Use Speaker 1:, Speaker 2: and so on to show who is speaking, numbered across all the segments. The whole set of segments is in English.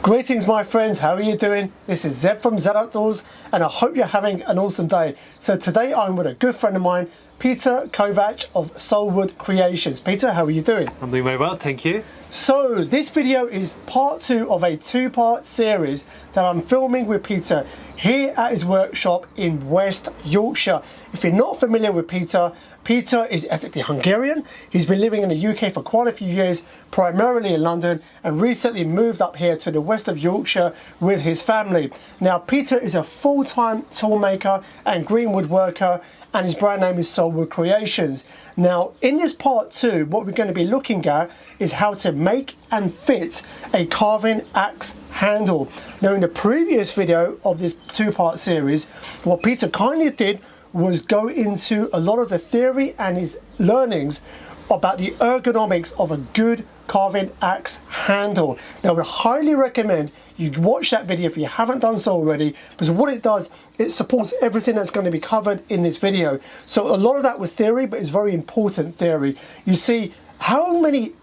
Speaker 1: Greetings my friends, how are you doing? This is Zeb from Zeb Outdoors and I hope you're having an awesome day. So today I'm with a good friend of mine, Peter Kovacs of Soulwood Creations. Peter, how are you doing?
Speaker 2: I'm doing very well, thank you.
Speaker 1: So this video is part 2 of a 2-part series that I'm filming with Peter here at his workshop in West Yorkshire. If you're not familiar with Peter, Peter is ethnically Hungarian. He's been living in the UK for quite a few years, primarily in London, and recently moved up here to the west of Yorkshire with his family. Now Peter is a full-time toolmaker and green woodworker, and his brand name is Soulwood Creations. Now in this part 2, what we're going to be looking at is how to make and fit a carving axe handle. Now in the previous video of this 2-part series, what Peter kindly did was go into a lot of the theory and his learnings about the ergonomics of a good carving axe handle. Now I would highly recommend you watch that video if you haven't done so already, because what it does, it supports everything that's going to be covered in this video. So a lot of that was theory, but it's very important theory. You see, how many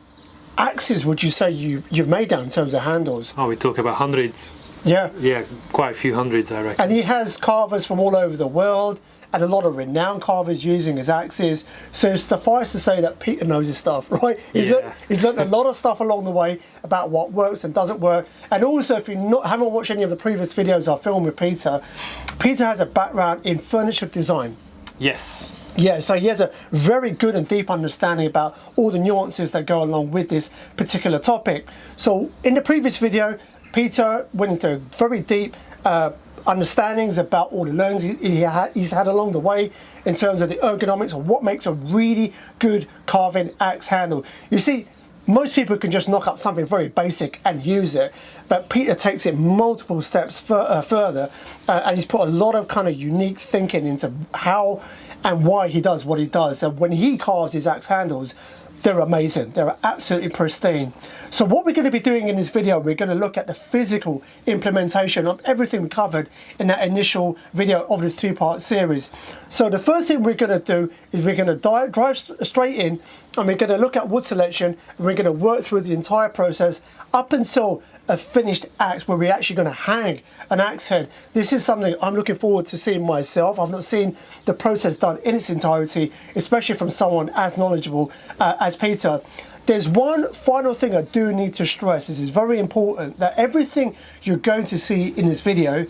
Speaker 1: axes would you say you've made down in terms of handles?
Speaker 2: Oh, we talk about hundreds.
Speaker 1: Yeah.
Speaker 2: Yeah, quite a few hundreds, I reckon.
Speaker 1: And he has carvers from all over the world, and a lot of renowned carvers using his axes. So suffice to say that Peter knows his stuff, right? He's learned a lot of stuff along the way about what works and doesn't work. And also, if you haven't watched any of the previous videos I filmed with Peter, Peter has a background in furniture design.
Speaker 2: Yes.
Speaker 1: Yeah, so he has a very good and deep understanding about all the nuances that go along with this particular topic. So in the previous video, Peter went into very deep understandings about all the learnings he's had along the way in terms of the ergonomics of what makes a really good carving axe handle. You see, most people can just knock up something very basic and use it, but Peter takes it multiple steps further, and he's put a lot of kind of unique thinking into how and why he does what he does. So when he carves his axe handles, they're amazing, they're absolutely pristine. So what we're going to be doing in this video, we're going to look at the physical implementation of everything we covered in that initial video of this 2-part series. So the first thing we're going to do is we're going to drive straight in, and we're going to look at wood selection, and we're going to work through the entire process up until a finished axe where we're actually going to hang an axe head. This is something I'm looking forward to seeing myself. I've not seen the process done in its entirety, especially from someone as knowledgeable as Peter. There's one final thing I do need to stress. This is very important, that everything you're going to see in this video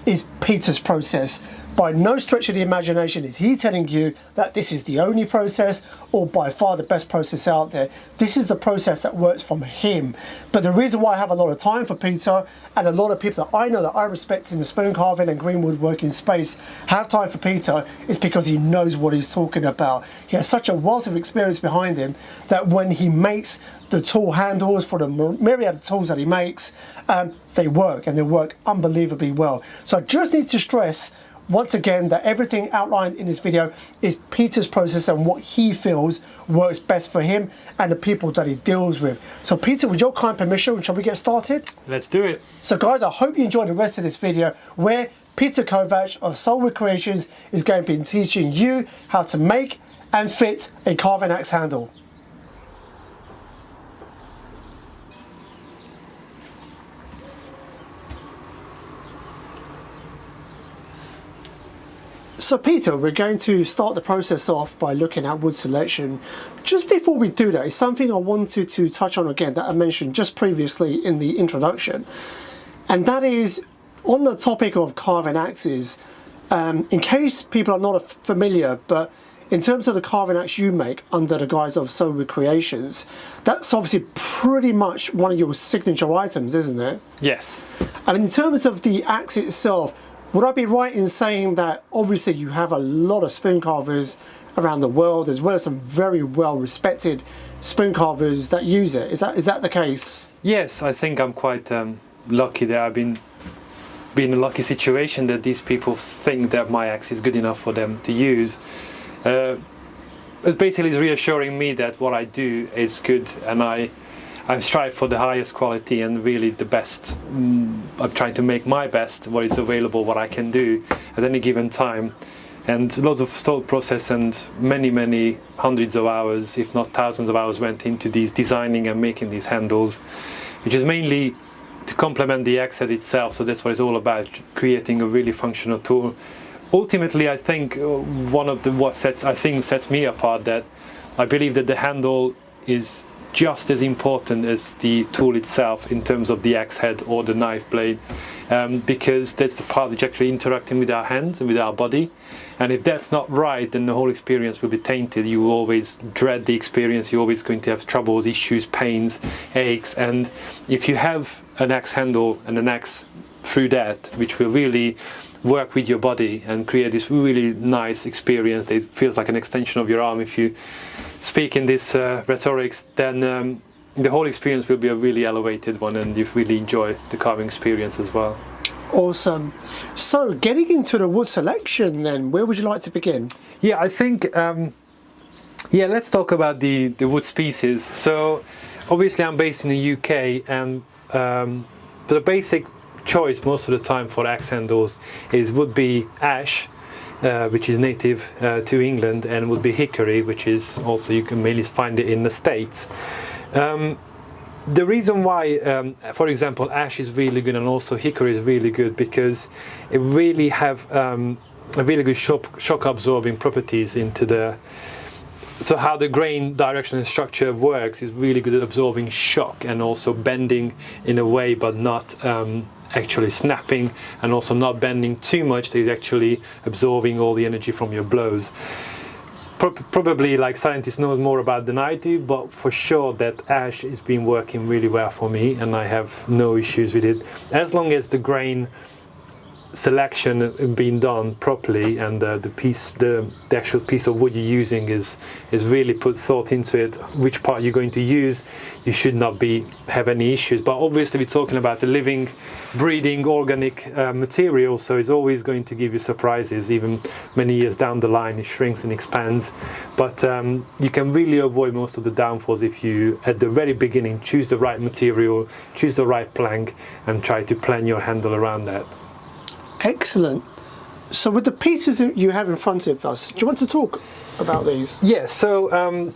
Speaker 1: is Peter's process. By no stretch of the imagination is he telling you that this is the only process or by far the best process out there. This is the process that works from him. But the reason why I have a lot of time for Peter, and a lot of people that I know that I respect in the spoon carving and green woodworking space have time for Peter, is because he knows what he's talking about. He has such a wealth of experience behind him that when he makes the tool handles for the myriad of tools that he makes, they work, and they work unbelievably well. So I just need to stress once again that everything outlined in this video is Peter's process and what he feels works best for him and the people that he deals with. So Peter, with your kind permission, shall we get started?
Speaker 2: Let's do it.
Speaker 1: So guys, I hope you enjoyed the rest of this video where Peter Kovacs of Soulwood Creations is going to be teaching you how to make and fit a carving axe handle. So Peter, we're going to start the process off by looking at wood selection. Just before we do that, it's something I wanted to touch on again that I mentioned just previously in the introduction. And that is, on the topic of carving axes, in case people are not familiar, but in terms of the carving axe you make under the guise of Soulwood Creations, that's obviously pretty much one of your signature items, isn't it?
Speaker 2: Yes.
Speaker 1: And in terms of the axe itself, would I be right in saying that obviously you have a lot of spoon carvers around the world, as well as some very well respected spoon carvers that use it? Is that the case?
Speaker 2: Yes, I think I'm quite lucky that I've been in a lucky situation that these people think that my axe is good enough for them to use. It basically is reassuring me that what I do is good, and I strive for the highest quality and really the best. I'm trying to make my best, what is available, what I can do at any given time. And lots of thought process and many hundreds of hours, if not thousands of hours, went into these designing and making these handles, which is mainly to complement the axe head itself. So that's what it's all about, creating a really functional tool. Ultimately, I think one of what sets me apart, that I believe that the handle is just as important as the tool itself in terms of the axe head or the knife blade, because that's the part which actually interacting with our hands and with our body. And if that's not right, then the whole experience will be tainted. You will always dread the experience. You're always going to have troubles, issues, pains, aches. And if you have an axe handle and an axe through that, which will really work with your body and create this really nice experience that feels like an extension of your arm, if you speak in this rhetorics, then the whole experience will be a really elevated one, and you really enjoy the carving experience as well.
Speaker 1: Awesome. So getting into the wood selection then, where would you like to begin?
Speaker 2: Yeah, I think, let's talk about the wood species. So obviously I'm based in the UK, and the basic choice most of the time for axe handles would be ash, which is native to England, and would be hickory, which is also, you can mainly find it in the States. The reason why, for example, ash is really good and also hickory is really good, because it really have a really good shock absorbing properties into the, so how the grain direction and structure works is really good at absorbing shock and also bending in a way, but not actually snapping, and also not bending too much that is actually absorbing all the energy from your blows. Probably, like, scientists know more about than I do, but for sure that ash has been working really well for me, and I have no issues with it, as long as the grain selection being done properly, and the actual piece of wood you're using is really put thought into it. Which part you're going to use, you should not have any issues. But obviously we're talking about the living, breathing, organic material, so it's always going to give you surprises. Even many years down the line, it shrinks and expands. But you can really avoid most of the downfalls if you, at the very beginning, choose the right material, choose the right plank, and try to plan your handle around that.
Speaker 1: Excellent. So with the pieces that you have in front of us, do you want to talk about these?
Speaker 2: Yeah, so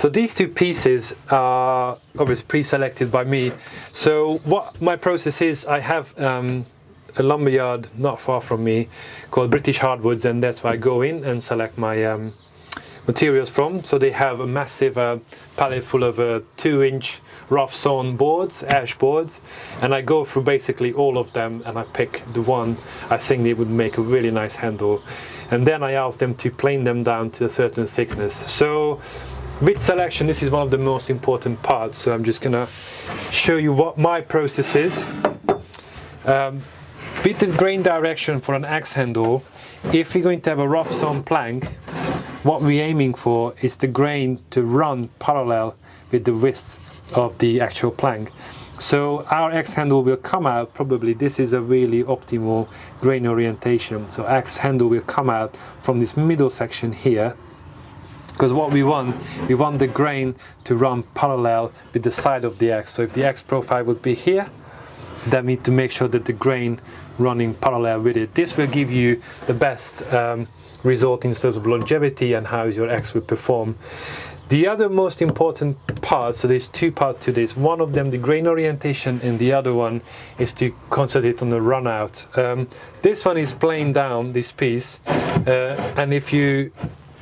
Speaker 2: these two pieces are obviously pre-selected by me. So what my process is, I have a lumberyard not far from me called British Hardwoods, and that's where I go in and select my materials from. So they have a massive palette full of 2-inch rough sawn boards, ash boards, and I go through basically all of them, and I pick the one I think they would make a really nice handle, and then I ask them to plane them down to a certain thickness. So with selection, this is one of the most important parts, so I'm just gonna show you what my process is. With the grain direction for an axe handle, if you're going to have a rough sawn plank, what we're aiming for is the grain to run parallel with the width of the actual plank. So our axe handle will come out, probably this is a really optimal grain orientation. So axe handle will come out from this middle section here, because what we want the grain to run parallel with the side of the axe. So if the axe profile would be here, then we need to make sure that the grain running parallel with it. This will give you the best result in terms of longevity and how your axe will perform. The other most important part, so there's two parts to this. One of them, the grain orientation, and the other one is to concentrate on the run out. This one is playing down this piece, and if you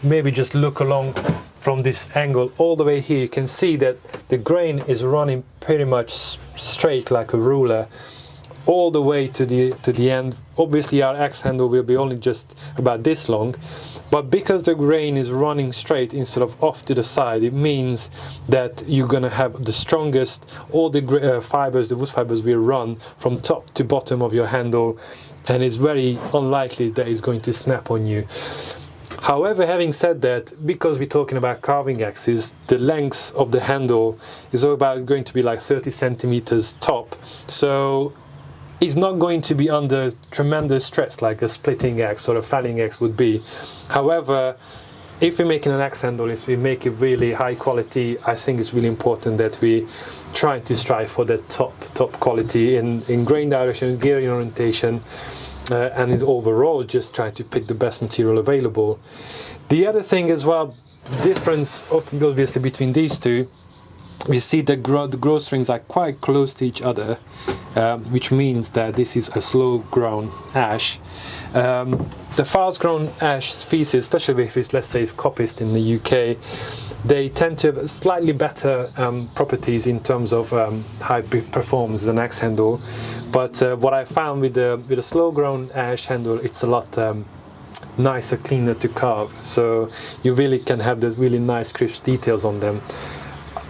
Speaker 2: maybe just look along from this angle all the way here, you can see that the grain is running pretty much straight like a ruler all the way to the end. Obviously our axe handle will be only just about this long, but because the grain is running straight instead of off to the side, it means that you're gonna have the strongest, all the fibers, the wood fibers will run from top to bottom of your handle, and it's very unlikely that it's going to snap on you. However, having said that, because we're talking about carving axes, the length of the handle is about going to be like 30 centimeters top, so it's not going to be under tremendous stress like a splitting axe or a felling axe would be. However, if we're making an axe handle, if we make it really high quality, I think it's really important that we try to strive for that top quality in grain direction, gearing orientation, and is overall just try to pick the best material available. The other thing as well, difference obviously between these two, you see the growth strings are quite close to each other, which means that this is a slow-grown ash. The fast-grown ash species, especially if it's, let's say, it's coppiced in the UK, they tend to have slightly better properties in terms of how it performs as an axe handle. But what I found with a slow-grown ash handle, it's a lot nicer, cleaner to carve. So you really can have the really nice, crisp details on them.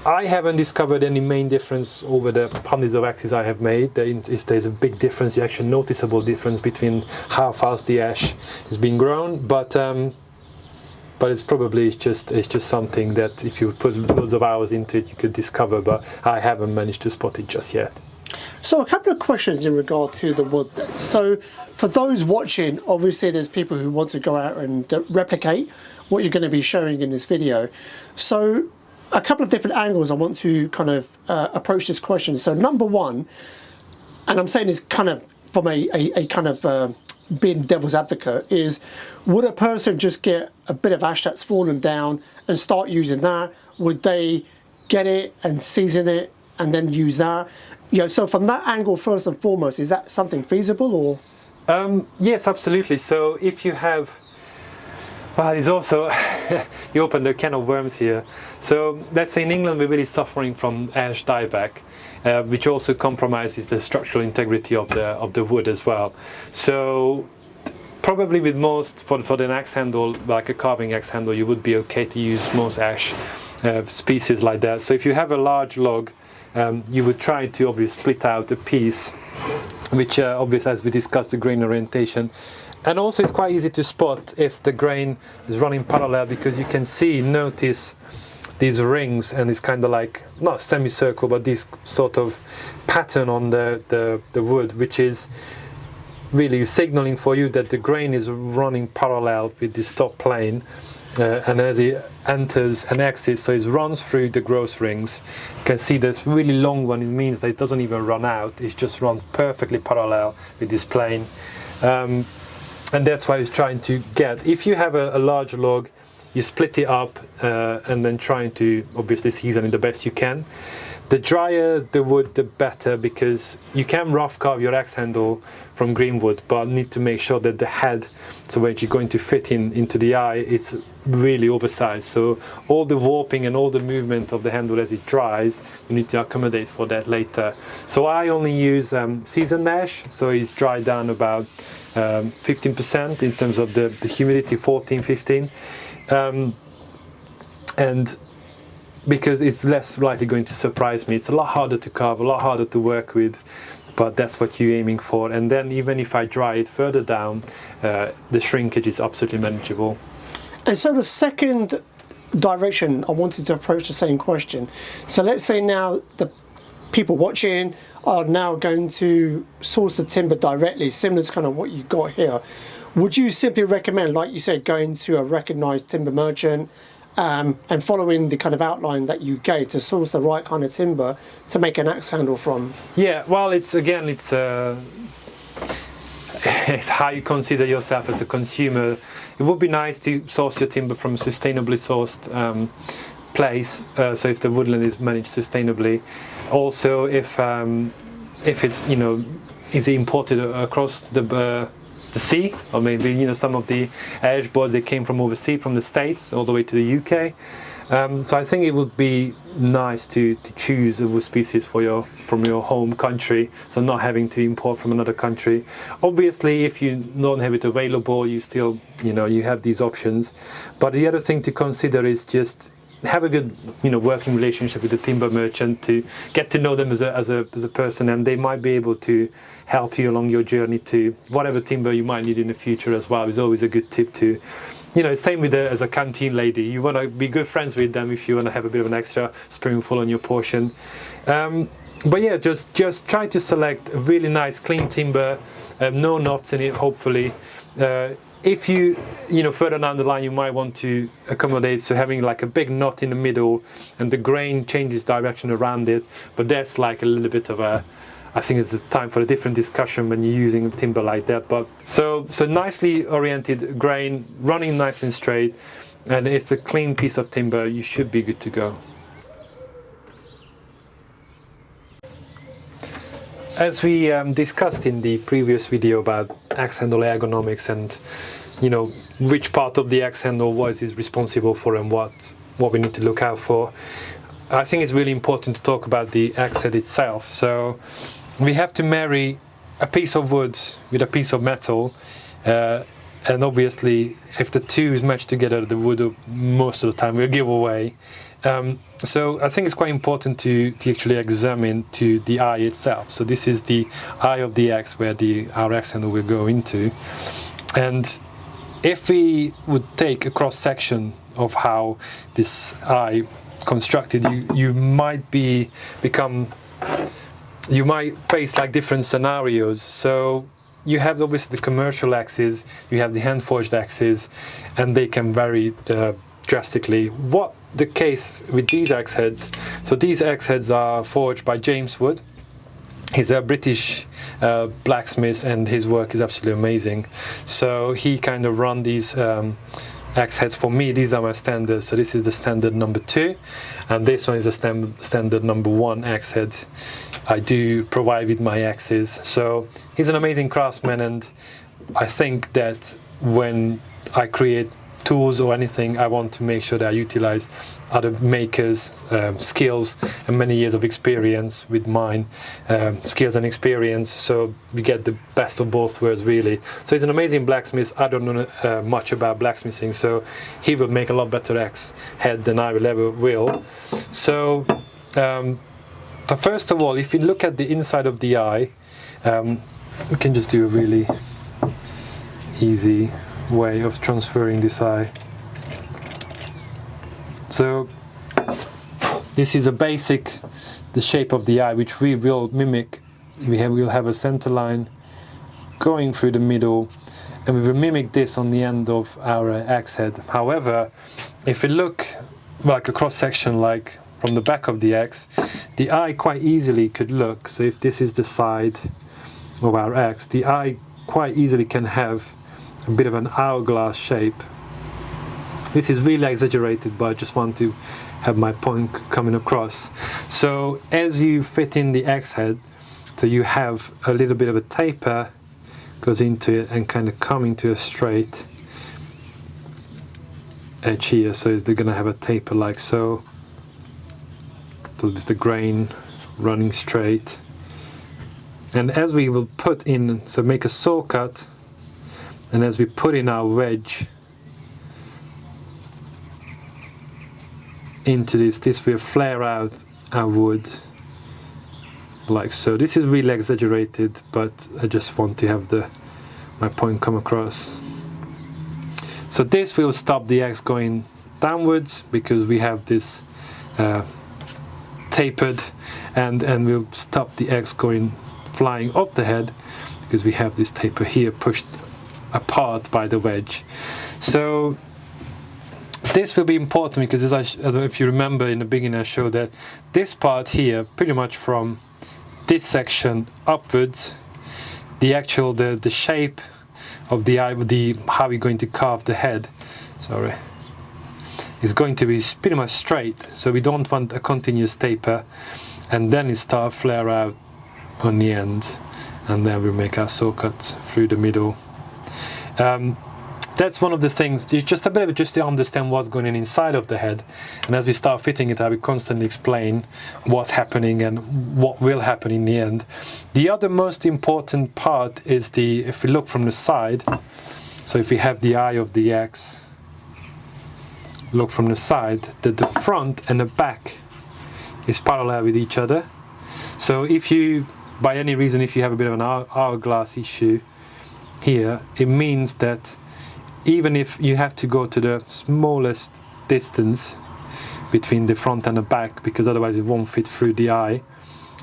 Speaker 2: I haven't discovered any main difference over the hundreds of axes I have made. There's a big difference, actually noticeable difference between how fast the ash is being grown, but it's probably just something that if you put loads of hours into it, you could discover. But I haven't managed to spot it just yet.
Speaker 1: So a couple of questions in regard to the wood then. So for those watching, obviously there's people who want to go out and replicate what you're going to be showing in this video. So a couple of different angles I want to kind of approach this question. So number one, and I'm saying this kind of from a kind of being devil's advocate, is would a person just get a bit of ash that's fallen down and start using that? Would they get it and season it and then use that? You know, so from that angle, first and foremost, is that something feasible or?
Speaker 2: Yes, absolutely. So if you have, well, it's also, you open a can of worms here. So let's say in England we're really suffering from ash dieback, which also compromises the structural integrity of the wood as well. So probably with most, for an axe handle, like a carving axe handle, you would be okay to use most ash species like that. So if you have a large log, you would try to obviously split out a piece, which obviously, as we discussed, the grain orientation. And also it's quite easy to spot if the grain is running parallel, because you can notice these rings and it's kind of like, not semicircle, but this sort of pattern on the wood, which is really signaling for you that the grain is running parallel with this top plane. And as it enters an axis, so it runs through the growth rings, you can see this really long one. It means that it doesn't even run out, it just runs perfectly parallel with this plane. And that's why it's trying to get, if you have a large log, you split it up and then trying to obviously season it the best you can. The drier the wood, the better, because you can rough carve your axe handle from green wood, but need to make sure that the head, so when you're going to fit into the eye, it's really oversized. So all the warping and all the movement of the handle as it dries, you need to accommodate for that later. So I only use seasoned ash, so it's dried down about 15% in terms of the humidity, 14-15, and because it's less likely going to surprise me. It's a lot harder to carve, a lot harder to work with, but that's what you're aiming for. And then even if I dry it further down, the shrinkage is absolutely manageable.
Speaker 1: And so the second direction I wanted to approach the same question. So let's say now the people watching are now going to source the timber directly, similar to kind of what you've got here. Would you simply recommend, like you said, going to a recognized timber merchant and following the kind of outline that you gave to source the right kind of timber to make an axe handle from?
Speaker 2: Yeah, well, it's how you consider yourself as a consumer. It would be nice to source your timber from a sustainably sourced place, so if the woodland is managed sustainably. Also, if it's, you know, is it imported across the sea, or maybe, you know, some of the edge boards, they came from overseas, from the States all the way to the UK. So I think it would be nice to choose a wood species from your home country, so not having to import from another country. Obviously, if you don't have it available, you still, you know, you have these options. But the other thing to consider is just have a good, you know, working relationship with the timber merchant, to get to know them as a person, and they might be able to help you along your journey to whatever timber you might need in the future as well. Is always a good tip to, you know, same with as a canteen lady. You want to be good friends with them if you want to have a bit of an extra spoonful on your portion. But yeah, just try to select a really nice clean timber, no knots in it, hopefully. If you know, further down the line, you might want to accommodate, so having like a big knot in the middle and the grain changes direction around it. But that's like a little bit of a, I think it's time for a different discussion when you're using timber like that. But so nicely oriented grain, running nice and straight, and it's a clean piece of timber, you should be good to go. as we discussed in the previous video about axe handle ergonomics and which part of the axe handle was is responsible for and what we need to look out for, I think it's really important to talk about the axe head itself. So we have to marry a piece of wood with a piece of metal, and obviously if the two is matched together, the wood most of the time will give away. So I think it's quite important to actually examine to the eye itself. So this is the eye of the axe where our axe handle will go into, and if we would take a cross section of how this eye constructed, you might face like different scenarios. So you have obviously the commercial axes, you have the hand forged axes, and they can vary drastically. What the case with these axe heads? So these axe heads are forged by James Wood. He's a British blacksmith, and his work is absolutely amazing. So he kind of run these axe heads for me. These are my standards. So this is the standard number 2, and this one is the standard number 1 axe head I do provide with my axes. So he's an amazing craftsman, and I think that when I create tools or anything, I want to make sure that I utilize other makers' skills and many years of experience with mine skills and experience, so we get the best of both worlds really. So he's an amazing blacksmith. I don't know much about blacksmithing, so he will make a lot better axe head than I will. So first of all, if you look at the inside of the eye, we can just do a really easy way of transferring this eye. So this is a basic, the shape of the eye, which we will mimic. We'll have a center line going through the middle, and we will mimic this on the end of our axe head. However, if we look like a cross section, like from the back of the axe, the eye quite easily could look. So if this is the side of our axe, the eye quite easily can have a bit of an hourglass shape. This is really exaggerated, but I just want to have my point coming across. So as you fit in the axe head, so you have a little bit of a taper goes into it and kind of come into a straight edge here. So they're going to have a taper like so. So it's the grain running straight. And as we will put in, so make a saw cut, and as we put in our wedge into this will flare out our wood like so. This is really exaggerated, but I just want to have my point come across. So this will stop the axe going downwards because we have this tapered, and we'll stop the axe going flying up the head because we have this taper here pushed apart by the wedge. So this will be important because if you remember in the beginning I showed that this part here, pretty much from this section upwards, the shape of the eye, how we're going to carve the head, is going to be pretty much straight. So we don't want a continuous taper, and then it start flare out on the end, and then we'll make our saw cuts through the middle. That's one of the things, just a bit of it, just to understand what's going on inside of the head. And as we start fitting it, I will constantly explain what's happening and what will happen in the end. The other most important part is if we look from the side, so if we have the eye of the axe, look from the side, that the front and the back is parallel with each other. So if you, by any reason, if you have a bit of an hourglass issue here, it means that even if you have to go to the smallest distance between the front and the back, because otherwise it won't fit through the eye.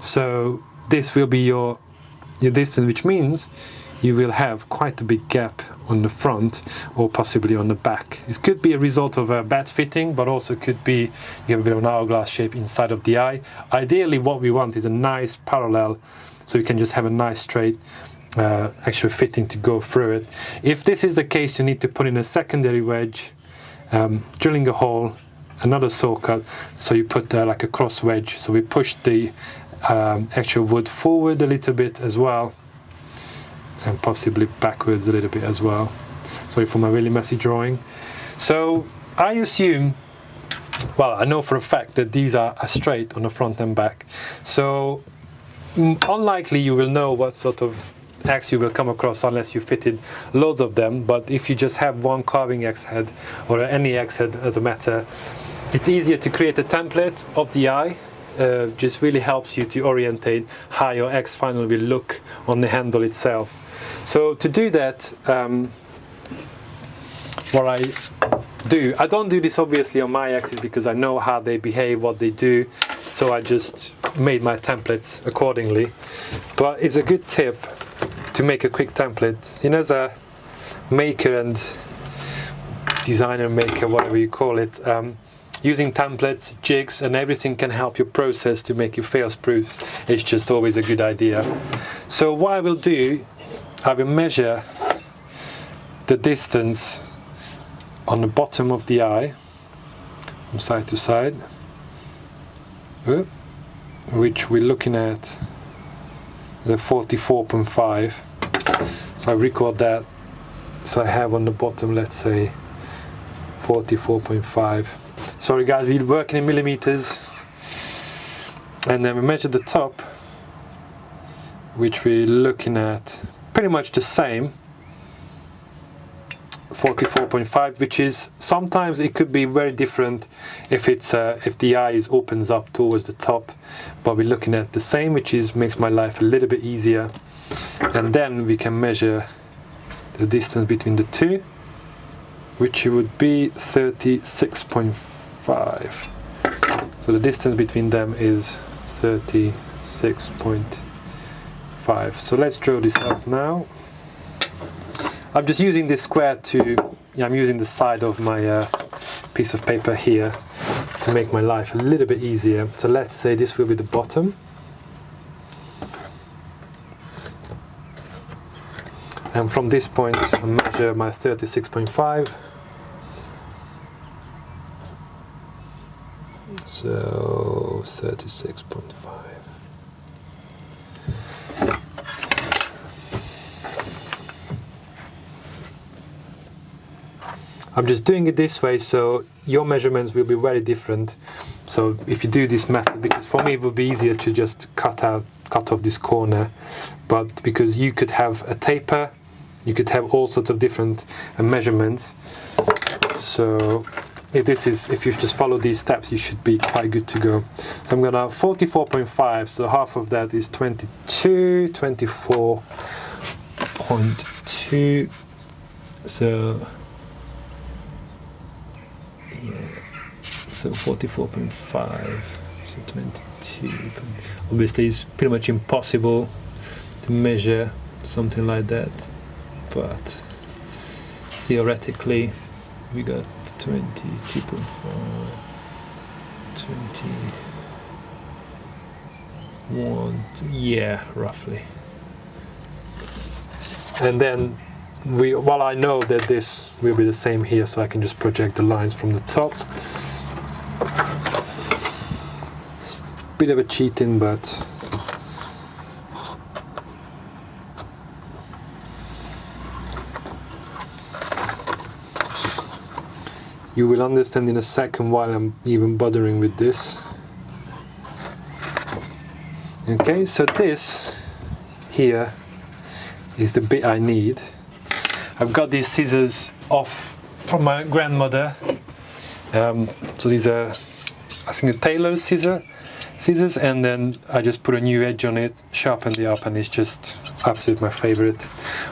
Speaker 2: So this will be your distance, which means you will have quite a big gap on the front or possibly on the back. It could be a result of a bad fitting, but also could be you have a bit of an hourglass shape inside of the eye. Ideally what we want is a nice parallel, so you can just have a nice straight actual fitting to go through it. If this is the case, you need to put in a secondary wedge, drilling a hole, another saw cut, so you put like a cross wedge, so we push the actual wood forward a little bit as well, and possibly backwards a little bit as well. Sorry for my really messy drawing. So I assume, well, I know for a fact that these are straight on the front and back. So unlikely you will know what sort of axe you will come across unless you fitted loads of them. But if you just have one carving axe head, or any axe head as a matter, it's easier to create a template of the eye. Just really helps you to orientate how your axe finally will look on the handle itself. So to do that, what I don't do this obviously on my axes because I know how they behave, what they do, so I just made my templates accordingly. But it's a good tip to make a quick template. You know, as a maker and designer, maker, whatever you call it, using templates, jigs and everything can help your process to make you fail-proof. It's just always a good idea. So what I will do, I will measure the distance on the bottom of the eye from side to side, which we're looking at the 44.5. So I record that, so I have on the bottom, let's say 44.5. Sorry guys, we're working in millimeters. And then we measure the top, which we're looking at pretty much the same, 44.5, which is, sometimes it could be very different if it's if the eye opens up towards the top, but we're looking at the same, which is makes my life a little bit easier. And then we can measure the distance between the two, which would be 36.5. So the distance between them is 36.5. So let's draw this up now. I'm just using this square I'm using the side of my piece of paper here to make my life a little bit easier. So let's say this will be the bottom. And from this point I measure my 36.5. So 36.5. I'm just doing it this way, so your measurements will be very different. So if you do this method, because for me it would be easier to just cut off this corner, but because you could have a taper, you could have all sorts of different measurements. So if you just follow these steps, you should be quite good to go. So I'm gonna 44.5, so half of that is 22, 24.2. So yeah, so 44.5, so 22. Obviously it's pretty much impossible to measure something like that, but theoretically we got 22.4, 21, yeah, roughly. And then well, I know that this will be the same here, so I can just project the lines from the top. Bit of a cheating, but you will understand in a second why I'm even bothering with this. Okay, so this here is the bit I need. I've got these scissors off from my grandmother. So these are, I think, the tailor's scissors, and then I just put a new edge on it, sharpened it up, and it's just absolutely my favorite.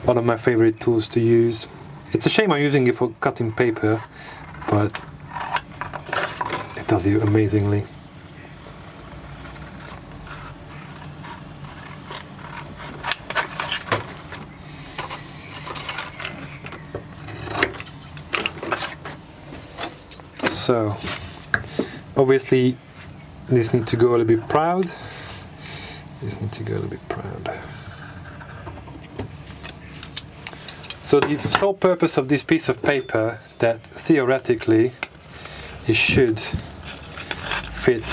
Speaker 2: One of my favorite tools to use. It's a shame I'm using it for cutting paper, but it does it amazingly. So obviously this needs to go a little bit proud. This needs to go a little bit proud. So the sole purpose of this piece of paper, that theoretically it should fit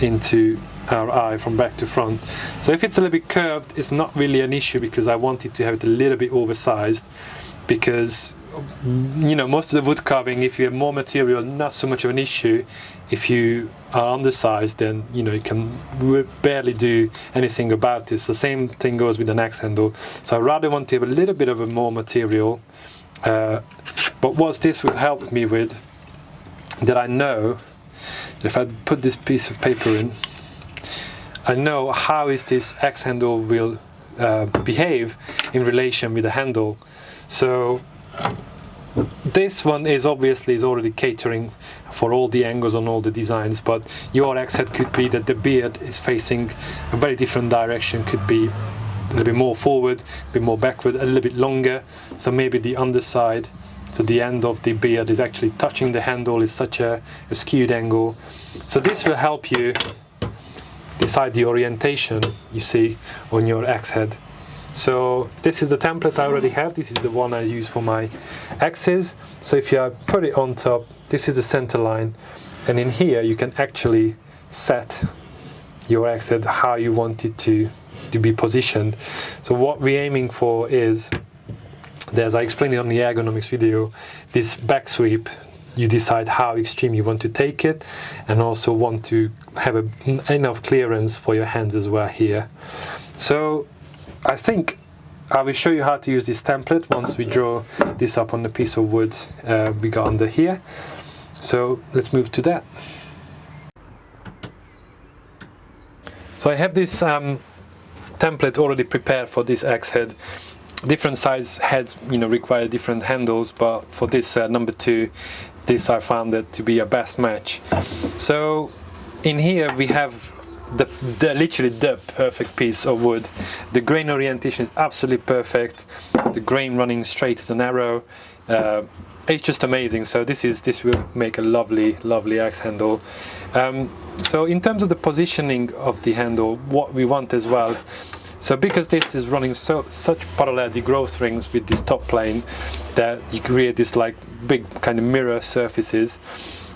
Speaker 2: into our eye from back to front. So if it's a little bit curved, it's not really an issue, because I wanted to have it a little bit oversized, because most of the wood carving, if you have more material, not so much of an issue. If you are undersized, then you can barely do anything about this. The same thing goes with an axe handle. So I rather want to have a little bit of a more material, but what this will help me with, that I know if I put this piece of paper in, I know how is this axe handle will behave in relation with the handle. So this one is obviously already catering for all the angles on all the designs, but your axe head could be that the beard is facing a very different direction, could be a little bit more forward, a bit more backward, a little bit longer. So maybe the underside, so the end of the beard is actually touching the handle, is such a skewed angle. So this will help you decide the orientation you see on your axe head. So this is the template I already have. This is the one I use for my axes. So if you put it on top, this is the center line, and in here you can actually set your axe head how you want it to be positioned. So what we're aiming for is, as I explained it on the ergonomics video, this back sweep, you decide how extreme you want to take it, and also want to have enough clearance for your hands as well here. So I think I will show you how to use this template once we draw this up on the piece of wood we got under here. So let's move to that. So I have this template already prepared for this axe head. Different size heads require different handles, but for this number 2, this I found that to be a best match. So in here we have literally the perfect piece of wood. The grain orientation is absolutely perfect. The grain running straight as an arrow. It's just amazing. So this will make a lovely axe handle. So in terms of the positioning of the handle, what we want as well, so because this is running such parallel degrowth rings with this top plane, that you create this like big kind of mirror surfaces.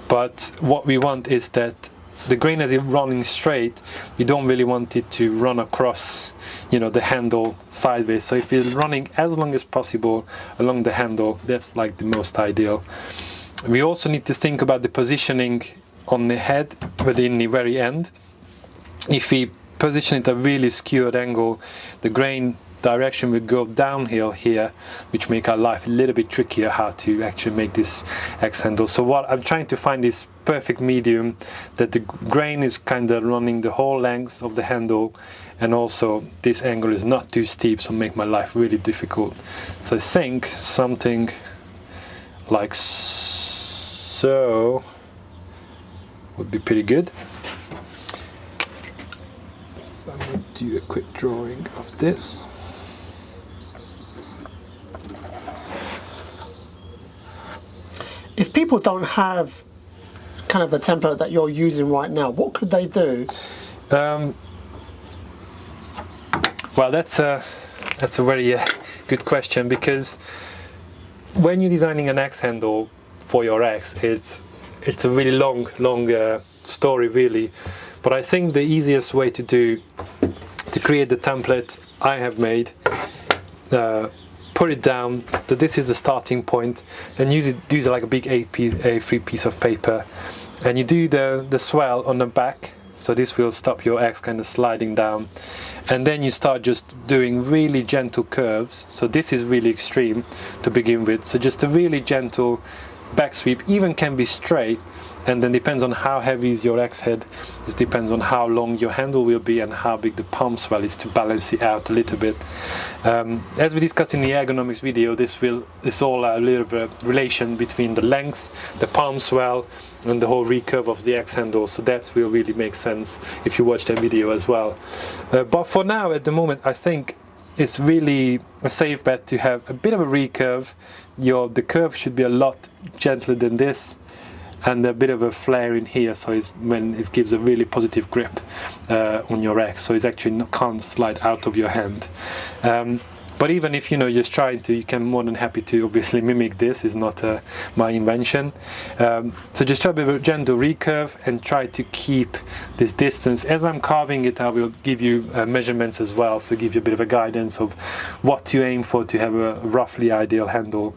Speaker 2: But what we want is that the grain, as it's running straight, you don't really want it to run across the handle sideways. So if it's running as long as possible along the handle, that's like the most ideal. We also need to think about the positioning on the head, but in the very end. If we position it at a really skewed angle, the grain direction will go downhill here, which make our life a little bit trickier how to actually make this axe handle. So what I'm trying to find is perfect medium, that the grain is kind of running the whole length of the handle, and also this angle is not too steep, so make my life really difficult. So I think something like so would be pretty good. So I'm going to do a quick drawing of this.
Speaker 1: If people don't have kind of the template that you're using right now, what could they do?
Speaker 2: Well, that's a very good question, because when you're designing an axe handle for your axe, it's a really long story really. But I think the easiest way to create the template I have made, put it down, that this is the starting point, and use it like a big A3 piece of paper, and you do the swell on the back, so this will stop your axe kind of sliding down, and then you start just doing really gentle curves. So this is really extreme to begin with, so just a really gentle back sweep, even can be straight, and then depends on how heavy is your axe head, it depends on how long your handle will be and how big the palm swell is, to balance it out a little bit. As we discussed in the ergonomics video, it's all a little bit of relation between the length, the palm swell, and the whole recurve of the axe handle, so that will really make sense if you watch that video as well. But for now, at the moment, I think it's really a safe bet to have a bit of a recurve. The curve should be a lot gentler than this, and a bit of a flare in here, so when it gives a really positive grip on your axe, so it actually can't slide out of your hand. But even if just trying to, you can more than happy to obviously mimic this. It's not my invention. So just try to be a gentle recurve and try to keep this distance. As I'm carving it, I will give you measurements as well, so give you a bit of a guidance of what to aim for to have a roughly ideal handle.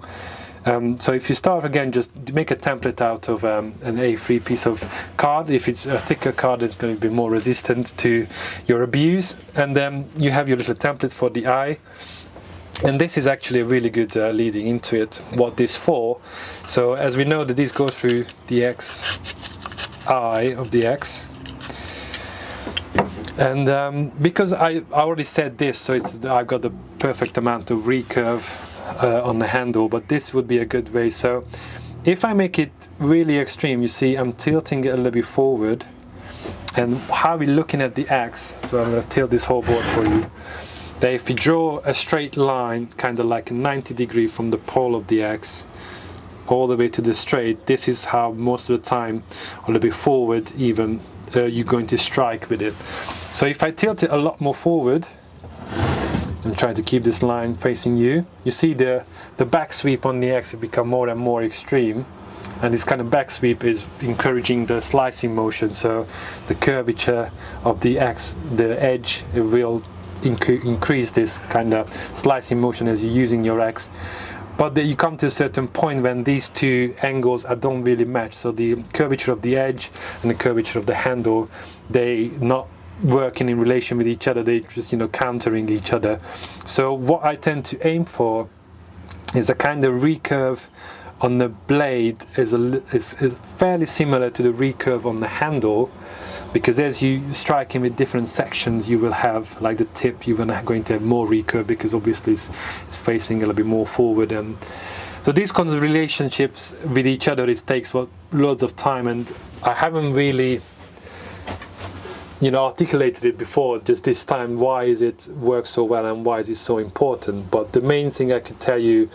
Speaker 2: So if you start again, just make a template out of an A3 piece of card. If it's a thicker card, it's going to be more resistant to your abuse. And then you have your little template for the eye. And this is actually a really good leading into it, what this for. So as we know that this goes through the X eye of the X. And because I already said this, so I've got the perfect amount of recurve on the handle, but this would be a good way. So if I make it really extreme, you see I'm tilting it a little bit forward, and how we're looking at the X, so I'm going to tilt this whole board for you, that if you draw a straight line kind of like a 90 degree from the pole of the X all the way to the straight, this is how most of the time, a little bit forward even, you're going to strike with it. So if I tilt it a lot more forward, I'm trying to keep this line facing you. You see the back sweep on the X will become more and more extreme, and this kind of back sweep is encouraging the slicing motion. So the curvature of the X, the edge, it will increase this kind of slicing motion as you're using your X. But then you come to a certain point when these two angles don't really match. So the curvature of the edge and the curvature of the handle, they not working in relation with each other, they just countering each other. So what I tend to aim for is a kind of recurve on the blade is fairly similar to the recurve on the handle, because as you strike in with different sections, you will have, like the tip, you're going to have more recurve because obviously it's facing a little bit more forward. And so these kind of relationships with each other, it takes loads of time, and I haven't really articulated it before, just this time, why is it work so well and why is it so important. But the main thing I could tell you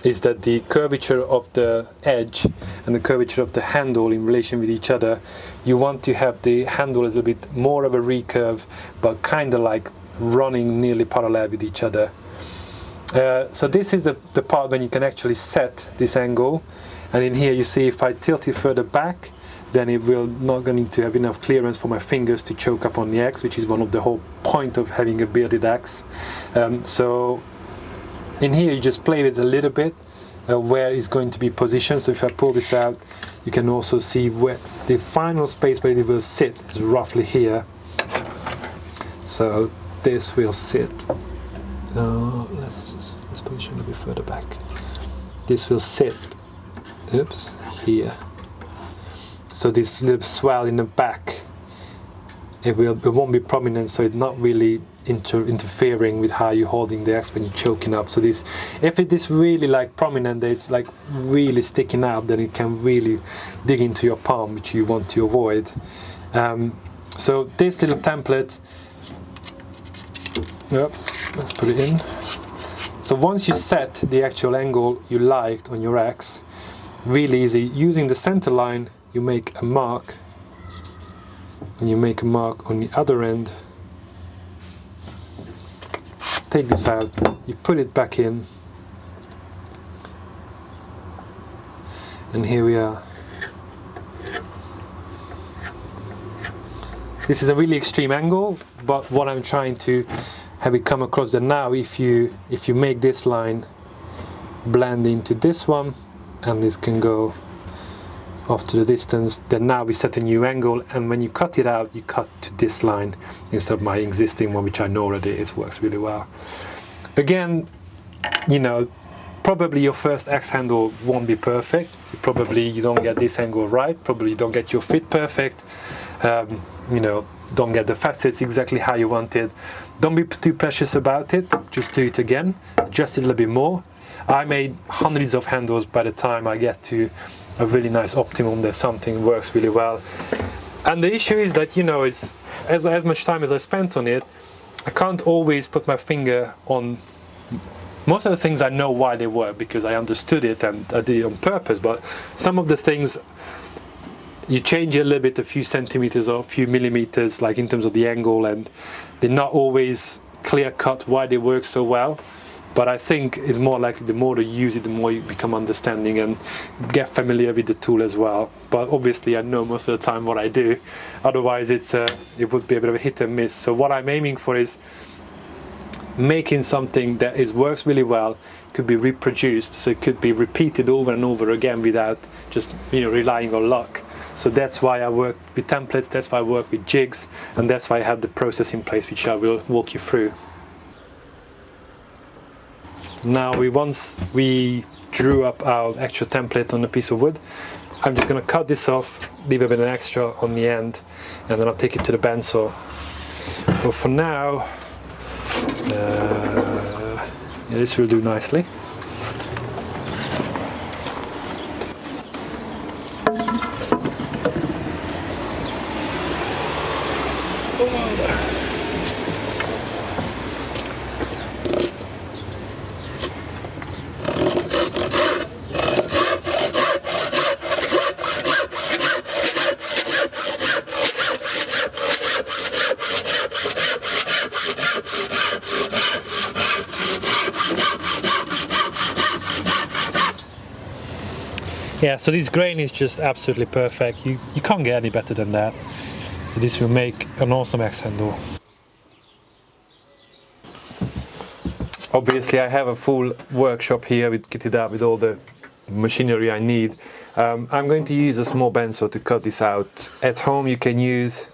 Speaker 2: is that the curvature of the edge and the curvature of the handle in relation with each other, you want to have the handle a little bit more of a recurve, but kind of like running nearly parallel with each other. So this is the part when you can actually set this angle, and in here you see if I tilt it further back, then it will not going to have enough clearance for my fingers to choke up on the X, which is one of the whole point of having a bearded axe. So in here you just play with it a little bit, where it's going to be positioned. So if I pull this out, you can also see where the final space where it will sit is roughly here. So this will sit, let's position a little bit further back. This will sit, oops, here. So this little swell in the back, it won't be prominent, so it's not really interfering with how you're holding the axe when you're choking up. So this, if it is really like prominent, it's like really sticking out, then it can really dig into your palm, which you want to avoid. So this little template, oops, let's put it in. So once you set the actual angle you liked on your axe, really easy, using the center line, you make a mark, and you make a mark on the other end. Take this out, you put it back in, and here we are. This is a really extreme angle, but what I'm trying to have it come across that now if you make this line blend into this one, and this can go off to the distance, then now we set a new angle, and when you cut it out, you cut to this line instead of my existing one, which I know already it works really well. Again, probably your first axe handle won't be perfect. You don't get this angle right, probably you don't get your fit perfect, don't get the facets exactly how you want it. Don't be too precious about it, just do it again, adjust it a little bit more. I made hundreds of handles by the time I get to a really nice optimum that something works really well. And the issue is that, it's, as much time as I spent on it, I can't always put my finger on most of the things. I know why they work because I understood it and I did it on purpose, but some of the things you change it a little bit, a few centimeters or a few millimeters, like in terms of the angle, and they're not always clear cut why they work so well. but I think it's more likely the more you use it, the more you become understanding and get familiar with the tool as well. But obviously I know most of the time what I do, otherwise it would be a bit of a hit and miss. So what I'm aiming for is making something that works really well, could be reproduced, so it could be repeated over and over again without just relying on luck. So that's why I work with templates, that's why I work with jigs, and that's why I have the process in place, which I will walk you through. Now once we drew up our actual template on a piece of wood, I'm just going to cut this off, leave a bit of extra on the end, and then I'll take it to the bandsaw. But for now, this will do nicely. Yeah, so this grain is just absolutely perfect. You can't get any better than that. So this will make an awesome axe handle. Obviously I have a full workshop here kitted out with all the machinery I need. I'm going to use a small bandsaw to cut this out. At home you can use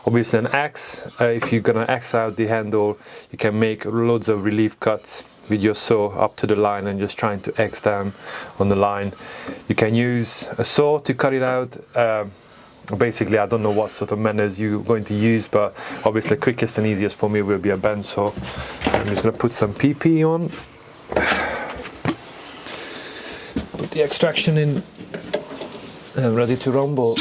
Speaker 2: obviously an axe. If you're gonna axe out the handle, you can make loads of relief cuts with your saw up to the line and just trying to axe down on the line. You can use a saw to cut it out. Basically I don't know what sort of manners you're going to use, but obviously the quickest and easiest for me will be a bandsaw. So I'm just going to put some PP on, put the extraction in, and ready to rumble.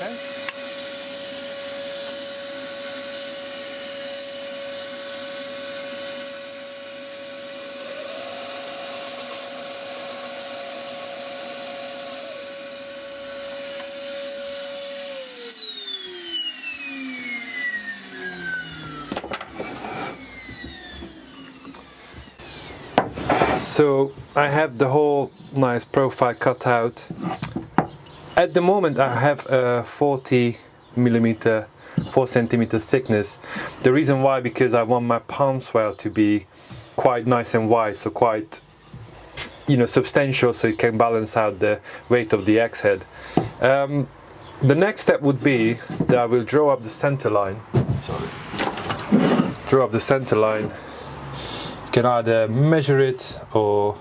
Speaker 2: Okay. So I have the whole nice profile cut out. At the moment I have a 4 centimeter thickness. The reason why, because I want my palm swell to be quite nice and wide, so quite, you know, substantial, so it can balance out the weight of the axe head. The next step would be that I will draw up the center line. Draw up the center line. You can either measure it or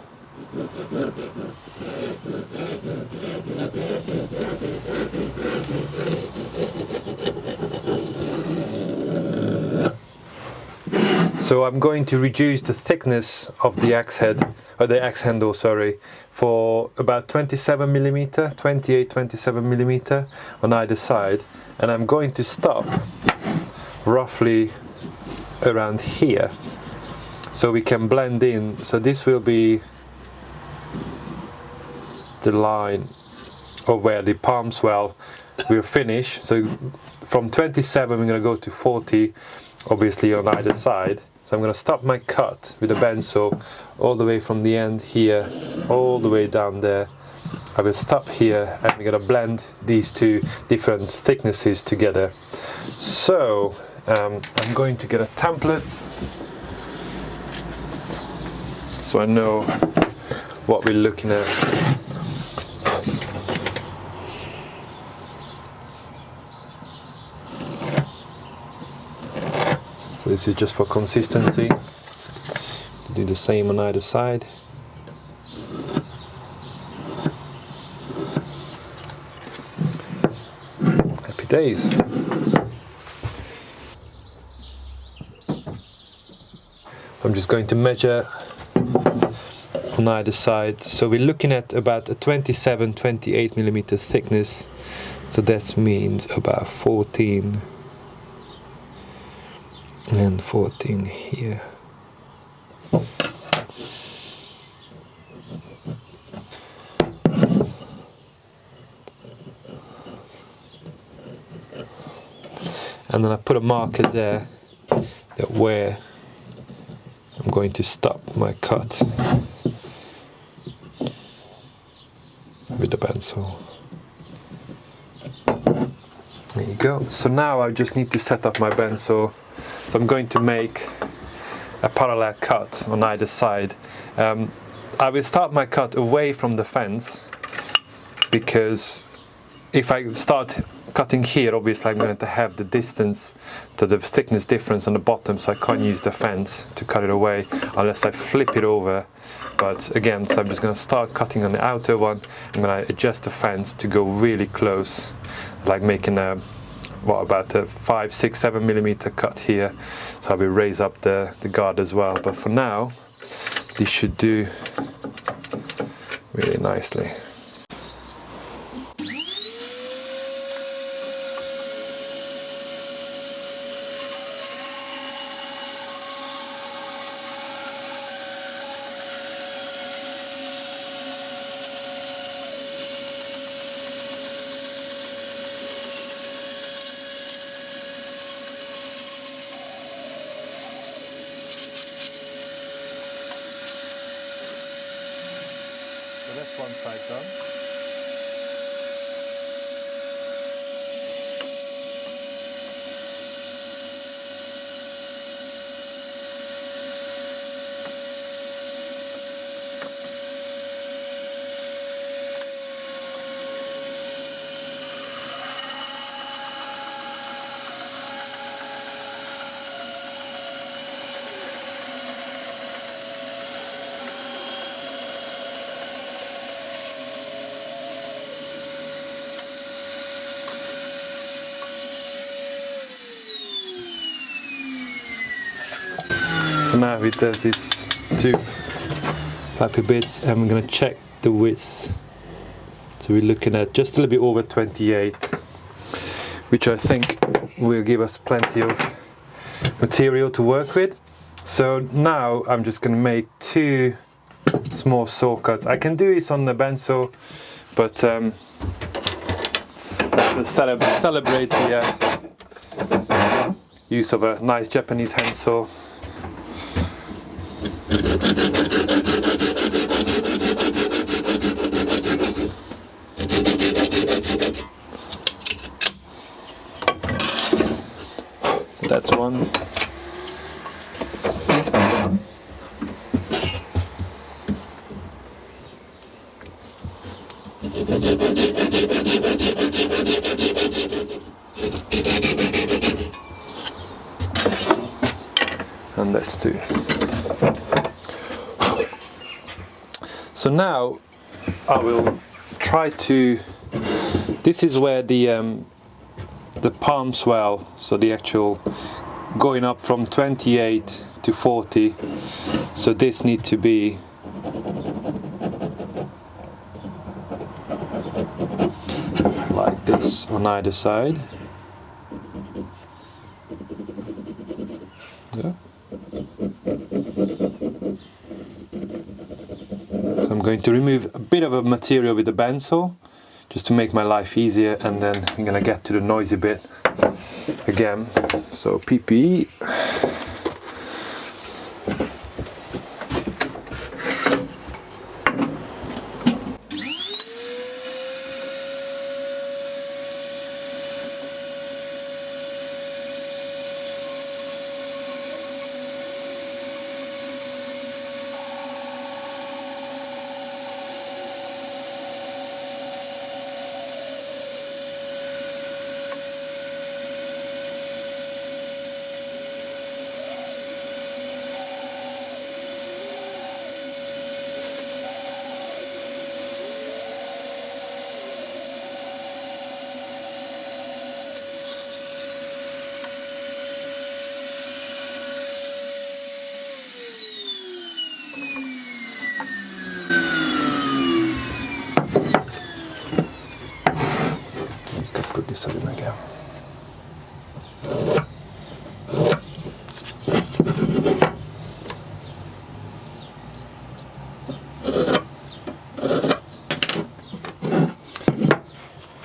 Speaker 2: so I'm going to reduce the thickness of the axe head, or the axe handle, sorry, for about 27 millimeter, 27 millimeter on either side, and I'm going to stop roughly around here, so we can blend in. So this will be the line of where the palm swell will finish. So from 27 we're going to go to 40, obviously on either side. So I'm going to stop my cut with a bandsaw all the way from the end here, all the way down there. I will stop here and we're going to blend these two different thicknesses together. So I'm going to get a template so I know what we're looking at. So this is just for consistency. Do the same on either side. Happy days. So I'm just going to measure on either side. So we're looking at about a 28 millimeter thickness. So that means about 14 and 14 here. And then I put a marker there that where I'm going to stop my cut with the bandsaw. There you go. So now I just need to set up my bandsaw. So I'm going to make a parallel cut on either side. I will start my cut away from the fence, because if I start cutting here, obviously I'm going to have the distance to the thickness difference on the bottom, so I can't use the fence to cut it away unless I flip it over. But again, so I'm just going to start cutting on the outer one. I'm going to adjust the fence to go really close, like making a about a 5, 6, 7 millimeter cut here. So I will raise up the guard as well. But for now, this should do really nicely. So that's one side done. So now we have these two flappy bits, and we're going to check the width. So we're looking at just a little bit over 28. which I think will give us plenty of material to work with. So now I'm just going to make 2 small saw cuts. I can do this on the bandsaw, but let's celebrate the use of a nice Japanese handsaw. So that's one. And that's 2. So now I will try to. This is where the palm swell, so the actual going up from 28 to 40. So this needs to be like this on either side. Yeah. So I'm going to remove a bit of a material with the bandsaw just to make my life easier, and then I'm going to get to the noisy bit again. So PPE. Put this in again.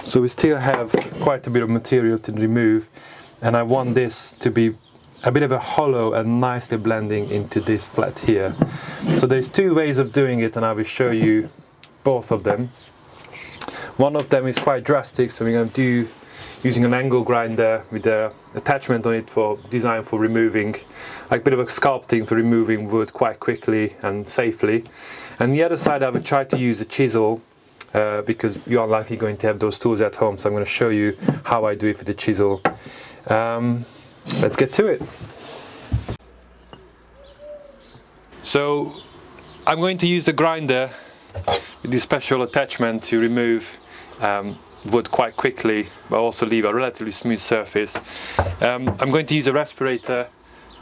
Speaker 2: So we still have quite a bit of material to remove, and I want this to be a bit of a hollow and nicely blending into this flat here. So there's 2 ways of doing it, and I will show you both of them. One of them is quite drastic, so we're going to do using an angle grinder with the attachment on it for design for removing, like a bit of a sculpting for removing wood quite quickly and safely. And the other side I will try to use a chisel because you're unlikely going to have those tools at home, so I'm going to show you how I do it with the chisel. Let's get to it. So I'm going to use the grinder with this special attachment to remove wood quite quickly, but also leave a relatively smooth surface. I'm going to use a respirator.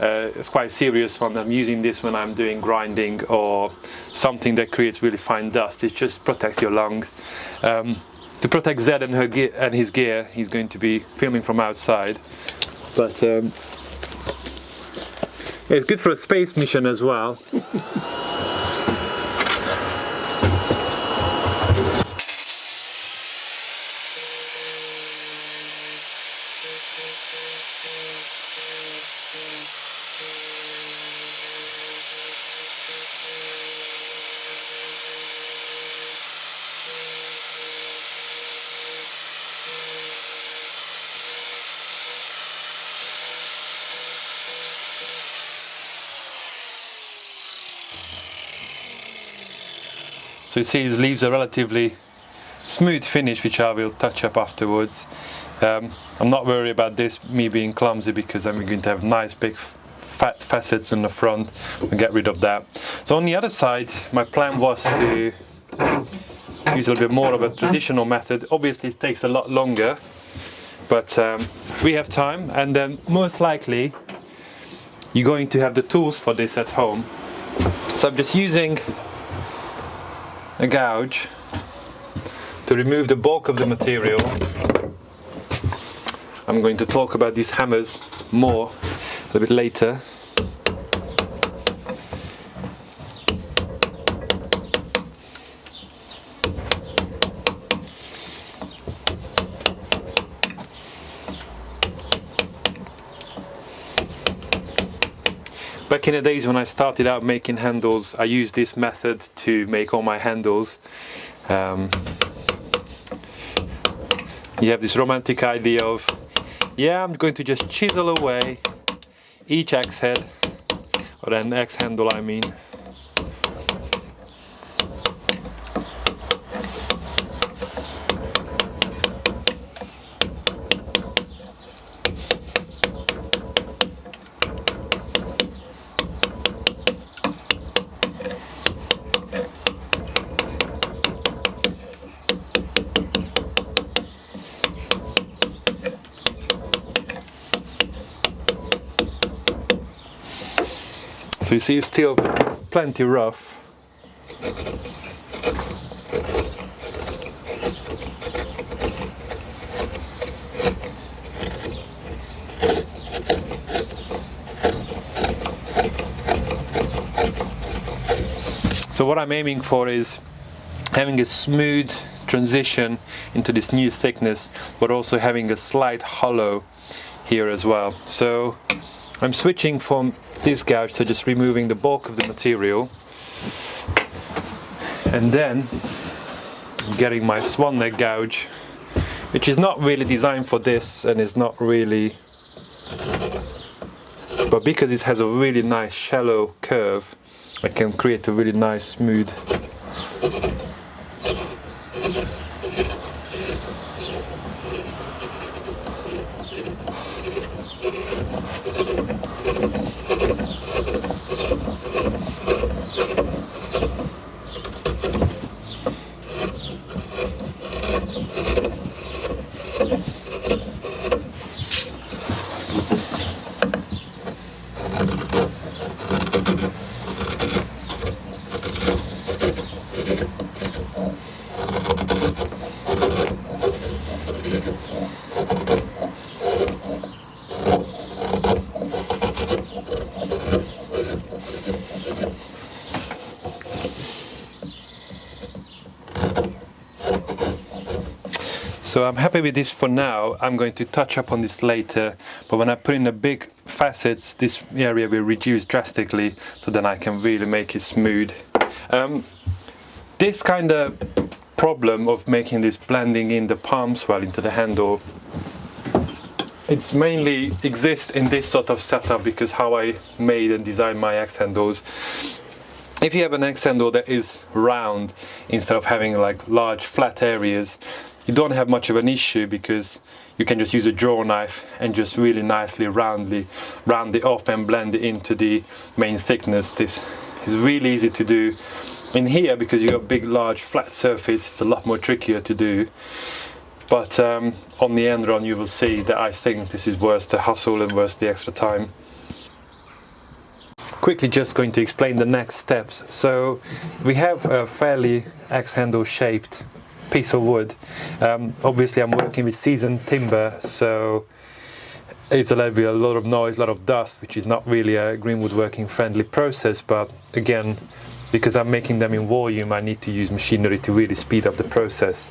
Speaker 2: It's quite a serious one. I'm using this when I'm doing grinding or something that creates really fine dust. It just protects your lungs. To protect Zed and his gear, he's going to be filming from outside. But it's good for a space mission as well. So you see it leaves a relatively smooth finish, which I will touch up afterwards. I'm not worried about this, me being clumsy, because I'm going to have nice big fat facets in the front and get rid of that. So on the other side, my plan was to use a little bit more of a traditional method. Obviously it takes a lot longer, but we have time, and then most likely you're going to have the tools for this at home. So I'm just using a gouge to remove the bulk of the material I'm going to talk about these hammers more a little bit later. Back in the days when I started out making handles, I used this method to make all my handles. You have this romantic idea of, yeah, I'm going to just chisel away each axe head, or an axe handle I mean. So you see it's still plenty rough. So what I'm aiming for is having a smooth transition into this new thickness, but also having a slight hollow here as well. So I'm switching from this gouge, so just removing the bulk of the material, and then getting my swan neck gouge, which is not really designed for this and is not really, but because it has a really nice shallow curve, I can create a really nice smooth. So I'm happy with this for now. I'm going to touch up on this later, but when I put in the big facets, this area will reduce drastically, so then I can really make it smooth. This kind of problem of making this blending in the palm swell into the handle, it's mainly exists in this sort of setup because how I made and designed my axe handles. If you have an axe handle that is round instead of having like large flat areas, you don't have much of an issue because you can just use a Drawknife and just really nicely round it off and blend it into the main thickness. This is really easy to do. In here, because you got big large flat surface, it's a lot more trickier to do. But on the end run you will see that I think this is worth the hustle and worth the extra time. Quickly just going to explain the next steps. So we have a fairly axe handle shaped piece of wood. Obviously I'm working with seasoned timber, so it's a lot of noise, a lot of dust, which is not really a green woodworking friendly process, but again, because I'm making them in volume, I need to use machinery to really speed up the process.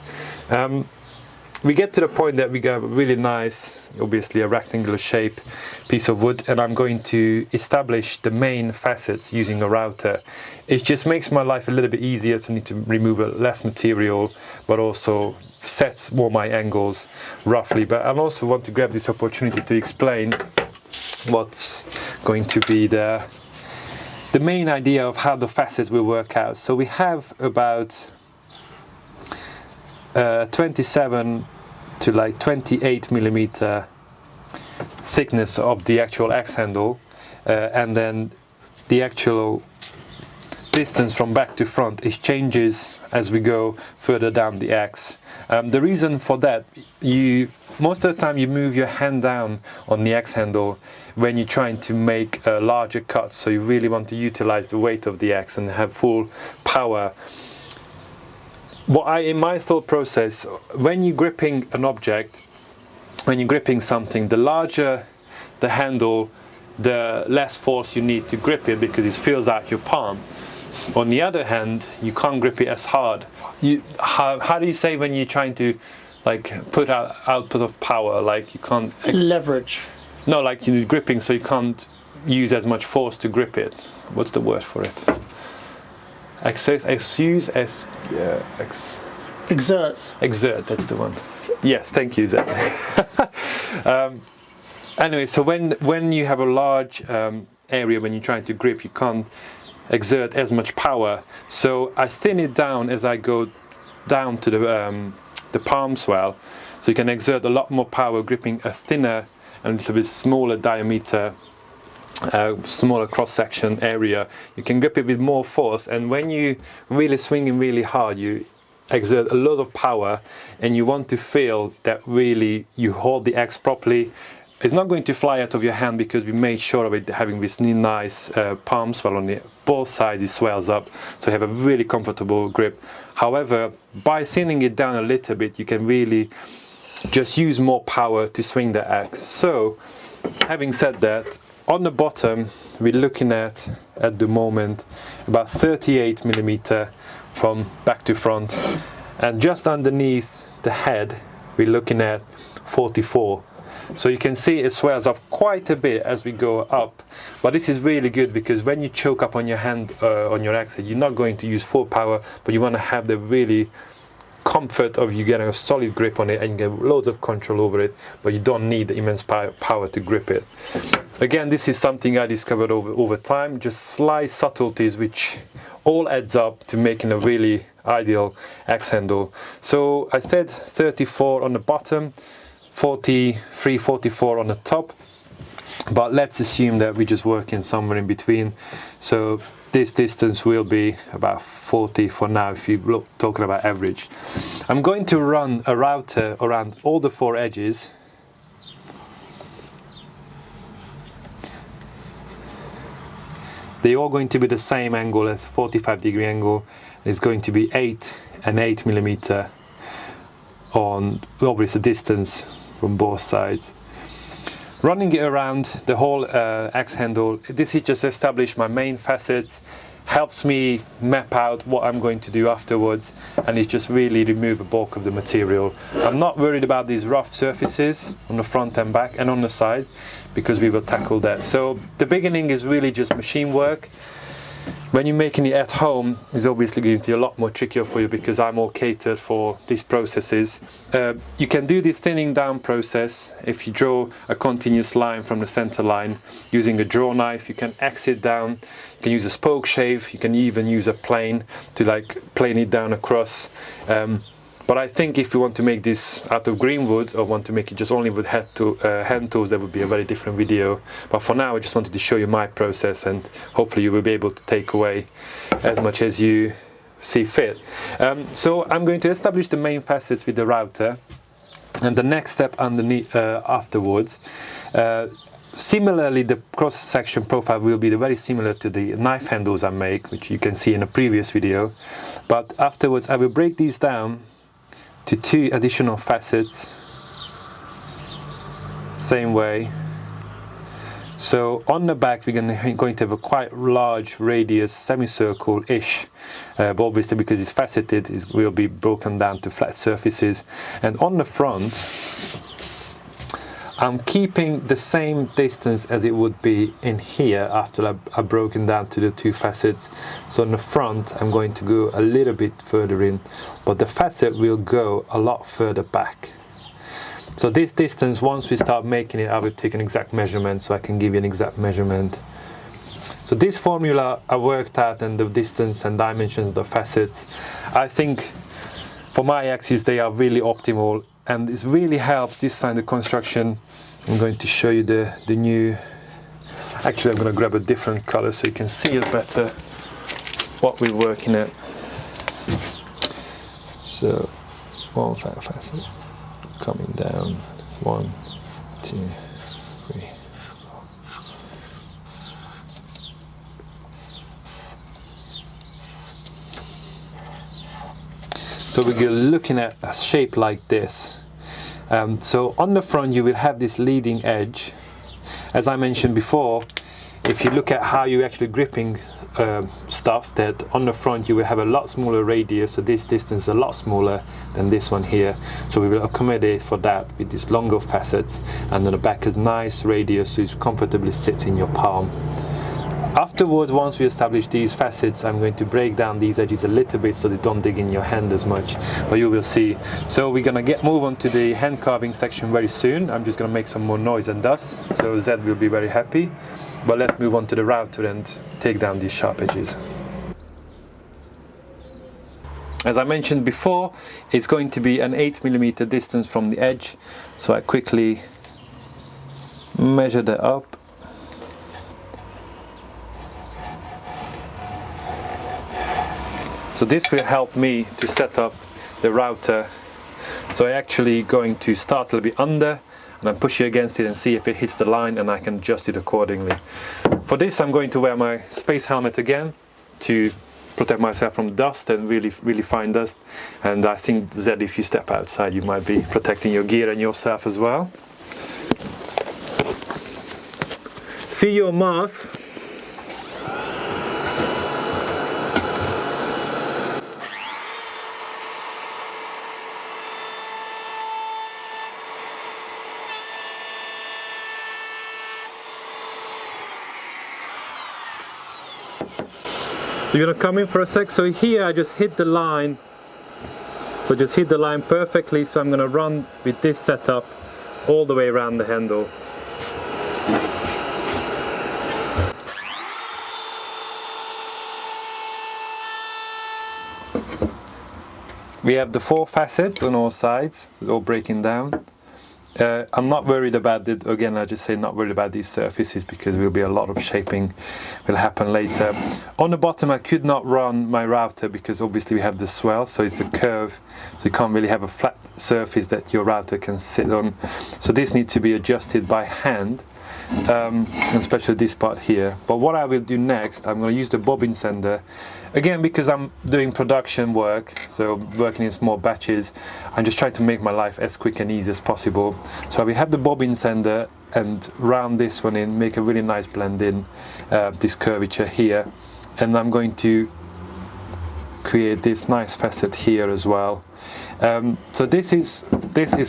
Speaker 2: We get to the point that we got a really nice, obviously a rectangular shape piece of wood, and I'm going to establish the main facets using a router. It just makes my life a little bit easier to need to remove less material, but also sets more my angles roughly. But I also want to grab this opportunity to explain what's going to be the main idea of how the facets will work out. So we have about 27 to like 28 millimeter thickness of the actual axe handle, and then the actual distance from back to front is changes as we go further down the axe. The reason for that, most of the time you move your hand down on the axe handle when you're trying to make a larger cut, so you really want to utilize the weight of the axe and have full power. In my thought process, when you're gripping an object, when you're gripping something, the larger the handle, the less force you need to grip it because it fills out your palm. On the other hand, you can't grip it as hard. How do you say when you're trying to like put out output of power, like you can't
Speaker 1: leverage?
Speaker 2: No, like you're gripping, so you can't use as much force to grip it. What's the word for it? Exert, that's the one. Yes, thank you, Zed. Anyway, so when you have a large area, when you're trying to grip, you can't exert as much power. So I thin it down as I go down to the palm swell, so you can exert a lot more power gripping a thinner and a little bit smaller diameter, smaller cross-section area. You can grip it with more force, and when you really swinging really hard, you exert a lot of power, and you want to feel that really you hold the axe properly. It's not going to fly out of your hand because we made sure of it having this nice palm swell on it. Both sides it swells up, so you have a really comfortable grip. However, by thinning it down a little bit, you can really just use more power to swing the axe. So, having said that, on the bottom, we're looking at the moment, about 38 millimeter from back to front. And just underneath the head, we're looking at 44. So you can see it swells up quite a bit as we go up, but this is really good because when you choke up on your hand, on your axe, you're not going to use full power, but you want to have the really comfort of you getting a solid grip on it and you get loads of control over it, but you don't need the immense power to grip it. Again, this is something I discovered over time, just slight subtleties which all adds up to making a really ideal axe handle. So I said 34 on the bottom, 43, 44 on the top, but let's assume that we're just working somewhere in between. So this distance will be about 40 for now if you look talking about average. I'm going to run a router around all the 4 edges. They're all going to be the same angle as 45-degree angle. It's going to be 8 and 8 millimeter on obviously distance from both sides. Running it around the whole axe handle, this is just establish my main facets, helps me map out what I'm going to do afterwards, and it's just really remove a bulk of the material. I'm not worried about these rough surfaces on the front and back and on the side because we will tackle that. So the beginning is really just machine work. When you're making it at home, it's obviously going to be a lot more trickier for you because I'm all catered for these processes. You can do the thinning down process if you draw a continuous line from the center line using a Drawknife. You can axe it down, you can use a spoke shave, you can even use a plane to like plane it down across. But I think if you want to make this out of green wood or want to make it just only with hand tools, that would be a very different video. But for now, I just wanted to show you my process, and hopefully you will be able to take away as much as you see fit. So I'm going to establish the main facets with the router, and the next step underneath afterwards. Similarly, the cross-section profile will be very similar to the knife handles I make, which you can see in a previous video. But afterwards, I will break these down to 2 additional facets, same way. So on the back we're going to have a quite large radius semicircle-ish, but obviously because it's faceted it will be broken down to flat surfaces. And on the front I'm keeping the same distance as it would be in here after I've broken down to the 2 facets. So on the front I'm going to go a little bit further in, but the facet will go a lot further back. So this distance, once we start making it, I will take an exact measurement so I can give you an exact measurement. So this formula I worked out, and the distance and dimensions of the facets, I think for my axes they are really optimal, and this really helps this side of the construction. I'm going to show you the new, actually I'm going to grab a different color so you can see it better what we're working at. So one facet coming down, 1, 2, 3, 4. So we're looking at a shape like this, So on the front you will have this leading edge. As I mentioned before, if you look at how you're actually gripping stuff, that on the front you will have a lot smaller radius, so this distance is a lot smaller than this one here. So we will accommodate for that with these longer facets, and then the back is nice radius, so it comfortably sits in your palm. Afterwards, once we establish these facets, I'm going to break down these edges a little bit so they don't dig in your hand as much, but you will see. So we're gonna move on to the hand carving section very soon. I'm just gonna make some more noise and dust, so Zed will be very happy. But let's move on to the router and take down these sharp edges. As I mentioned before, it's going to be an 8mm distance from the edge, so I quickly measure that up. So this will help me to set up the router. So I'm actually going to start a little bit under, and I'm pushing against it and see if it hits the line, and I can adjust it accordingly. For this I'm going to wear my space helmet again to protect myself from dust and really fine dust. And I think, Zed, if you step outside you might be protecting your gear and yourself as well. See your mask. So you're gonna come in for a sec. So here I just hit the line. So just hit the line perfectly. So I'm gonna run with this setup all the way around the handle. We have the 4 facets on all sides, so it's all breaking down. I'm not worried about it. Again, I just say not worried about these surfaces because there will be a lot of shaping will happen later. On the bottom I could not run my router because obviously we have the swell, so it's a curve, so you can't really have a flat surface that your router can sit on. So this needs to be adjusted by hand, especially this part here. But what I will do next, I'm going to use the bobbin sander. Again, because I'm doing production work, so working in small batches, I'm just trying to make my life as quick and easy as possible. So I will have the bobbin sander and round this one in, make a really nice blend in this curvature here. And I'm going to create this nice facet here as well. So this is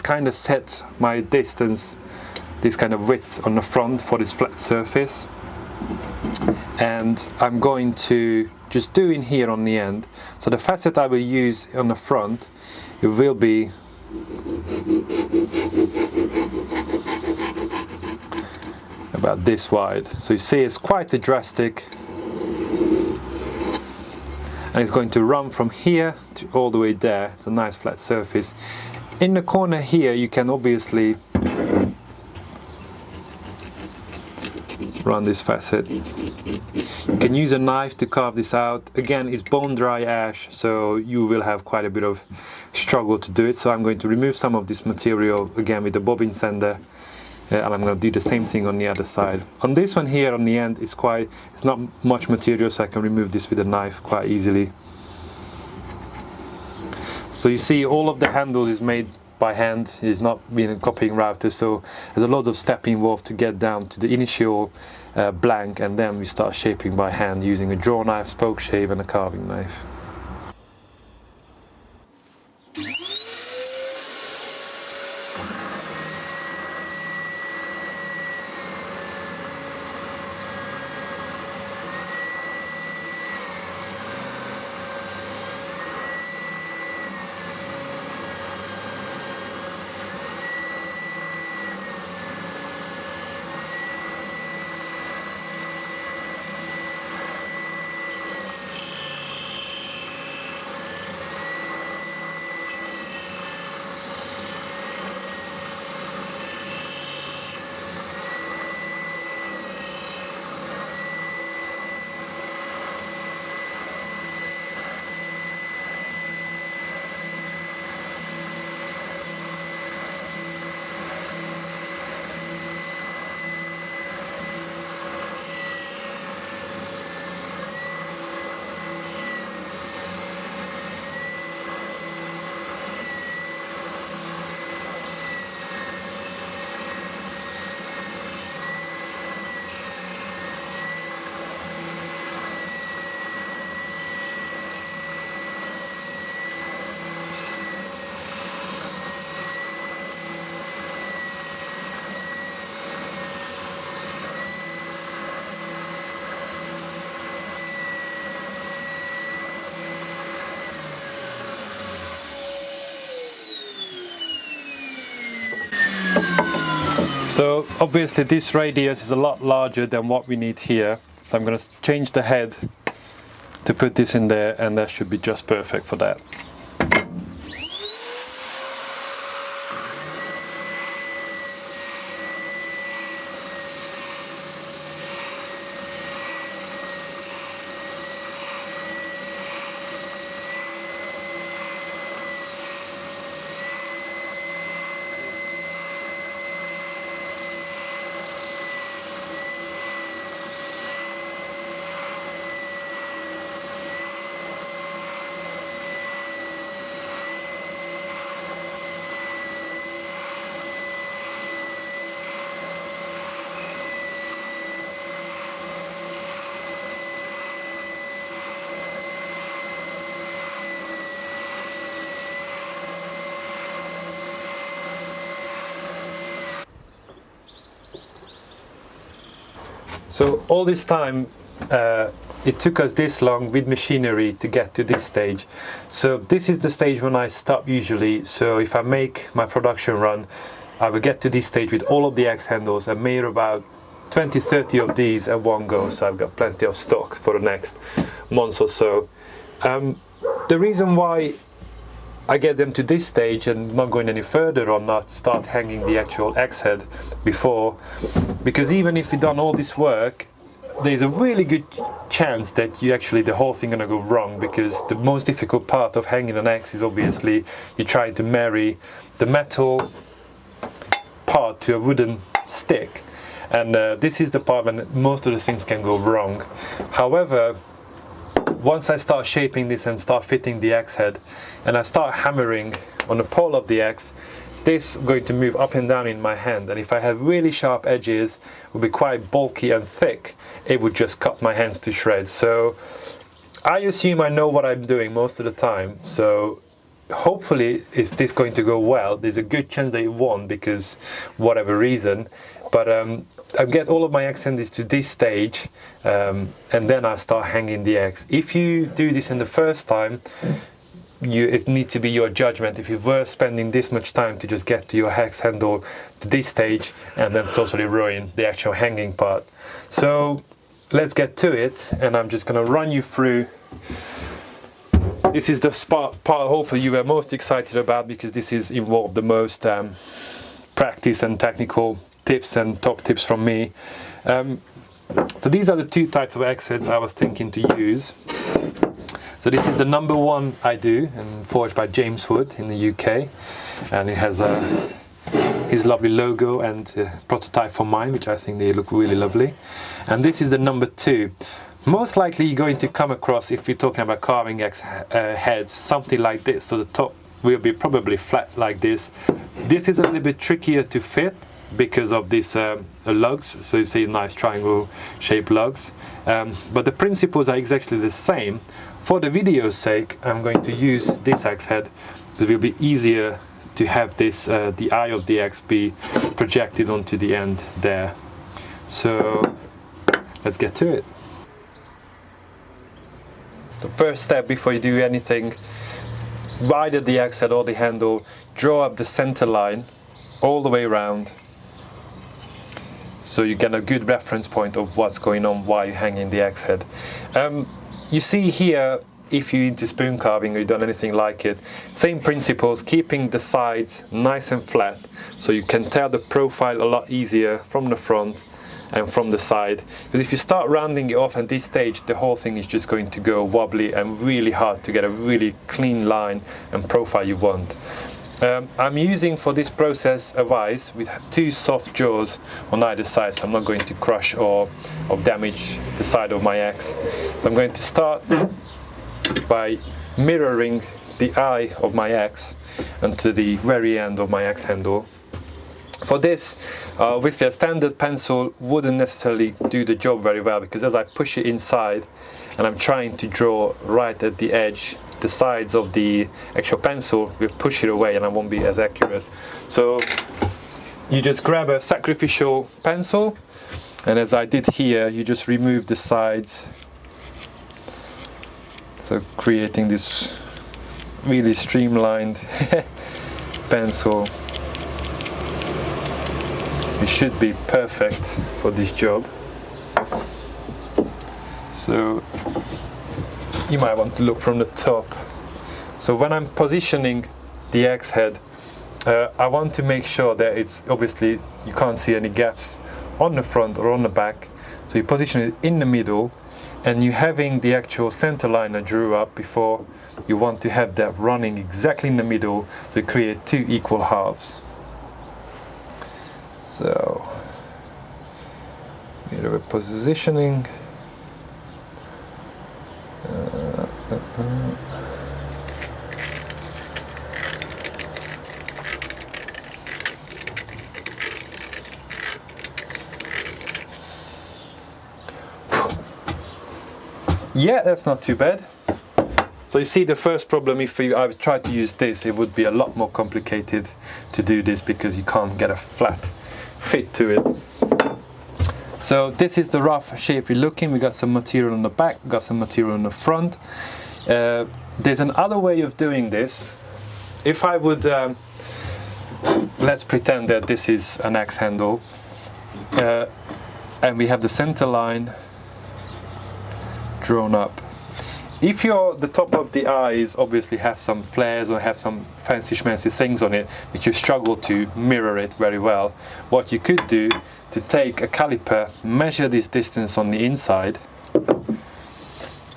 Speaker 2: kind of set my distance, this kind of width on the front for this flat surface. And I'm going to just do in here on the end. So the facet I will use on the front, it will be about this wide. So you see it's quite a drastic, and it's going to run from here to all the way there. It's a nice flat surface. In the corner here you can obviously run this facet. You can use a knife to carve this out. Again, it's bone dry ash, so you will have quite a bit of struggle to do it. So I'm going to remove some of this material again with the bobbin sander, and I'm going to do the same thing on the other side. On this one here on the end, it's not much material, so I can remove this with a knife quite easily. So you see all of the handles is made by hand, is not being a copying router, so there's a lot of step involved to get down to the initial blank, and then we start shaping by hand using a Drawknife, spoke shave and a carving knife. So obviously this radius is a lot larger than what we need here. So I'm going to change the head to put this in there, and that should be just perfect for that. So all this time it took us this long with machinery to get to this stage. So this is the stage when I stop usually. So if I make my production run, I will get to this stage with all of the axe handles. I made about 20-30 of these at one go, so I've got plenty of stock for the next month or so. The reason why I get them to this stage and not going any further or not start hanging the actual axe head before, because even if you've done all this work, there's a really good chance that you actually the whole thing gonna go wrong, because the most difficult part of hanging an axe is obviously you're trying to marry the metal part to a wooden stick, and this is the part when most of the things can go wrong. However, once I start shaping this and start fitting the axe head and I start hammering on the pole of the axe, this is going to move up and down in my hand, and if I have really sharp edges, it will be quite bulky and thick, it would just cut my hands to shreds. So I assume I know what I'm doing most of the time, so hopefully is this going to go well. There's a good chance that it won't, because whatever reason, but I get all of my axe handles to this stage, and then I start hanging the axe. If you do this in the first time, it needs to be your judgment. If you were spending this much time to just get to your axe handle to this stage and then totally ruin the actual hanging part. So let's get to it, and I'm just going to run you through. This is the part hopefully you were most excited about, because this is involved the most practice and technical tips and top tips from me. So these are the two types of axe heads I was thinking to use. So this is the number one I do, and forged by James Wood in the UK, and it has his lovely logo and prototype for mine, which I think they look really lovely. And this is the number two. Most likely you're going to come across, if you're talking about carving axe heads, something like this. So the top will be probably flat like this. This is a little bit trickier to fit because of these lugs, so you see nice triangle shaped lugs, but the principles are exactly the same. For the video's sake, I'm going to use this axe head because it will be easier to have this the eye of the axe be projected onto the end there. So let's get to it. The first step before you do anything, either the axe head or the handle, draw up the center line all the way around, so you get a good reference point of what's going on while you're hanging the axe head. You see here, if you're into spoon carving or you've done anything like it, same principles, keeping the sides nice and flat so you can tell the profile a lot easier from the front and from the side. Because if you start rounding it off at this stage, the whole thing is just going to go wobbly and really hard to get a really clean line and profile you want. I'm using for this process a vise with two soft jaws on either side, so I'm not going to crush or damage the side of my axe. So I'm going to start by mirroring the eye of my axe onto the very end of my axe handle. For this, obviously a standard pencil wouldn't necessarily do the job very well, because as I push it inside and I'm trying to draw right at the edge, the sides of the actual pencil will push it away and I won't be as accurate. So you just grab a sacrificial pencil, and as I did here, you just remove the sides, so creating this really streamlined pencil. it should be perfect for this job. So you might want to look from the top. So when I'm positioning the axe head, I want to make sure that it's obviously you can't see any gaps on the front or on the back. So you position it in the middle, and you having the actual center line I drew up before, you want to have that running exactly in the middle, so you create two equal halves. So bit of a positioning. Yeah, that's not too bad. So you see the first problem, if I tried to use this, it would be a lot more complicated to do this because you can't get a flat fit to it. So this is the rough shape we're looking. We got some material on the back, got some material on the front. There's another way of doing this. If I would, let's pretend that this is an axe handle, and we have the center line drawn up. If the top of the eyes obviously have some flares or have some fancy schmancy things on it, which you struggle to mirror it very well, what you could do to take a caliper, measure this distance on the inside,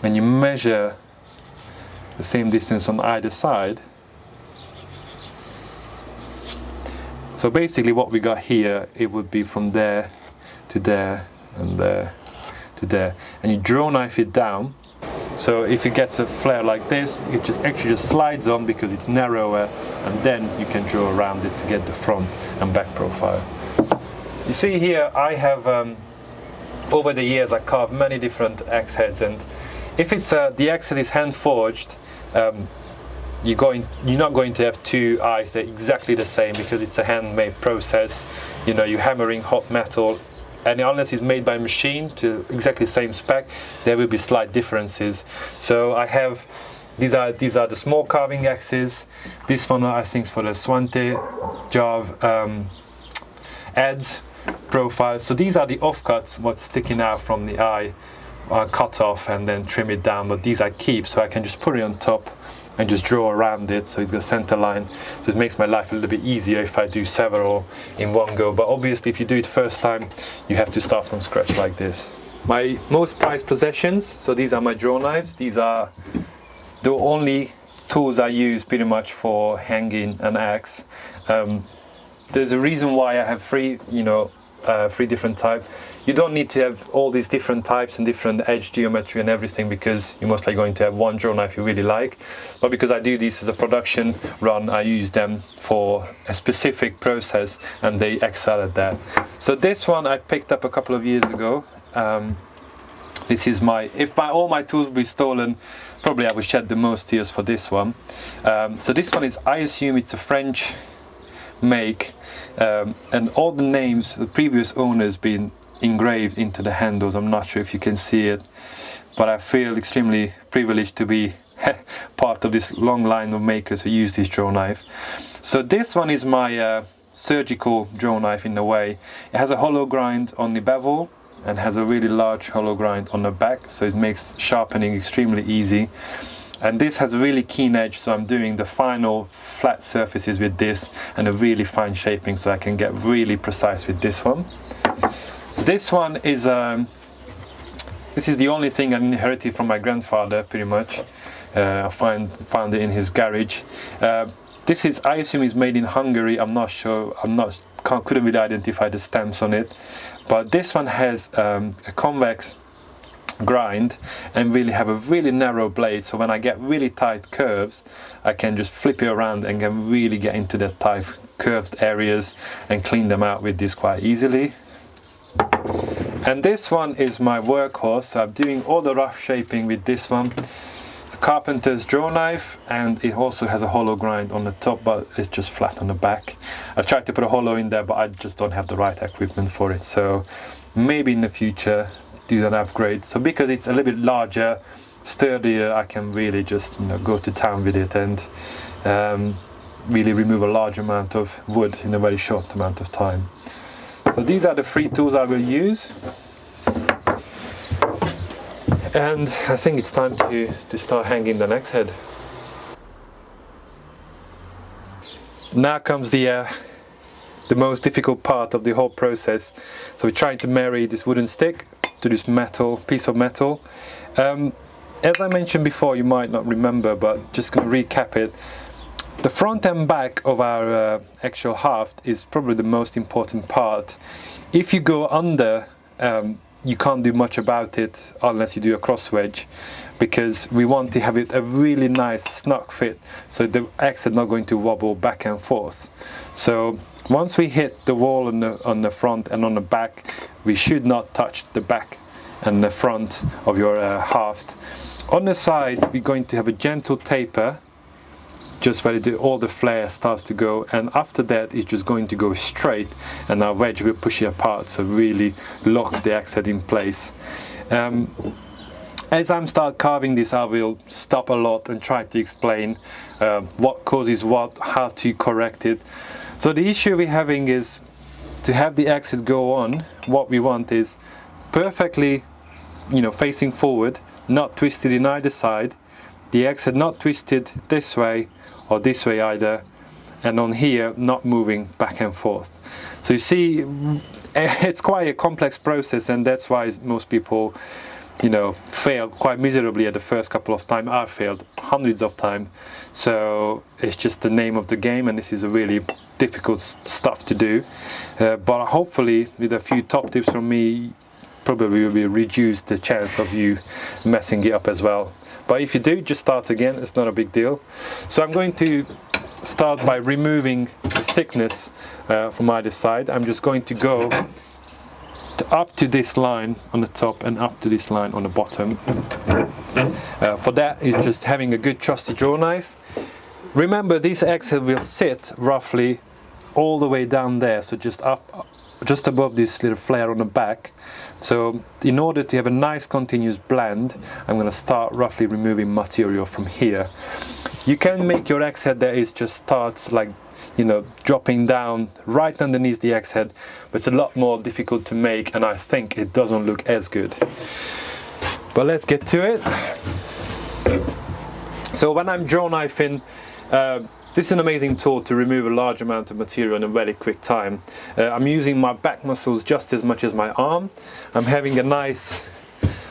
Speaker 2: and you measure the same distance on either side. So basically what we got here, it would be from there to there and there to there, and you draw knife it down. So if it gets a flare like this, it actually just slides on because it's narrower, and then you can draw around it to get the front and back profile. You see here I have over the years I carved many different axe heads, and if it's the axe head is hand forged, you're not going to have two eyes that are exactly the same because it's a handmade process. You know, you're hammering hot metal, and unless it's made by machine to exactly the same spec, there will be slight differences. So I have these are the small carving axes. This one I think is for the Swante Jav adze profile. So these are the offcuts, what's sticking out from the eye, cut off and then trim it down. But these I keep, so I can just put it on top and just draw around it, so it's got a center line. So it makes my life a little bit easier if I do several in one go. But obviously if you do it first time, you have to start from scratch like this. My most prized possessions, so these are my draw knives. These are the only tools I use pretty much for hanging an axe. There's a reason why I have three different types. You don't need to have all these different types and different edge geometry and everything, because you're mostly going to have one draw knife you really like. But because I do this as a production run, I use them for a specific process and they excel at that. So this one I picked up a couple of years ago. This is all my tools would be stolen, probably I would shed the most tears for this one. So this one is, I assume it's a French make, and all the names, the previous owners been engraved into the handles. I'm not sure if you can see it, but I feel extremely privileged to be part of this long line of makers who use this draw knife. So this one is my surgical draw knife in a way. It has a hollow grind on the bevel and has a really large hollow grind on the back, so it makes sharpening extremely easy. And this has a really keen edge, so I'm doing the final flat surfaces with this and a really fine shaping, so I can get really precise with this one. This one is this is the only thing I inherited from my grandfather, pretty much. I found it in his garage. This is, I assume, is made in Hungary. I'm not sure. Couldn't really identify the stamps on it. But this one has a convex grind and really have a really narrow blade, so when I get really tight curves, I can just flip it around and can really get into the tight curved areas and clean them out with this quite easily. And this one is my workhorse, so I'm doing all the rough shaping with this one. It's a carpenter's draw knife, and it also has a hollow grind on the top, but it's just flat on the back. I tried to put a hollow in there, but I just don't have the right equipment for it, so maybe in the future do that upgrade. So because it's a little bit larger, sturdier, I can really just go to town with it and really remove a large amount of wood in a very short amount of time. So these are the 3 tools I will use. And I think it's time to start hanging the next head. Now comes the most difficult part of the whole process. So we're trying to marry this wooden stick to this piece of metal. As I mentioned before, you might not remember, but just going to recap it. The front and back of our actual haft is probably the most important part. If you go under, you can't do much about it unless you do a cross wedge, because we want to have it a really nice snug fit, so the axe is not going to wobble back and forth. So once we hit the wall on the front and on the back, we should not touch the back and the front of your haft. On the sides, we're going to have a gentle taper, just where all the flare starts to go, and after that it's just going to go straight, and our wedge will push it apart, so really lock the axe head in place. As I start carving this, I will stop a lot and try to explain what causes what, how to correct it. So the issue we're having is to have the axe head go on. What we want is perfectly, facing forward, not twisted in either side. The axe head not twisted this way or this way either, and on here not moving back and forth. So you see, it's quite a complex process, and that's why most people fail quite miserably at the first couple of times. I've failed hundreds of times, so it's just the name of the game, and this is a really difficult stuff to do, but hopefully with a few top tips from me, probably will reduce the chance of you messing it up as well. But if you do, just start again, it's not a big deal. So I'm going to start by removing the thickness from either side. I'm just going to go up to this line on the top and up to this line on the bottom. For that is just having a good trusty draw knife. Remember, this axe head will sit roughly all the way down there, so just above this little flare on the back. So in order to have a nice continuous blend, I'm going to start roughly removing material from here. You can make your axe head that is just starts like, dropping down right underneath the axe head, but it's a lot more difficult to make, and I think it doesn't look as good. But let's get to it. So when I'm draw knifing, this is an amazing tool to remove a large amount of material in a very quick time. I'm using my back muscles just as much as my arm. I'm having a nice,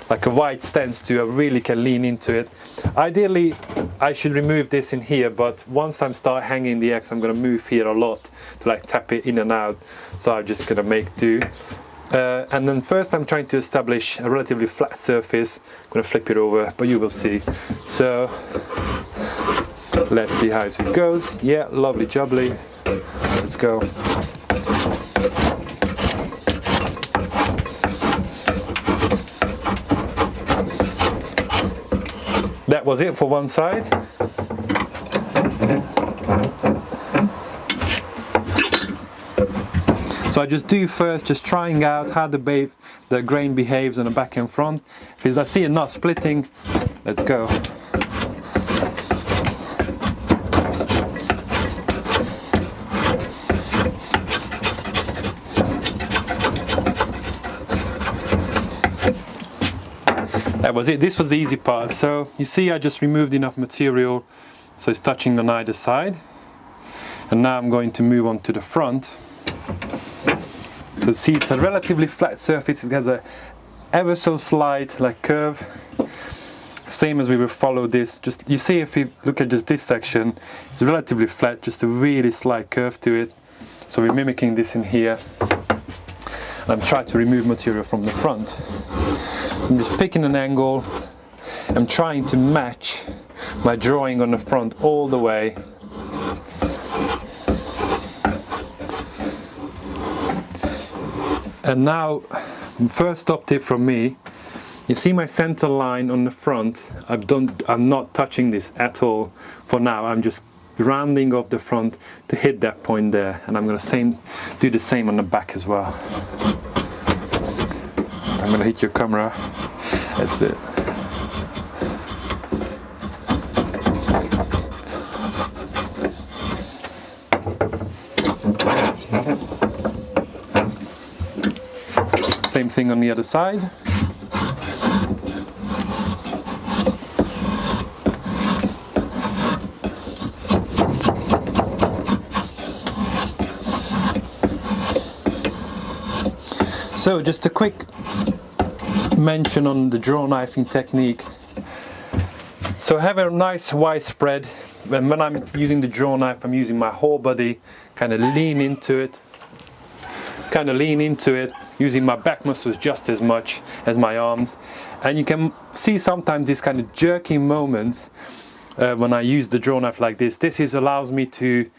Speaker 2: like a wide stance to, I really can lean into it. Ideally, I should remove this in here, but once I start hanging the axe, I'm going to move here a lot to like tap it in and out. So I'm just going to make do. And then first I'm trying to establish a relatively flat surface. I'm going to flip it over, but you will see. So let's see how it goes. Yeah, lovely jubbly. Let's go. That was it for one side. So I just do first, just trying out how the grain behaves on the back and front. Because I see it not splitting, let's go. That was it. This was the easy part. So you see I just removed enough material so it's touching on either side. And now I'm going to move on to the front. So see, it's a relatively flat surface. It has a ever so slight like curve. Same as we will follow this. Just you see, if you look at just this section, it's relatively flat, just a really slight curve to it. So we're mimicking this in here. And I'm trying to remove material from the front. I'm just picking an angle. I'm trying to match my drawing on the front all the way. And now, first top tip from me, you see my center line on the front. I'm not touching this at all for now. I'm just rounding off the front to hit that point there, and I'm going to do the same on the back as well. I'm going to hit your camera. That's it. same thing on the other side. So just a quick mention on the draw knifing technique. So have a nice wide spread. And when I'm using the draw knife, I'm using my whole body, kind of lean into it, using my back muscles just as much as my arms. And you can see sometimes these kind of jerking moments when I use the draw knife like this. This allows me to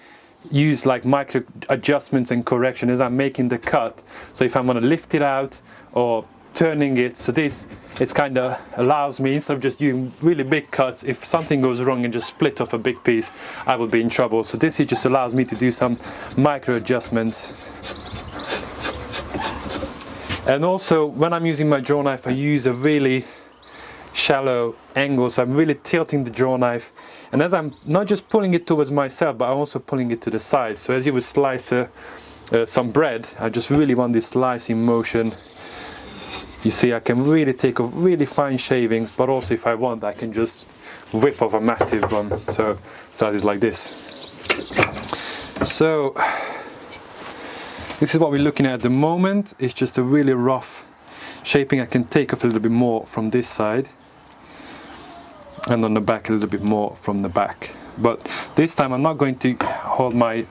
Speaker 2: use like micro adjustments and correction as I'm making the cut. So if I'm going to lift it out or turning it, so it's kind of allows me, instead of just doing really big cuts, if something goes wrong and just split off a big piece, I would be in trouble. So this just allows me to do some micro adjustments. And also when I'm using my draw knife, I use a really shallow angle, so I'm really tilting the draw knife, and as I'm not just pulling it towards myself, but I'm also pulling it to the side. So as you would slice some bread, I just really want this slicing motion. You see, I can really take off really fine shavings, but also if I want, I can just whip off a massive one. So that is like this. So this is what we're looking at the moment. It's just a really rough shaping. I can take off a little bit more from this side, and on the back a little bit more from the back. But this time I'm not going to hold my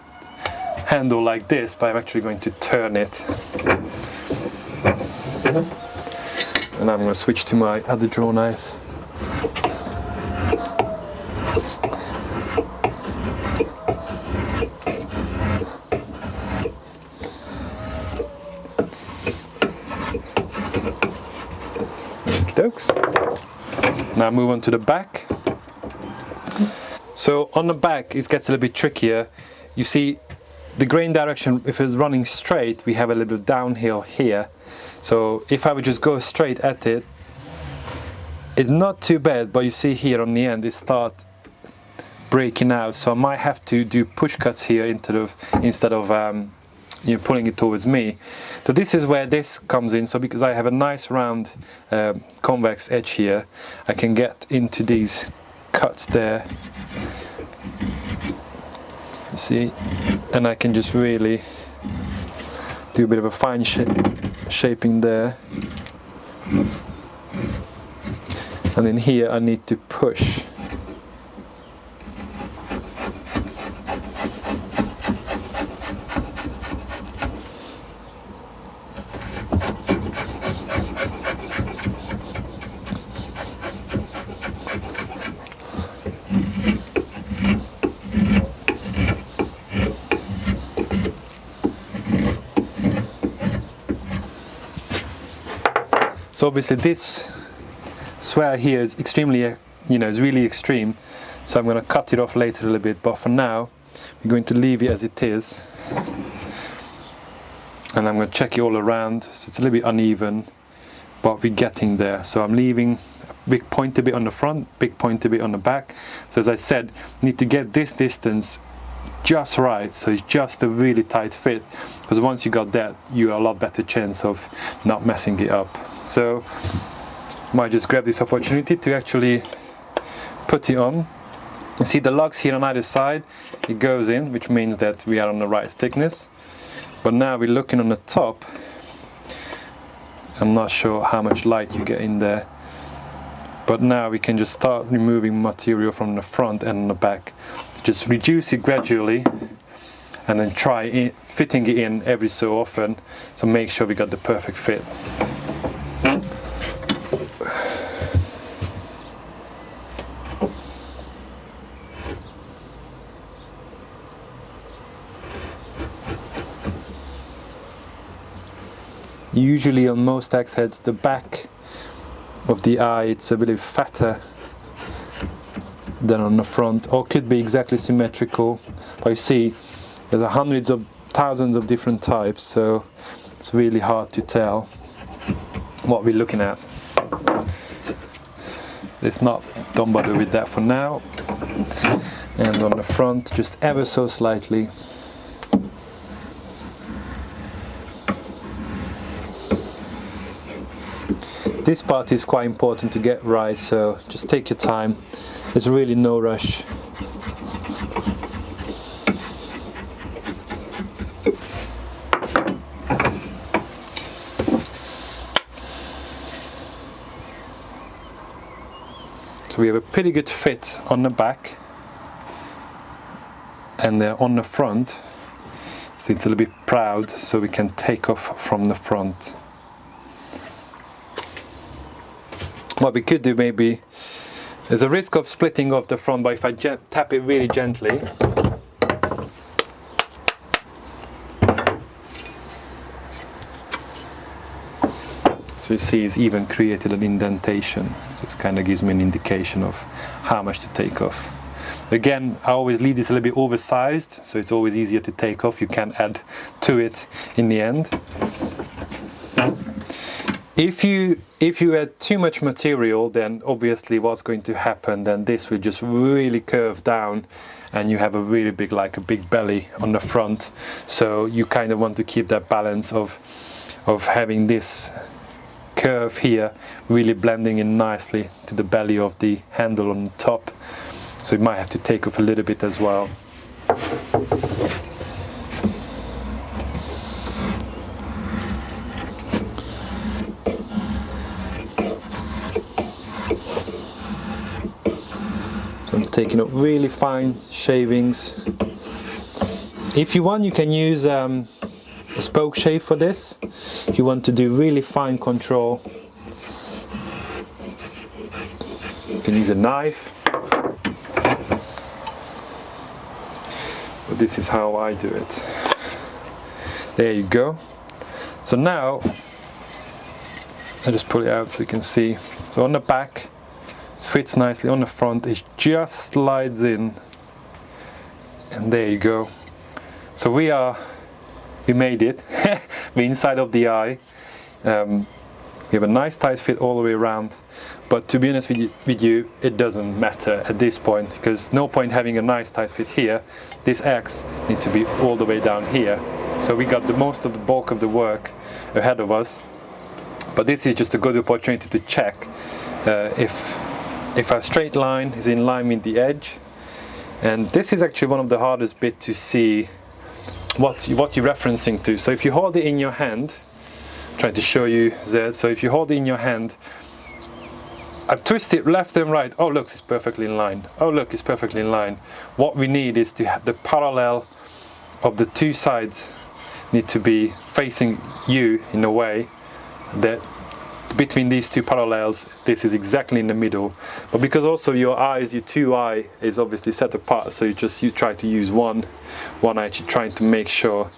Speaker 2: handle like this, but I'm actually going to turn it. And I'm going to switch to my other draw knife. Now move on to the back. So on the back it gets a little bit trickier. You see the grain direction, if it's running straight, we have a little bit of downhill here. So if I would just go straight at it, it's not too bad, but you see here on the end it starts breaking out. So I might have to do push cuts here instead of pulling it towards me. So this is where this comes in. So because I have a nice round convex edge here, I can get into these cuts there, you see, and I can just really do a bit of a fine shaping there. And then here I need to push. So obviously this swell here is extremely, is really extreme. So I'm going to cut it off later a little bit, but for now we're going to leave it as it is. And I'm going to check it all around. So it's a little bit uneven, but we're getting there. So I'm leaving a big pointy bit on the front, big pointy bit on the back. So as I said, need to get this distance just right, so it's just a really tight fit, because once you got that, you have a lot better chance of not messing it up. So might just grab this opportunity to actually put it on. You see the lugs here on either side, it goes in, which means that we are on the right thickness. But now we're looking on the top. I'm not sure how much light you get in there, but now we can just start removing material from the front and the back. Just reduce it gradually and then try fitting it in every so often, so make sure we got the perfect fit. Usually on most axe heads, the back of the eye, it's a bit fatter than on the front, or could be exactly symmetrical. But you see, there's hundreds of thousands of different types, so it's really hard to tell what we're looking at. Don't bother with that for now. And on the front, just ever so slightly. this part is quite important to get right, so just take your time. There's really no rush. So we have a pretty good fit on the back, and on the front, so it's a little bit proud, so we can take off from the front. What we could do maybe, there's a risk of splitting off the front, but if I tap it really gently, so you see it's even created an indentation, so it kind of gives me an indication of how much to take off. Again, I always leave this a little bit oversized, so it's always easier to take off. You can add to it in the end. If you add too much material, then obviously what's going to happen, then this will just really curve down and you have a really big, like a big belly on the front. So you kind of want to keep that balance of having this curve here really blending in nicely to the belly of the handle on the top. So you might have to take off a little bit as well. So I'm taking up really fine shavings. If you want, you can use a spoke shave for this. If you want to do really fine control, you can use a knife. But this is how I do it. There you go. So now I just pull it out so you can see. So on the back it fits nicely, on the front it just slides in, and there you go. So we made it. The inside of the eye. We have a nice tight fit all the way around, but to be honest with you, it doesn't matter at this point, because no point having a nice tight fit here. This X needs to be all the way down here. So we got the most of the bulk of the work ahead of us, but this is just a good opportunity to check if our straight line is in line with the edge. And this is actually one of the hardest bits to see what you're referencing to. So if you hold it in your hand, trying to show you that. So if you hold it in your hand, I twist it left and right. Oh look, it's perfectly in line. Oh look, it's perfectly in line. What we need is to have the parallel of the two sides need to be facing you in a way that between these two parallels, this is exactly in the middle. But because also your two eye is obviously set apart, so you try to use one eye, actually trying to make sure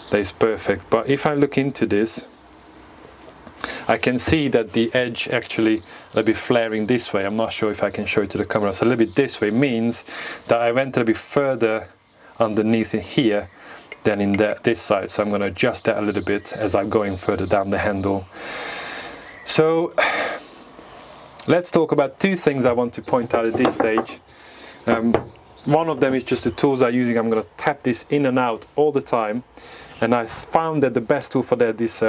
Speaker 2: that it's perfect. But if I look into this, I can see that the edge actually a little bit flaring this way. I'm not sure if I can show it to the camera. So a little bit this way means that I went a little bit further underneath in here than in this side. So I'm going to adjust that a little bit as I'm going further down the handle. So let's talk about two things I want to point out at this stage. One of them is just the tools I'm using. I'm going to tap this in and out all the time, and I found that the best tool for that is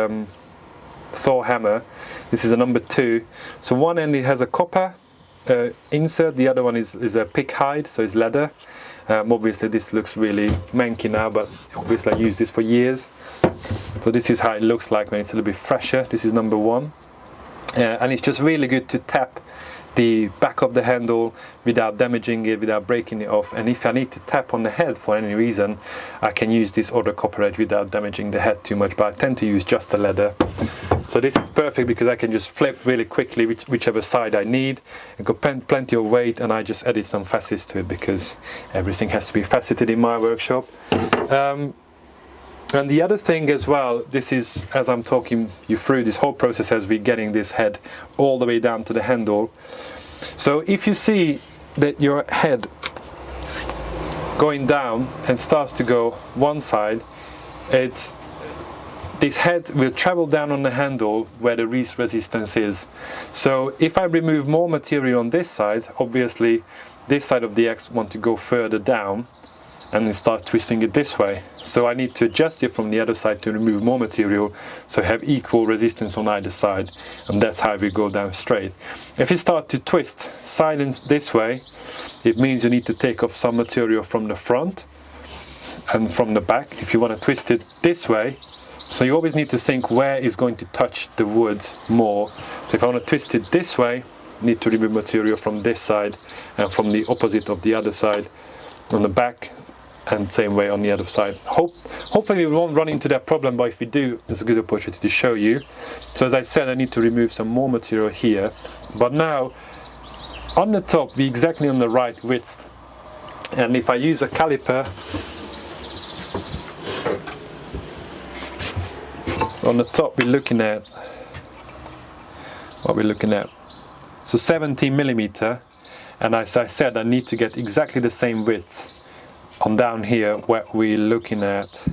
Speaker 2: Thor hammer. This is a number 2. So one end it has a copper insert, the other one is a pig hide, so it's leather. Obviously this looks really manky now, but obviously I used this for years. So this is how it looks like when it's a little bit fresher. This is number 1. And it's just really good to tap the back of the handle without damaging it, without breaking it off. And if I need to tap on the head for any reason, I can use this other copper edge without damaging the head too much, but I tend to use just the leather. So this is perfect because I can just flip really quickly whichever side I need. I've got plenty of weight, and I just added some facets to it because everything has to be faceted in my workshop. And the other thing as well, this is, as I'm talking you through this whole process as we're getting this head all the way down to the handle. So if you see that your head going down and starts to go one side, this head will travel down on the handle where the resistance is. So if I remove more material on this side, obviously this side of the X want to go further down, and then start twisting it this way. So I need to adjust it from the other side to remove more material, so I have equal resistance on either side, and that's how we go down straight. If you start to twist silence this way, it means you need to take off some material from the front and from the back if you want to twist it this way. So you always need to think where is going to touch the wood more. So if I want to twist it this way, I need to remove material from this side and from the opposite of the other side on the back, and same way on the other side. Hopefully we won't run into that problem, but if we do, it's a good opportunity to show you. So as I said, I need to remove some more material here, but now on the top we're exactly on the right width, and if I use a caliper, so on the top we're looking at what we're looking at, so 17 millimeter, and as I said, I need to get exactly the same width on down here where we're looking at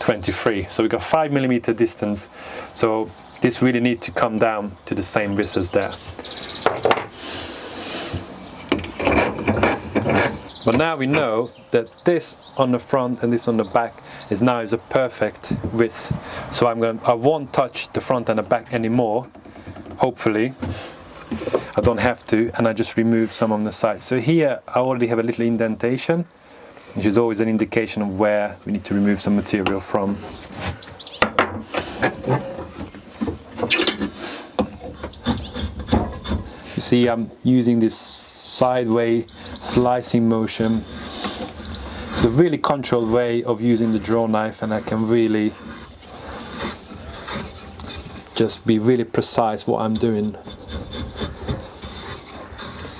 Speaker 2: 23. So we got 5 millimeter distance, so this really needs to come down to the same width as that. But now we know that this on the front and this on the back is a perfect width. So I won't touch the front and the back anymore. Hopefully, I don't have to, and I just remove some on the side. So here I already have a little indentation, which is always an indication of where we need to remove some material from. You see, I'm using this sideways slicing motion. It's a really controlled way of using the draw knife, and I can really just be really precise what I'm doing.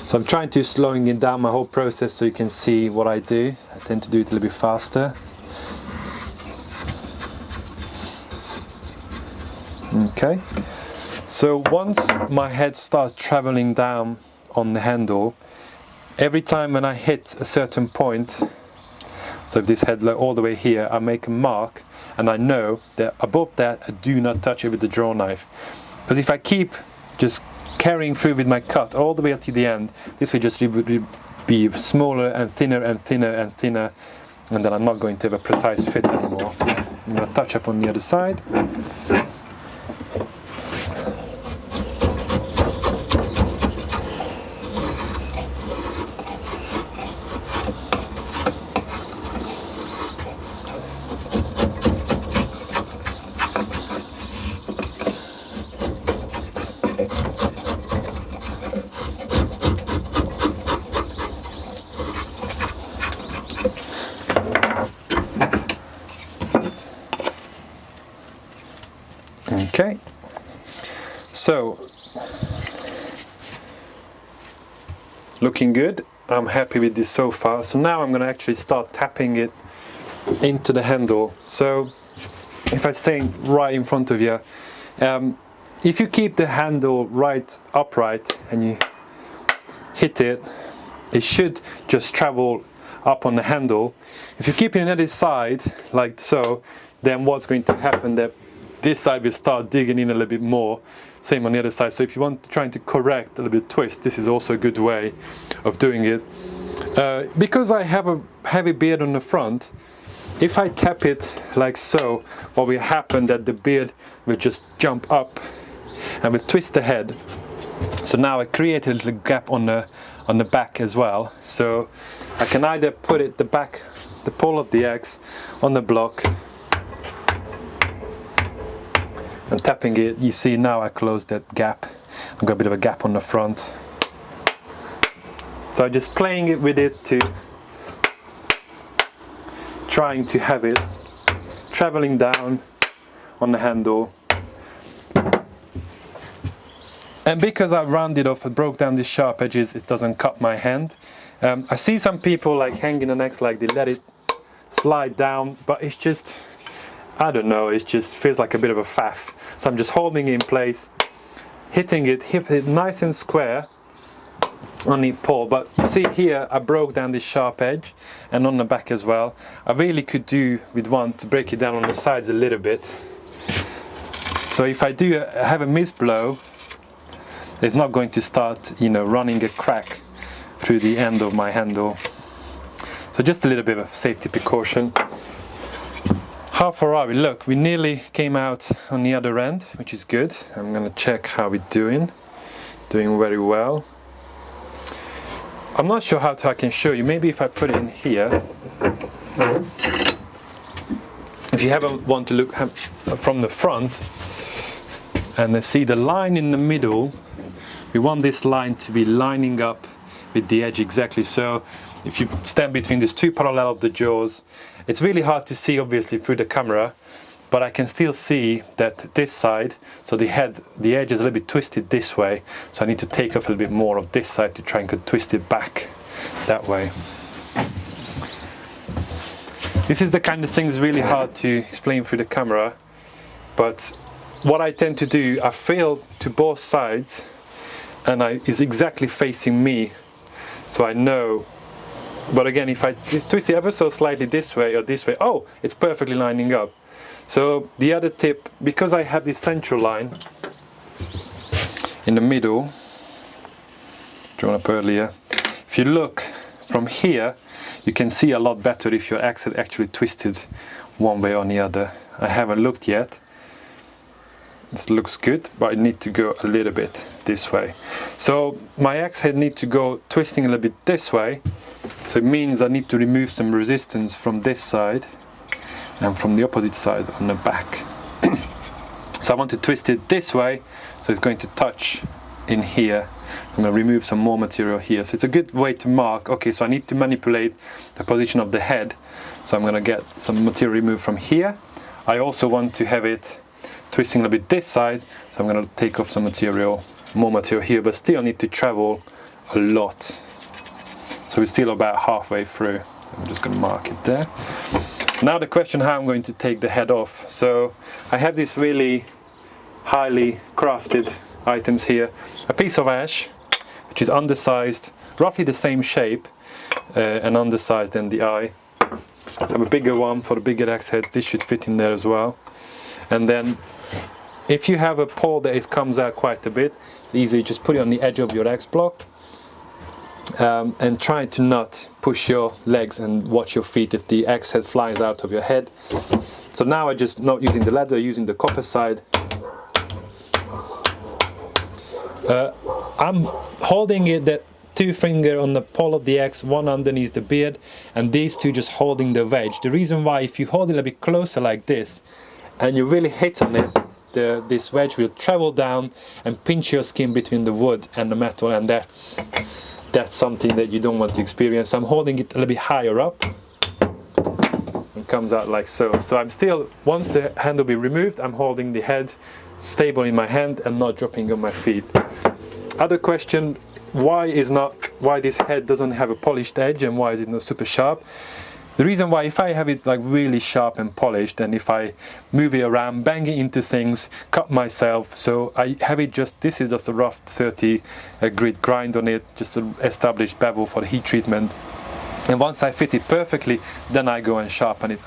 Speaker 2: So I'm trying to slowing it down my whole process so you can see what I do. I tend to do it a little bit faster. Okay, so once my head starts traveling down on the handle, every time when I hit a certain point, so if this head all the way here, I make a mark, and I know that above that I do not touch it with the draw knife, because if I keep just carrying through with my cut all the way to the end, this will just be smaller and thinner and thinner and thinner, and then I'm not going to have a precise fit anymore. I'm going to touch up on the other side. Okay, so looking good. I'm happy with this so far. So now I'm going to actually start tapping it into the handle. So if I stay right in front of you, if you keep the handle right upright and you hit it, it should just travel up on the handle. If you keep it on the other side like so, then what's going to happen, that this side will start digging in a little bit more, same on the other side. So if you want trying to correct a little bit twist, this is also a good way of doing it. Because I have a heavy beard on the front, if I tap it like so, what will happen that the beard will just jump up and will twist the head. So now I create a little gap on the back as well. So I can either put it the pole of the axe on the block, and tapping it, you see now I closed that gap. I've got a bit of a gap on the front. So I'm just playing it with it, to trying to have it traveling down on the handle. And because I rounded off and broke down these sharp edges, it doesn't cut my hand. I see some people like hanging the axe, like they let it slide down, but it's just, I don't know, it just feels like a bit of a faff. So I'm just holding it in place, hitting it nice and square on the pole. But you see here, I broke down this sharp edge, and on the back as well. I really could do with one to break it down on the sides a little bit. So if I do have a misblow, it's not going to start, running a crack through the end of my handle. So So just a little bit of safety precaution. How far are we? Look, we nearly came out on the other end, which is good. I'm gonna check how we're doing. Doing very well. I'm not sure how I can show you. Maybe if I put it in here. If you haven't want to look from the front and then see the line in the middle, we want this line to be lining up with the edge exactly. So if you stand between these two parallel of the jaws, it's really hard to see obviously through the camera, but I can still see that this side, so the edge is a little bit twisted this way, so I need to take off a little bit more of this side to try and twist it back that way. This is the kind of thing that's really hard to explain through the camera, but what I tend to do, I feel to both sides and it's exactly facing me, so I know. But again, if I twist it ever so slightly this way or this way, oh, it's perfectly lining up. So the other tip, because I have this central line in the middle, drawn up earlier, if you look from here, you can see a lot better if your axe had actually twisted one way or the other. I haven't looked yet. This looks good, but I need to go a little bit this way. So my axe head needs to go twisting a little bit this way. So it means I need to remove some resistance from this side and from the opposite side on the back. So I want to twist it this way, so it's going to touch in here. I'm going to remove some more material here. So it's a good way to mark, okay, so I need to manipulate the position of the head. So I'm going to get some material removed from here. I also want to have it twisting a bit this side, so I'm going to take off some material, more material here, but still need to travel a lot. So we're still about halfway through. So I'm just going to mark it there. Now the question how I'm going to take the head off. So I have these really highly crafted items here. A piece of ash, which is undersized, roughly the same shape, and undersized than the eye. I have a bigger one for the bigger axe heads. This should fit in there as well. And then if you have a pole that comes out quite a bit, it's easy, you just put it on the edge of your axe block. And try to not push your legs and watch your feet if the axe head flies out of your head. So now I'm just not using the ladder, using the copper side. I'm holding it, that two finger on the pole of the axe, one underneath the beard, and these two just holding the wedge. The reason why, if you hold it a bit closer like this and you really hit on it, this wedge will travel down and pinch your skin between the wood and the metal, and that's something that you don't want to experience. I'm holding it a little bit higher up and comes out like so. So I'm still, once the handle be removed, I'm holding the head stable in my hand and not dropping on my feet. Other question, why this head doesn't have a polished edge and why is it not super sharp? The reason why, if I have it like really sharp and polished, and if I move it around, bang it into things, cut myself, so I have it just, this is just a rough 30 grit grind on it, just an established bevel for the heat treatment. And once I fit it perfectly, then I go and sharpen it.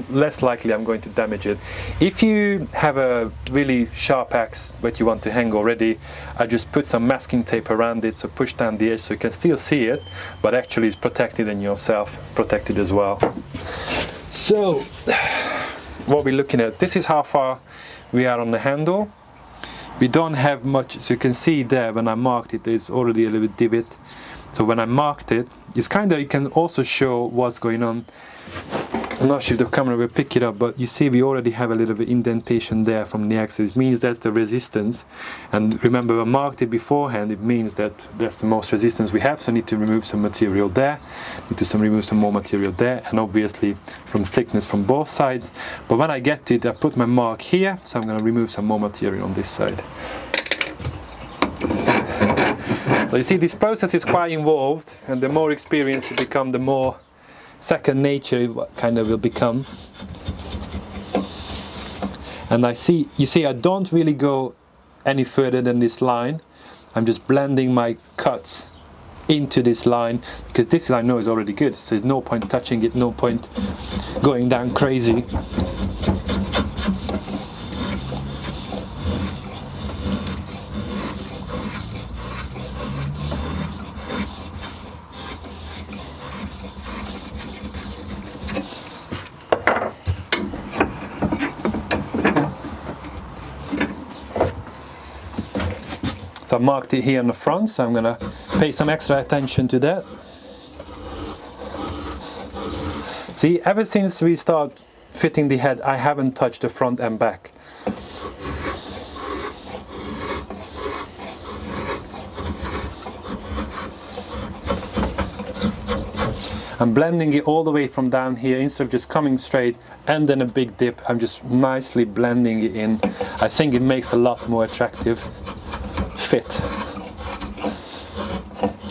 Speaker 2: Less likely I'm going to damage it. If you have a really sharp axe that you want to hang already, I just put some masking tape around it, so push down the edge so you can still see it, but actually it's protected and yourself protected as well. So what we're looking at, this is how far we are on the handle. We don't have much, so you can see there when I marked it, there's already a little bit divot. So when I marked it, it's kind of, you can also show what's going on. I'm not sure if the camera will pick it up, but you see we already have a little bit indentation there from the axis. It means that's the resistance. And remember, I marked it beforehand, it means that that's the most resistance we have, so I need to remove some material there, need to remove some more material there, and obviously from thickness from both sides. But when I get to it, I put my mark here, so I'm going to remove some more material on this side. So you see, this process is quite involved, and the more experience you become, the more second nature it kind of will become. And you see I don't really go any further than this line. I'm just blending my cuts into this line, because this I know is already good, so there's no point touching it, no point going down crazy. So I marked it here on the front, so I'm gonna pay some extra attention to that. See, ever since we start fitting the head, I haven't touched the front and back. I'm blending it all the way from down here, instead of just coming straight and then a big dip. I'm just nicely blending it in. I think it makes a lot more attractive fit.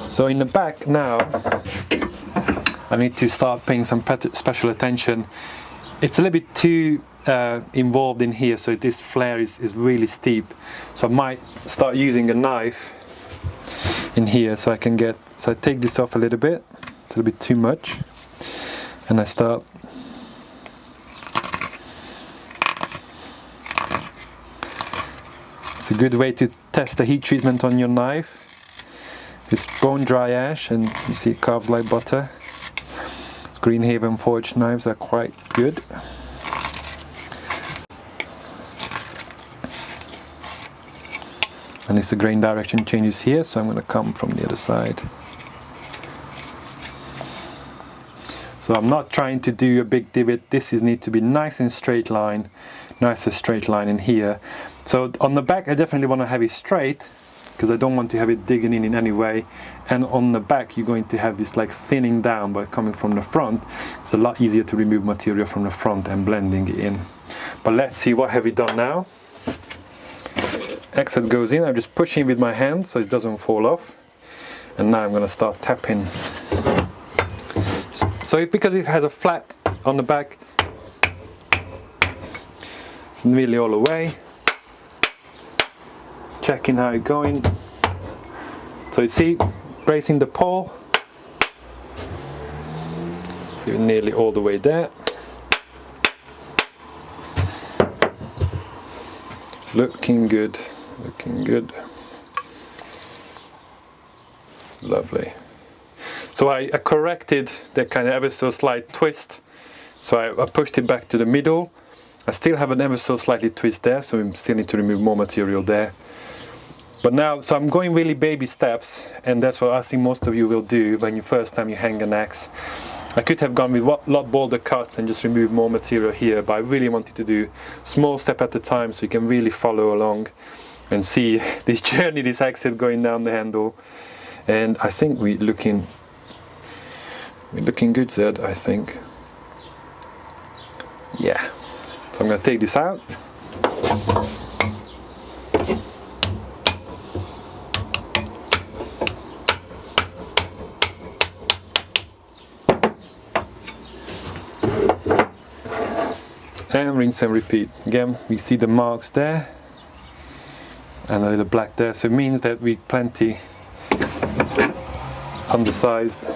Speaker 2: So in the back now, I need to start paying some special attention. It's a little bit too involved in here, so this flare is really steep. So I might start using a knife in here so I can get, so I take this off a little bit. A little bit too much, and I start it's a good way to test the heat treatment on your knife. It's bone dry ash, and you see it carves like butter. Greenhaven forged knives are quite good. And it's the grain direction changes here, so I'm going to come from the other side. So I'm not trying to do a big divot. This needs to be nice and straight line, nice and straight line in here. So on the back, I definitely want to have it straight, because I don't want to have it digging in any way. And on the back, you're going to have this like thinning down by coming from the front. It's a lot easier to remove material from the front and blending it in. But let's see, what have we done now? Exit goes in. I'm just pushing with my hand so it doesn't fall off. And now I'm going to start tapping. So because it has a flat on the back, it's nearly all the way. Checking how it's going. So you see, bracing the pole. So you're nearly all the way there. Looking good, looking good. Lovely. So I corrected that kind of ever so slight twist. So I pushed it back to the middle. I still have an ever so slightly twist there, so I still need to remove more material there. But now, so I'm going really baby steps, and that's what I think most of you will do when you first time you hang an axe. I could have gone with a lot bolder cuts and just remove more material here, but I really wanted to do small step at a time so you can really follow along and see this journey, this axe head going down the handle. And I think we're looking good, Zed, I think. Yeah. So I'm going to take this out. And rinse and repeat. Again, we see the marks there and a little black there, so it means that we plenty undersized.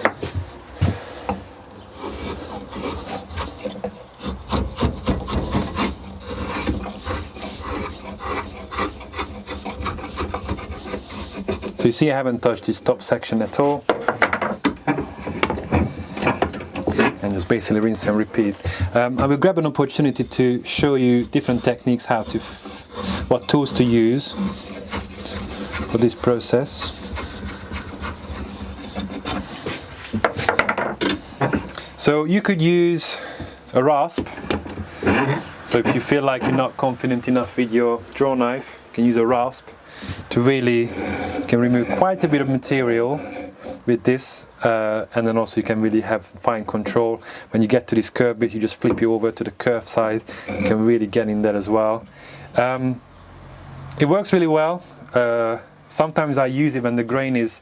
Speaker 2: So you see I haven't touched this top section at all. And just basically rinse and repeat. I will grab an opportunity to show you different techniques, how to, what tools to use for this process. So you could use a rasp. So if you feel like you're not confident enough with your draw knife, you can use a rasp to really, you can remove quite a bit of material with this, and then also you can really have fine control. When you get to this curved bit, you just flip it over to the curved side. You can really get in there as well. It works really well. Sometimes I use it when the grain is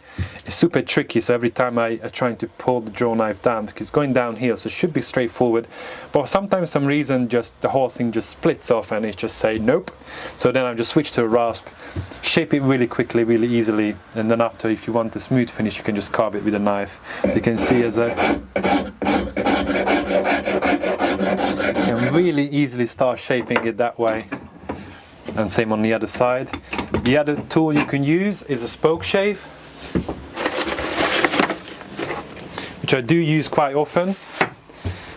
Speaker 2: super tricky, so every time I'm trying to pull the draw knife down, because it's going downhill, so it should be straightforward. But sometimes, some reason, just the whole thing just splits off and it just say nope. So then I just switch to a rasp, shape it really quickly, really easily, and then after, if you want a smooth finish, you can just carve it with a knife. So you can see as you can really easily start shaping it that way. And same on the other side. The other tool you can use is a spoke shave, which I do use quite often.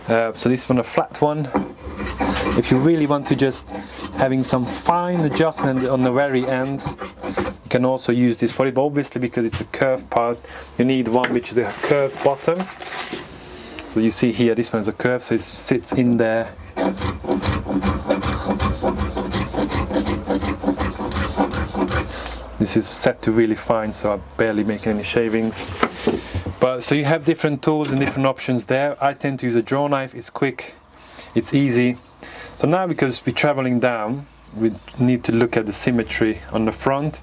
Speaker 2: So this one, a flat one. If you really want to just having some fine adjustment on the very end, you can also use this for it, but obviously because it's a curved part, you need one which is a curved bottom. So you see here, this one is a curve, so it sits in there. This is set to really fine, so I'm barely making any shavings. But so you have different tools and different options there. I tend to use a Drawknife. It's quick, it's easy. So now, because we're traveling down, we need to look at the symmetry on the front.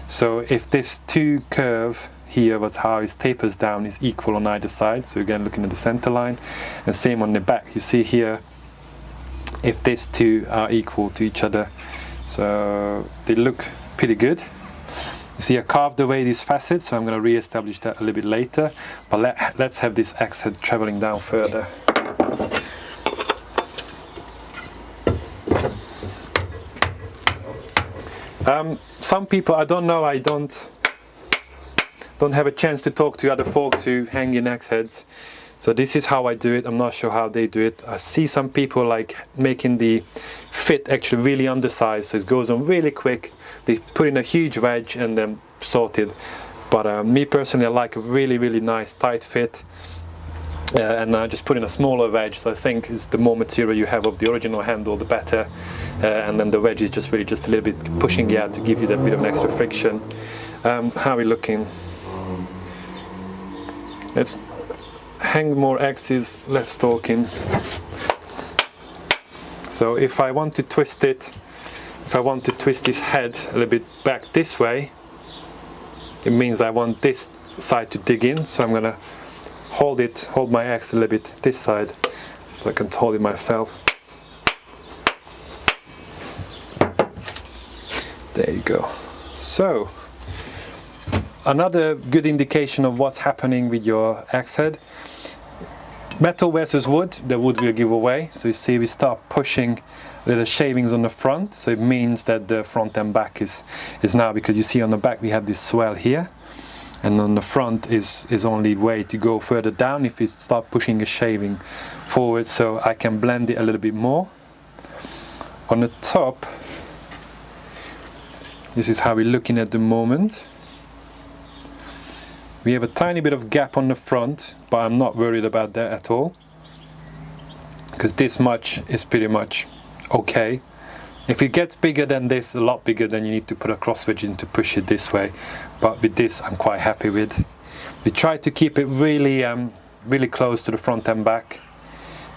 Speaker 2: So if this two curve here, but how it tapers down, is equal on either side, so again looking at the center line, and same on the back. You see here, if these two are equal to each other, so they look pretty good. You see I carved away these facets, so I'm going to re-establish that a little bit later, but let's have this axe head traveling down further. Some people, I don't know, I don't have a chance to talk to other folks who hang in axe heads. So this is how I do it. I'm not sure how they do it. I see some people like making the fit actually really undersized, so it goes on really quick. They put in a huge wedge and then sort it. But me personally, I like a really nice tight fit. And I just put in a smaller wedge, so I think it's the more material you have of the original handle, the better. And then the wedge is just really just a little bit pushing it out to give you that bit of an extra friction. How are we looking? Let's hang more axes, less talking. So if I want to twist it, if I want to twist this head a little bit back this way, it means I want this side to dig in, so I'm going to hold my axe a little bit this side, so I can hold it myself. There you go. So another good indication of what's happening with your axe head. Metal versus wood, the wood will give away. So you see we start pushing little shavings on the front, so it means that the front and back is now, because you see on the back we have this swell here, and on the front is only way to go further down if you start pushing a shaving forward, so I can blend it a little bit more. On the top, this is how we're looking at the moment. We have a tiny bit of gap on the front, but I'm not worried about that at all, because this much is pretty much okay. If it gets bigger than this, a lot bigger, then you need to put a cross wedge in to push it this way. But with this, I'm quite happy with. We try to keep it really close to the front and back.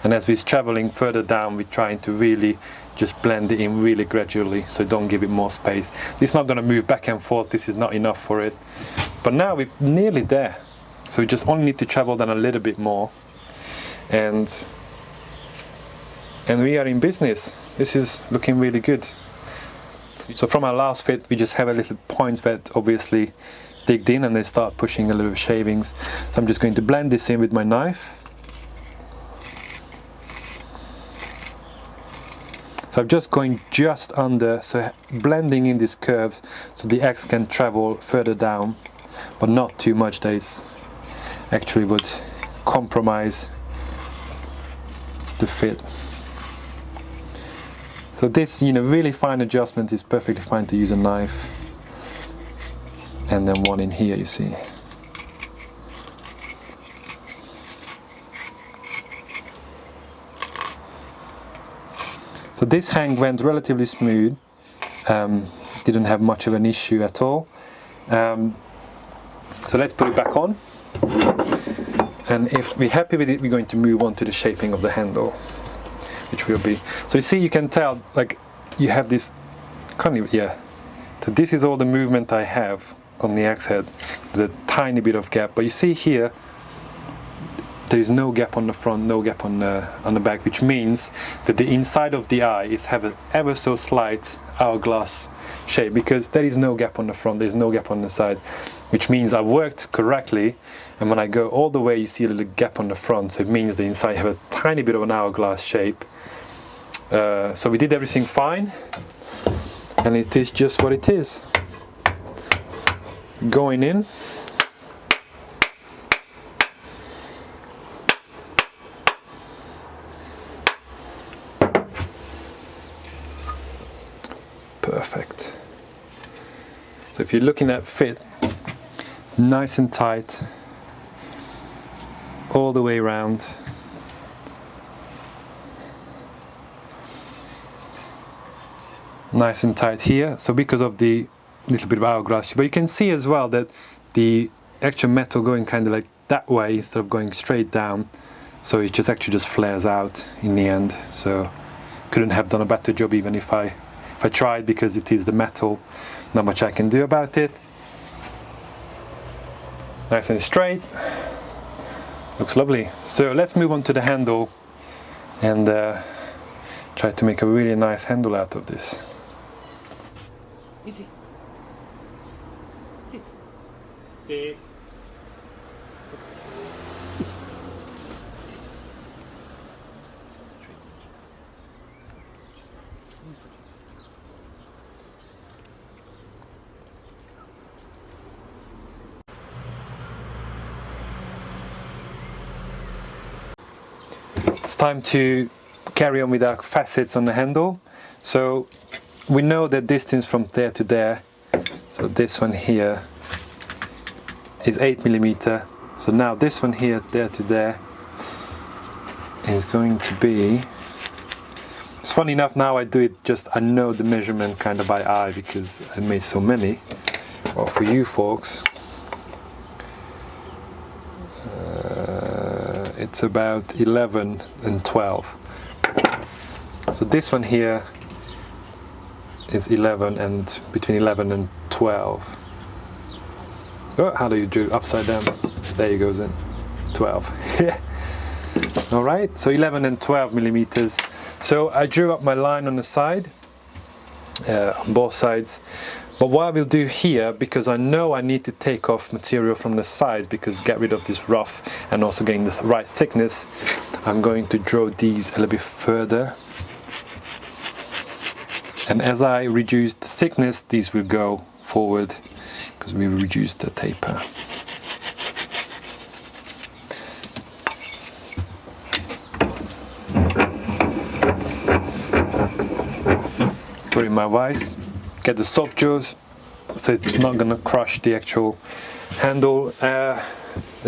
Speaker 2: And as we're traveling further down, we're trying to really just blend it in really gradually, so don't give it more space. This is not going to move back and forth, this is not enough for it. But now we're nearly there, so we just only need to travel down a little bit more, and we are in business. This is looking really good. So from our last fit, we just have a little points that obviously digged in, and they start pushing a little shavings. So I'm just going to blend this in with my knife. So I'm just going just under, so blending in this curve so the axe can travel further down, but not too much that is actually would compromise the fit. So this, really fine adjustment is perfectly fine to use a knife, and then one in here, you see. So this hang went relatively smooth, didn't have much of an issue at all. So let's put it back on, and if we're happy with it, we're going to move on to the shaping of the handle, which will be, so you see, you can tell, like, you have this kind of, so this is all the movement I have on the axe head. So the tiny bit of gap, but you see here there is no gap on the front, no gap on the back, which means that the inside of the eye is have an ever so slight hourglass shape, because there is no gap on the front, there's no gap on the side, which means I worked correctly. And when I go all the way, you see a little gap on the front, so it means the inside have a tiny bit of an hourglass shape. So we did everything fine, and it is just what it is. Going in. Perfect. So if you're looking at fit, nice and tight all the way around. Nice and tight here, so because of the little bit of hourglass, but you can see as well that the actual metal going kind of like that way instead of going straight down, so it just actually just flares out in the end. So couldn't have done a better job even if I tried, because it is the metal, not much I can do about it. Nice and straight, looks lovely. So let's move on to the handle and try to make a really nice handle out of this.
Speaker 1: Easy. Sit.
Speaker 2: Sit. It's time to carry on with our facets on the handle. So we know the distance from there to there. So this one here is 8mm. So now this one here, there to there, is going to be, it's funny enough now I do it just, I know the measurement kind of by eye because I made so many. Well, for you folks, it's about 11 and 12. So this one here is 11 and between 11 and 12. Oh, how do you do upside down? There you go then. 12. Yeah. All right, so 11 and 12mm. So I drew up my line on the side, on both sides. But what I will do here, because I know I need to take off material from the sides because get rid of this rough and also getting the right thickness, I'm going to draw these a little bit further. And as I reduce the thickness, these will go forward because we will reduce the taper. Put in my vise. Get the soft jaws so it's not going to crush the actual handle. I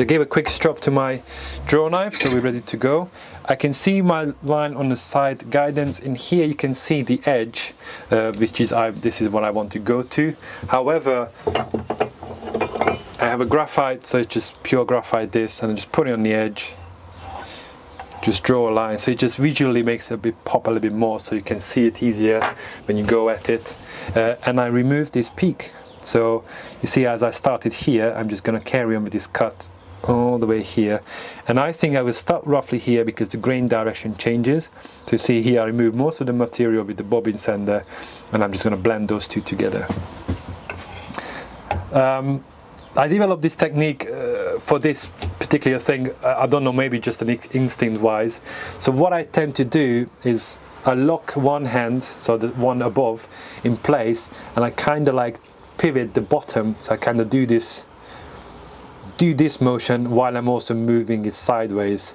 Speaker 2: gave a quick strop to my Drawknife, so we're ready to go. I can see my line on the side guidance. In here you can see the edge, which is this is what I want to go to. However, I have a graphite, so it's just pure graphite this, and I just put it on the edge. Just draw a line, so it just visually makes it a bit pop a little bit more, so you can see it easier when you go at it. And I remove this peak, so you see as I started here, I'm just going to carry on with this cut all the way here, and I think I will start roughly here because the grain direction changes. So you see here I remove most of the material with the bobbin sander, and I'm just going to blend those two together. I developed this technique for this particular thing, I don't know, maybe just an instinct wise. So what I tend to do is I lock one hand, so the one above, in place, and I kind of like pivot the bottom, so I kind of do this motion while I'm also moving it sideways.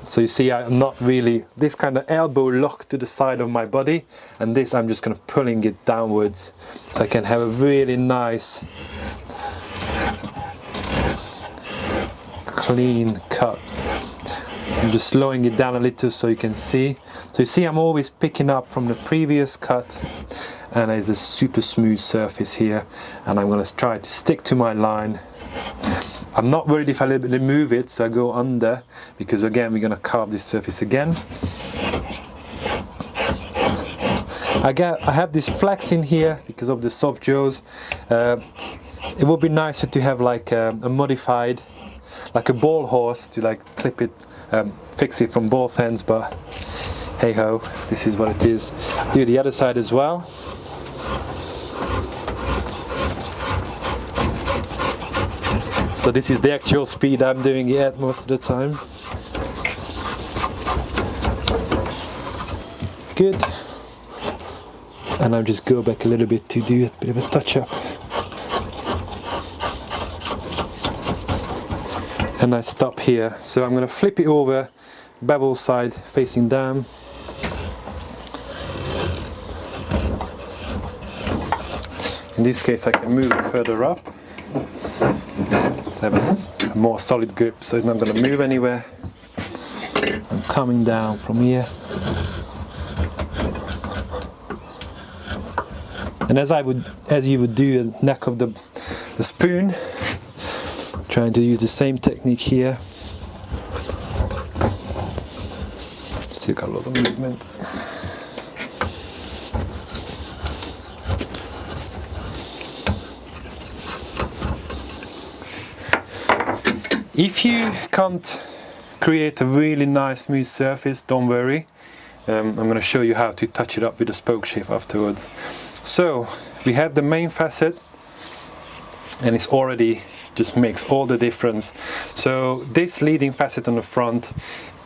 Speaker 2: So you see I'm not really, this kind of elbow lock to the side of my body, and this I'm just kind of pulling it downwards so I can have a really nice clean cut. I'm just slowing it down a little so you can see. So you see I'm always picking up from the previous cut, and there's a super smooth surface here, and I'm going to try to stick to my line. I'm not worried if I remove it, so I go under, because again we're going to carve this surface again. I have this flex in here because of the soft jaws. It would be nicer to have like a modified, like a ball horse, to like clip it, fix it from both ends, but hey ho, this is what it is. Do the other side as well. So this is the actual speed I'm doing it at most of the time. Good. And I'll just go back a little bit to do a bit of a touch up. And I stop here. So I'm going to flip it over, bevel side facing down. In this case I can move it further up to have a more solid grip, so it's not going to move anywhere. I'm coming down from here. And as you would do the neck of the spoon, trying to use the same technique here. Still got a lot of movement. If you can't create a really nice smooth surface, don't worry. I'm going to show you how to touch it up with a spoke shave afterwards. So we have the main facet, and it's already just makes all the difference. So this leading facet on the front,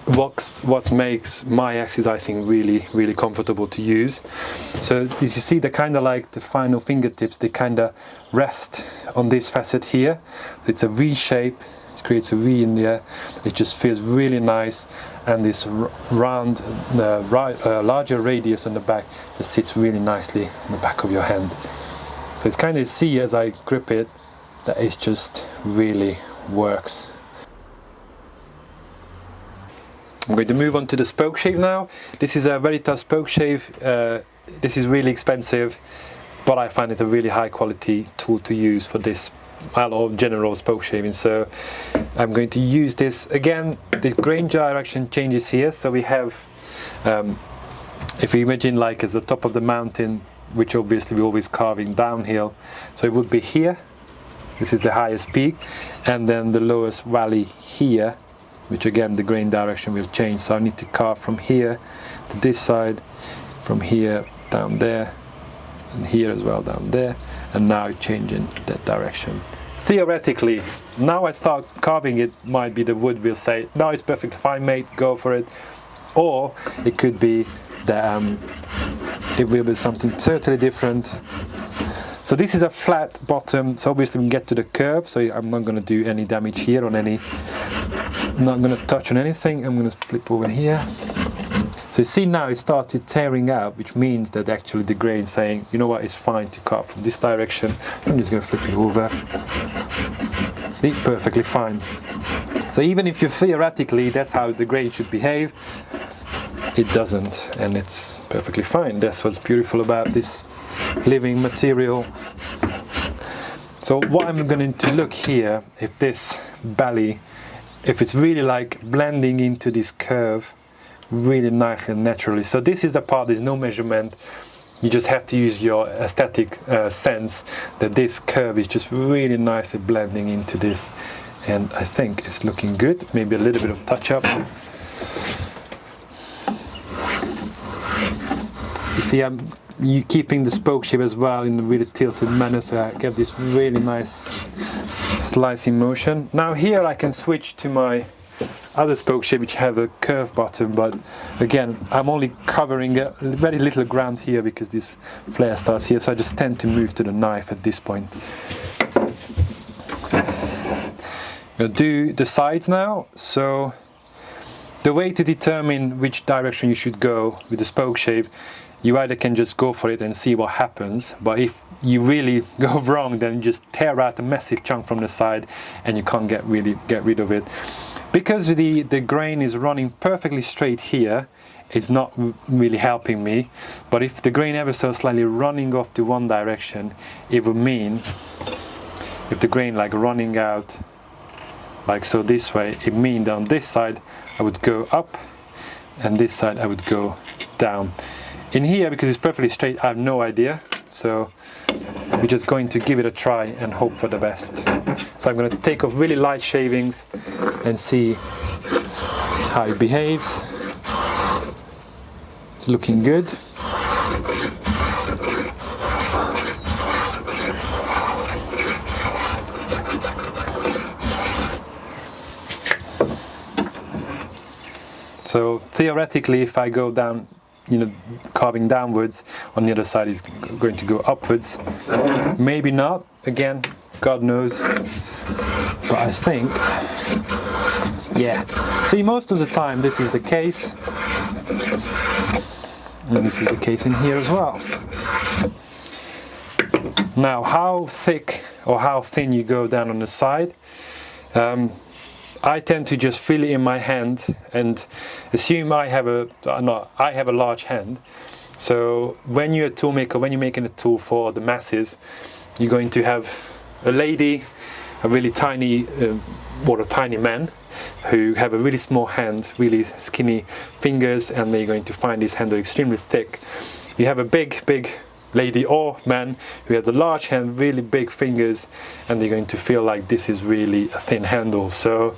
Speaker 2: what makes my axis icing really comfortable to use. So as you see, the kind of like the final fingertips, they kind of rest on this facet here. So it's a V shape. It creates a V in there. It just feels really nice, and this round, larger radius on the back just sits really nicely on the back of your hand. So it's kind of see as I grip it that it just really works. I'm going to move on to the spoke shave now. This is a very tough spoke shave. This is really expensive, but I find it a really high quality tool to use for this or general spoke shaving. So I'm going to use this again. The grain direction changes here, so we have if you imagine like as the top of the mountain, which obviously we're always carving downhill, so it would be here. This is the highest peak, and then the lowest valley here, which again the grain direction will change. So I need to carve from here to this side, from here down there, and here as well down there, and now changing that direction. Theoretically, now I start carving it, might be the wood will say, no, it's perfectly fine mate, go for it. Or it could be that it will be something totally different. So this is a flat bottom, so obviously we can get to the curve, so I'm not going to do any damage here on any, I'm not going to touch on anything. I'm going to flip over here. So you see now it started tearing out, which means that actually the grain is saying, you know what, it's fine to carve from this direction. So I'm just going to flip it over. See, perfectly fine. So even if you theoretically that's how the grain should behave, it doesn't, and it's perfectly fine. That's what's beautiful about this living material. So what I'm going to look here, if this belly, if it's really like blending into this curve really nicely and naturally. So this is the part, there's no measurement, you just have to use your aesthetic sense that this curve is just really nicely blending into this, and I think it's looking good. Maybe a little bit of touch up. You see I'm keeping the spoke shape as well in a really tilted manner, so I get this really nice slicing motion. Now here I can switch to my other spoke shape which have a curved bottom, but again I'm only covering a very little ground here because this flare starts here, so I just tend to move to the knife at this point. We'll do the sides now. So the way to determine which direction you should go with the spoke shape, you either can just go for it and see what happens, but if you really go wrong, then you just tear out a massive chunk from the side and you can't really get rid of it. Because the grain is running perfectly straight here, it's not really helping me, but if the grain ever so slightly running off to one direction, it would mean, if the grain like running out like so this way, it means that on this side I would go up and this side I would go down. In here, because it's perfectly straight, I have no idea, so we're just going to give it a try and hope for the best. So I'm going to take off really light shavings and see how it behaves. It's looking good. So theoretically, if I go down, you know, carving downwards, on the other side is going to go upwards. Maybe not, again, God knows. But I think, yeah. See, most of the time this is the case. And this is the case in here as well. Now, how thick or how thin you go down on the side, I tend to just feel it in my hand and assume I have a large hand. So when you're a tool maker, when you're making a tool for the masses, you're going to have a lady, a really tiny or a tiny man who have a really small hand, really skinny fingers, and they're going to find this handle extremely thick. You have a big lady or man who has a large hand, really big fingers, and they're going to feel like this is really a thin handle. So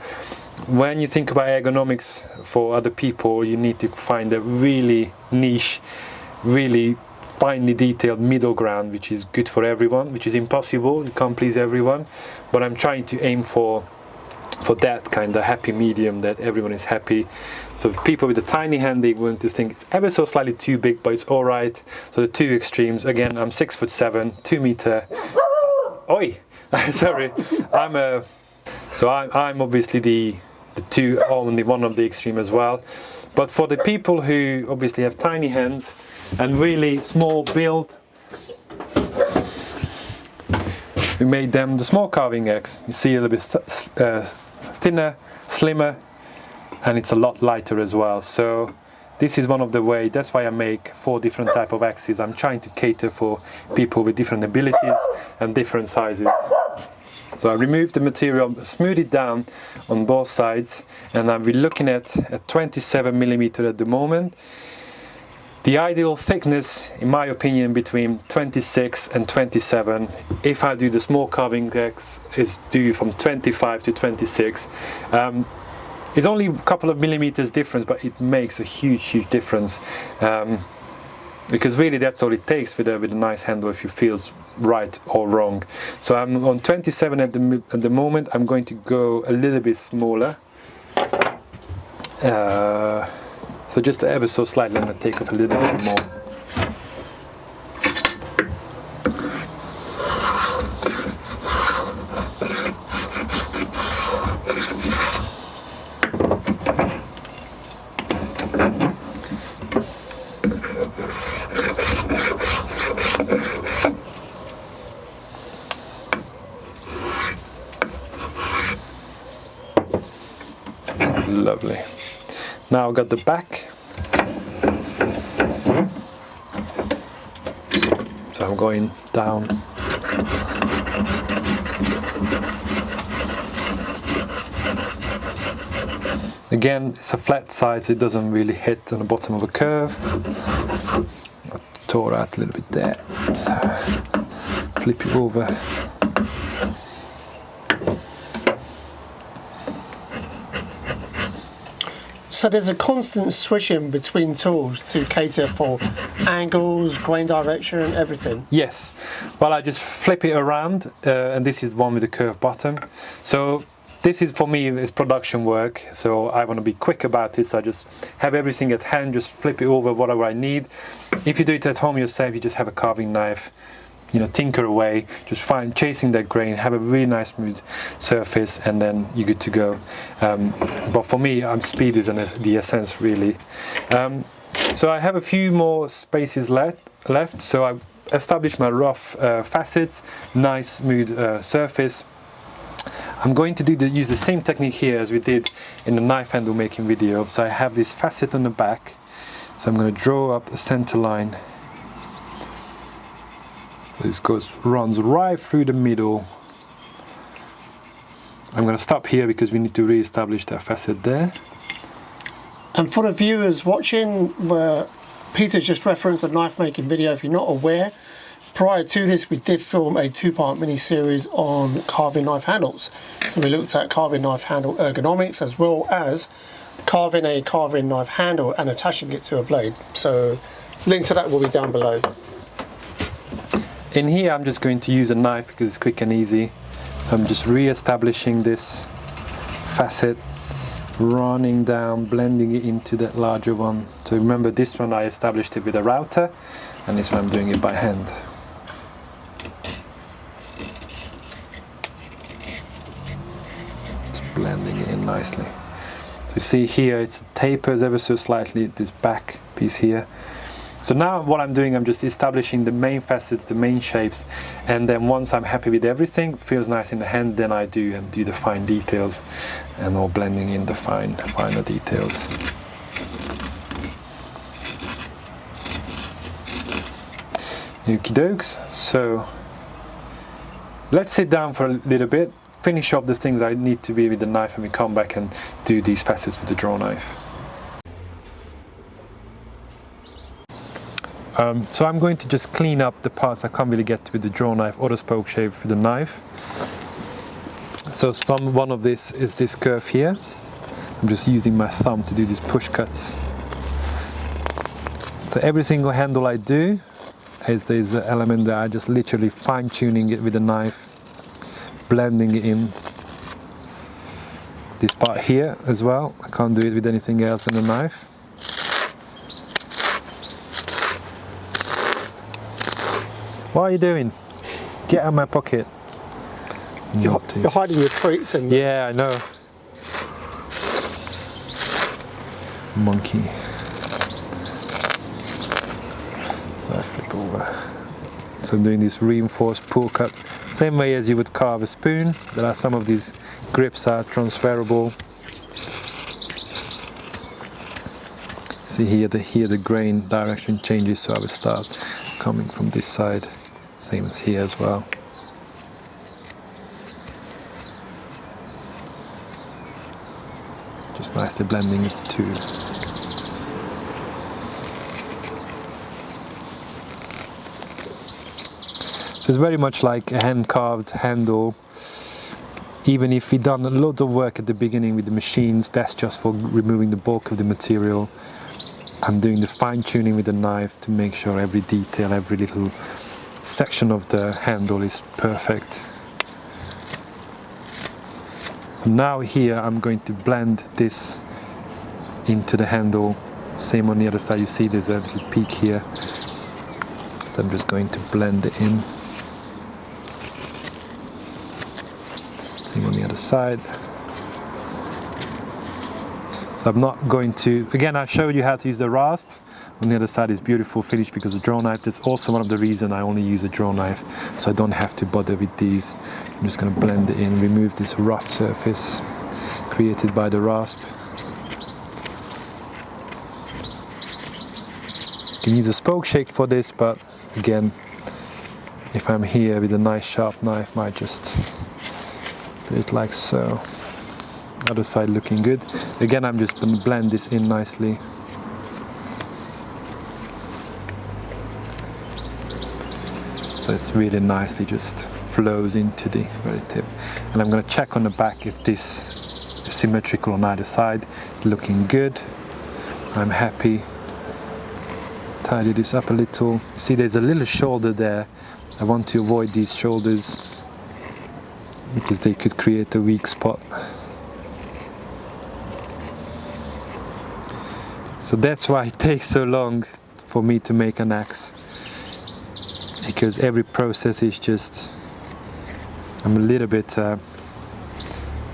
Speaker 2: when you think about ergonomics for other people, you need to find a really niche, really finely detailed middle ground, which is good for everyone, which is impossible. You can't please everyone, but I'm trying to aim for that kind of happy medium, that everyone is happy. So people with a tiny hand, they're going to think it's ever so slightly too big, but it's all right. So the two extremes. Again, I'm 6'7", 2 meter. Oi, sorry. I'm obviously the two, only one of the extreme as well. But for the people who obviously have tiny hands and really small build, we made them the small carving axe. You see a little bit thinner, slimmer, and it's a lot lighter as well. So this is one of the way, that's why I make 4 different type of axes. I'm trying to cater for people with different abilities and different sizes. So I removed the material, smoothed it down on both sides, and I'll be looking at 27mm at the moment. The ideal thickness, in my opinion, between 26 and 27. If I do the small carving axe, is due from 25 to 26. It's only a couple of millimeters difference, but it makes a huge difference. Because really that's all it takes with a nice handle, if you feels right or wrong. So I'm on 27 at the moment. I'm going to go a little bit smaller. So just ever so slightly, I'm going to take off a little bit more. Lovely. Now I've got the back. So I'm going down. Again, it's a flat side, so it doesn't really hit on the bottom of a curve. I tore out a little bit there. So flip it over.
Speaker 1: So there's a constant switching between tools to cater for angles, grain direction, everything.
Speaker 2: Yes. Well, I just flip it around, and this is one with the curved bottom. So this is, for me, is production work. So I want to be quick about it. So I just have everything at hand, just flip it over whatever I need. If you do it at home yourself, you just have a carving knife, you know, tinker away, just chasing that grain, have a really nice smooth surface, and then you're good to go. But for me, speed is the essence, really. So I have a few more spaces left. So I've established my rough facets, nice smooth surface. I'm going to use the same technique here as we did in the knife handle making video. So I have this facet on the back. So I'm going to draw up the center line. This runs right through the middle. I'm going to stop here because we need to re-establish that facet there.
Speaker 1: And for the viewers watching, where Peter just referenced a knife making video, if you're not aware, prior to this we did film a 2-part mini-series on carving knife handles. So we looked at carving knife handle ergonomics, as well as carving a carving knife handle and attaching it to a blade. So link to that will be down below.
Speaker 2: In here I'm just going to use a knife because it's quick and easy. So I'm just re-establishing this facet, running down, blending it into that larger one. So remember, this one I established it with a router, and this one I'm doing it by hand. Just blending it in nicely. So you see here it tapers ever so slightly, this back piece here. So now what I'm doing, I'm just establishing the main facets, the main shapes, and then once I'm happy with everything, feels nice in the hand, then I do the fine details and all blending in the finer details. Okie dokes. So let's sit down for a little bit, finish up the things I need to be with the knife, and we come back and do these facets with the Drawknife. So I'm going to just clean up the parts I can't really get with the Drawknife or the spoke shape with the knife. So some one of this is this curve here. I'm just using my thumb to do these push cuts. So every single handle I do is there's an element that I just literally fine tuning it with the knife, blending it in. This part here as well, I can't do it with anything else than the knife. What are you doing? Get out of my pocket.
Speaker 1: You're hiding your treats in there.
Speaker 2: Yeah, I know. Monkey. So I flip over. So I'm doing this reinforced pull cut. Same way as you would carve a spoon. There are some of these grips are transferable. See here the grain direction changes, so I would start coming from this side. Same as here as well. Just nicely blending it too. So it's very much like a hand-carved handle. Even if we've done a lot of work at the beginning with the machines, that's just for removing the bulk of the material. I'm doing the fine-tuning with the knife to make sure every detail, every little section of the handle is perfect. So now here I'm going to blend this into the handle. Same on the other side, you see there's a little peak here. So I'm just going to blend it in. Same on the other side. So I'm not going to, again I showed you how to use the rasp. On the other side is beautiful finish because of Drawknife. That's also one of the reasons I only use a Drawknife, so I don't have to bother with these. I'm just going to blend it in, remove this rough surface created by the rasp. You can use a spoke shape for this, but again, if I'm here with a nice sharp knife, I might just do it like so. Other side looking good. Again, I'm just going to blend this in nicely. So it's really nicely just flows into the very tip. And I'm going to check on the back if this is symmetrical on either side. It's looking good. I'm happy. Tidy this up a little. See, there's a little shoulder there. I want to avoid these shoulders because they could create a weak spot. So that's why it takes so long for me to make an axe, because every process is just, I'm a little bit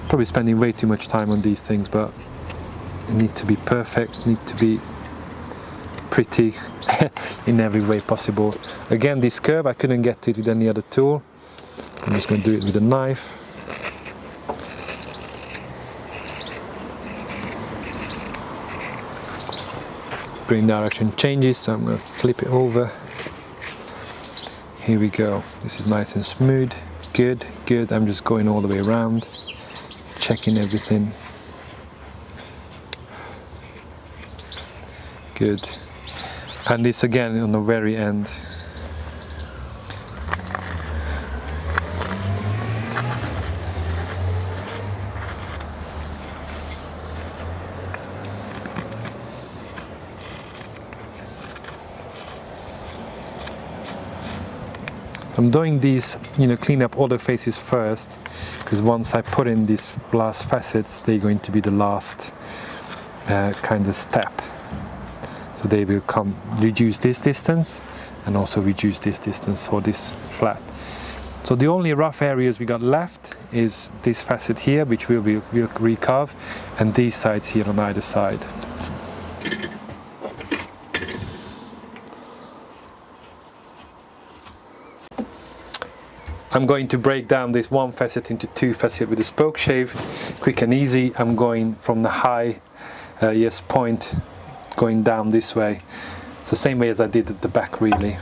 Speaker 2: probably spending way too much time on these things, but it need to be perfect, need to be pretty in every way possible. Again, this curve I couldn't get to it with any other tool. I'm just going to do it with a knife. Grain direction changes, so I'm going to flip it over. Here we go. This is nice and smooth. Good, good. I'm just going all the way around, checking everything. Good. And this again on the very end. I'm doing these, clean up all the faces first, because once I put in these last facets, they're going to be the last kind of step. So they will reduce this distance and also reduce this distance for this flat. So the only rough areas we got left is this facet here, which we'll recarve, and these sides here on either side. I'm going to break down this one facet into two facets with a spoke shave, quick and easy. I'm going from the high point going down this way. It's the same way as I did at the back, really.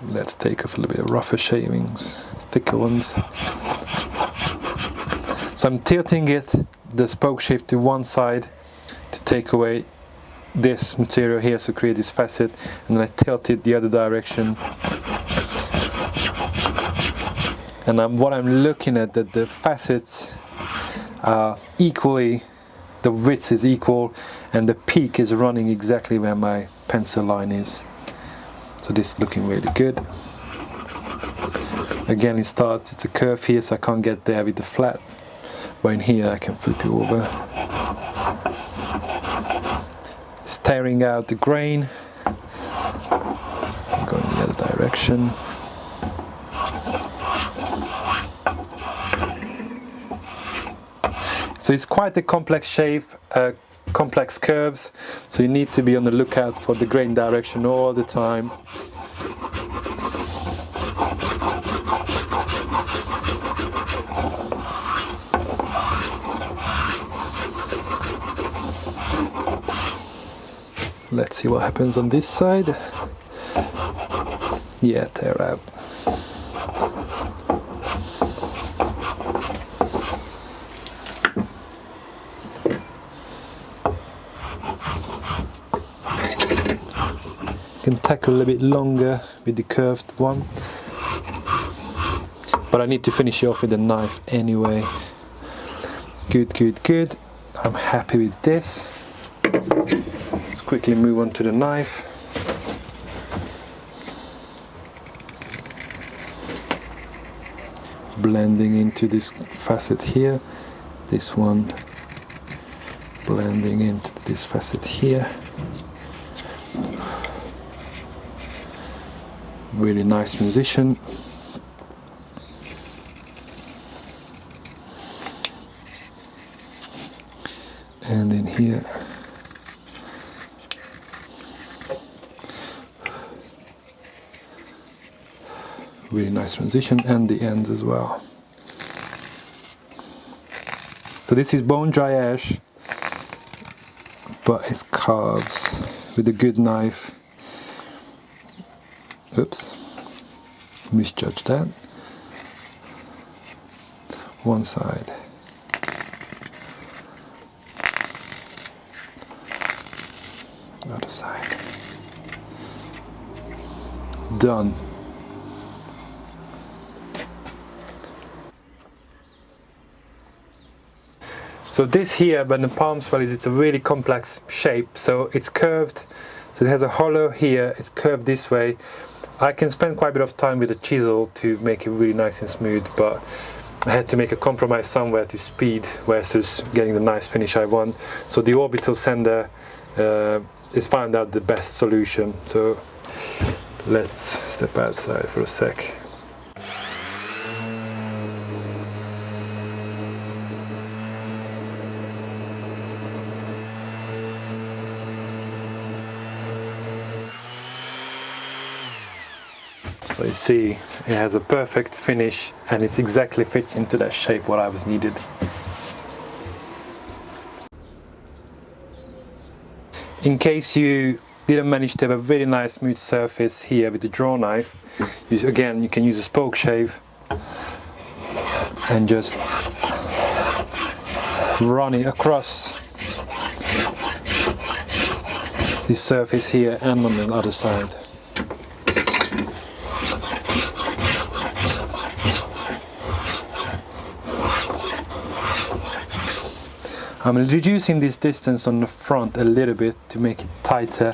Speaker 2: Let's take off a little bit of rougher shavings, thicker ones. So I'm tilting the spoke shave to one side to take away this material here, so create this facet, and then I tilt it the other direction. And what I'm looking at, that the facets are equally, the width is equal, and the peak is running exactly where my pencil line is. So this is looking really good. Again, it's a curve here, so I can't get there with the flat, but in here I can flip it over. Staring out the grain, going the other direction. So it's quite a complex shape, complex curves, so you need to be on the lookout for the grain direction all the time. Let's see what happens on this side. Yeah, tear out. You can tackle a little bit longer with the curved one, but I need to finish it off with a knife anyway. Good, good, good. I'm happy with this. Let's quickly move on to the knife. Blending into this facet here, this one blending into this facet here. Really nice transition. And in here, really nice transition, and the ends as well. So this is bone dry ash, but it's carves with a good knife. Oops, misjudged that. One side. Other side. Done. So this here, but the palm swell, it's a really complex shape. So it's curved, so it has a hollow here, it's curved this way. I can spend quite a bit of time with a chisel to make it really nice and smooth, but I had to make a compromise somewhere to speed versus getting the nice finish I want. So the Orbital sander is found out the best solution. So let's step outside for a sec. So you see, it has a perfect finish, and it exactly fits into that shape what I was needed. In case you didn't manage to have a very nice smooth surface here with the Drawknife, again you can use a spoke shave and just run it across this surface here and on the other side. I'm reducing this distance on the front a little bit to make it tighter.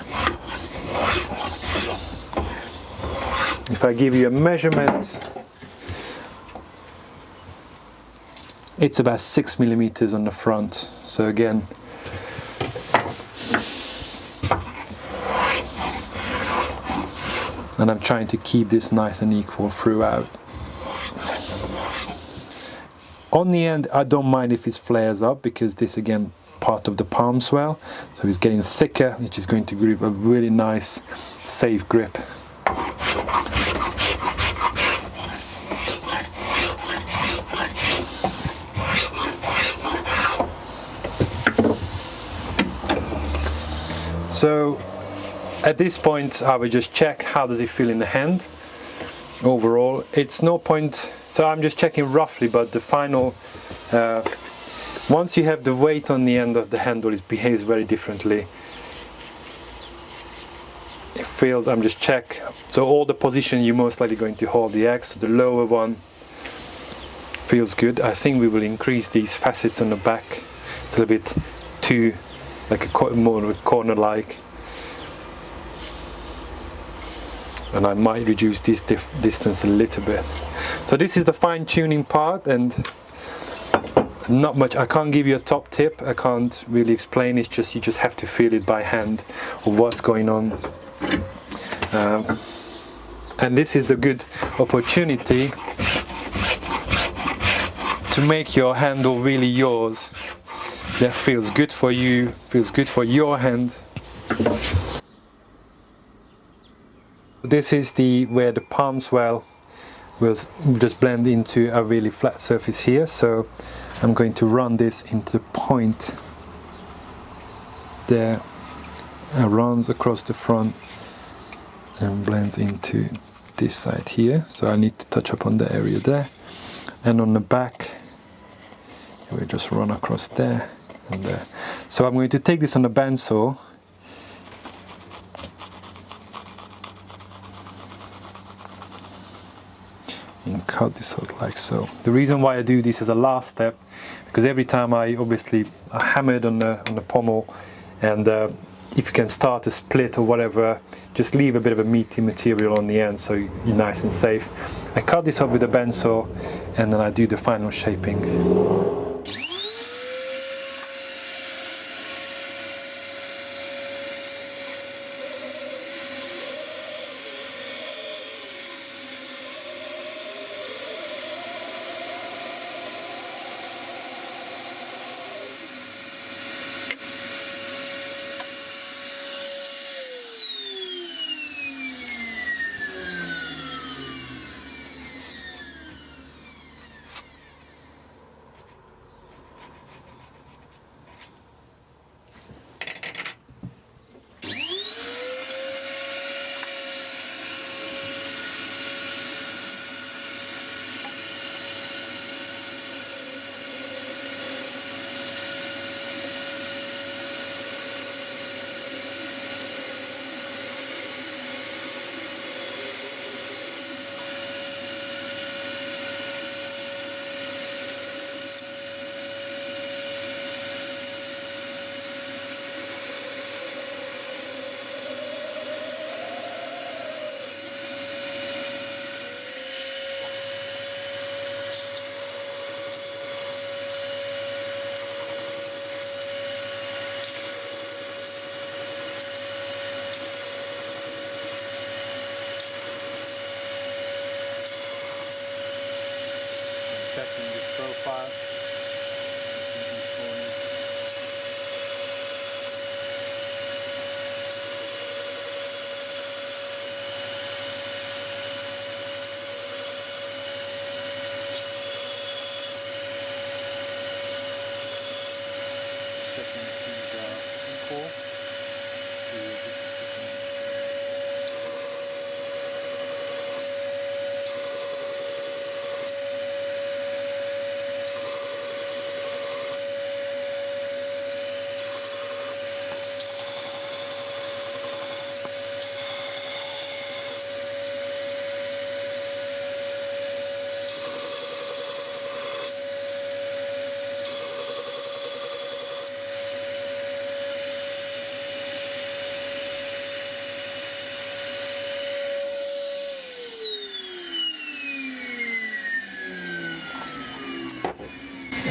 Speaker 2: If I give you a measurement, it's about 6 millimeters on the front. So again, and I'm trying to keep this nice and equal throughout. On the end, I don't mind if it flares up, because this again part of the palm swell, so it's getting thicker, which is going to give a really nice safe grip. So at this point I will just check how does it feel in the hand. Overall it's no point, so I'm just checking roughly, but the final once you have the weight on the end of the handle, it behaves very differently. It feels, I'm just check, so all the position you're most likely going to hold the axe, so the lower one feels good. I think we will increase these facets on the back. It's a little bit too like a more of a corner like, and I might reduce this distance a little bit. So this is the fine-tuning part, and not much. I can't give you a top tip, I can't really explain. It's just, you just have to feel it by hand of what's going on. And this is the good opportunity to make your handle really yours. That feels good for you, feels good for your hand. This is where the palm swell will just blend into a really flat surface here. So I'm going to run this into the point there, and runs across the front and blends into this side here. So I need to touch up on the area there, and on the back we just run across there and there. So I'm going to take this on a bandsaw and cut this out like so. The reason why I do this as a last step, because every time I hammered on the pommel, and if you can start a split or whatever, just leave a bit of a meaty material on the end so you're nice and safe. I cut this up with a bandsaw, and then I do the final shaping. Checking this profile. Checking if these are equal.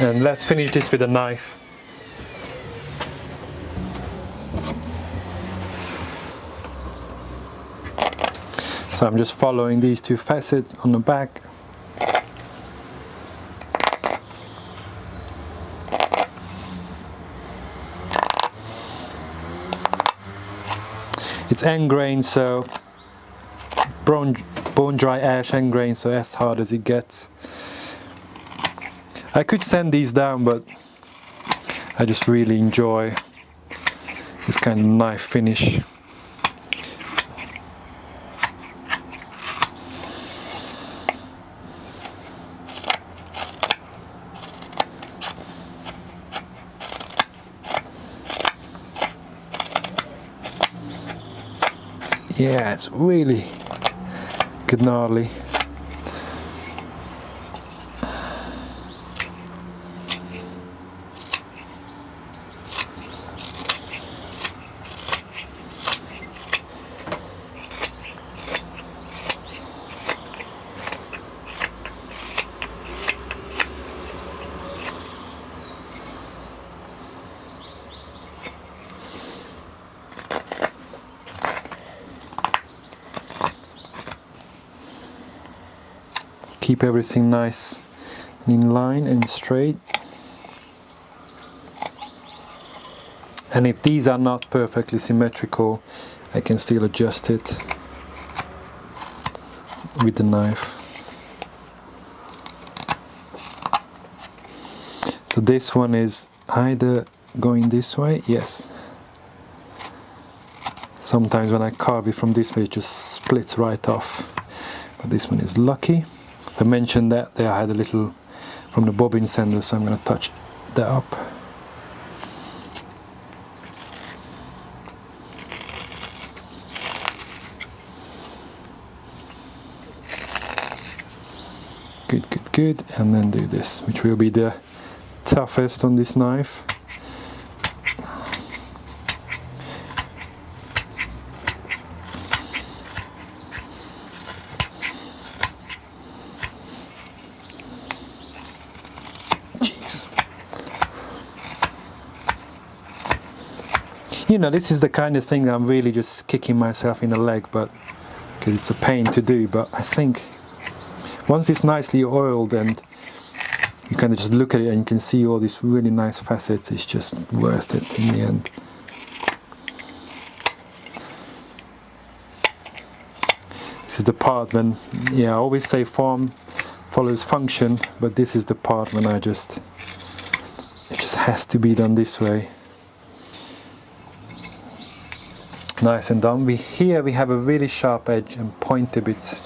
Speaker 2: And let's finish this with a knife. So I'm just following these two facets on the back. It's end grain, so bone dry ash end grain, so as hard as it gets. I could sand these down, but I just really enjoy this kind of knife finish. Yeah, it's really good gnarly. Keep everything nice and in line and straight. And if these are not perfectly symmetrical, I can still adjust it with the knife. So this one is either going this way, yes. Sometimes when I carve it from this way, it just splits right off. But this one is lucky. So I mentioned that there I had a little from the bobbin sander, so I'm going to touch that up. Good, good, good. And then do this, which will be the toughest on this knife. You know, this is the kind of thing I'm really just kicking myself in the leg, but because it's a pain to do. But I think once it's nicely oiled and you kind of just look at it and you can see all these really nice facets, it's just worth it in the end. This is the part when, yeah, I always say form follows function, but this is the part when it just has to be done this way. Nice and done. Here we have a really sharp edge and pointy bits.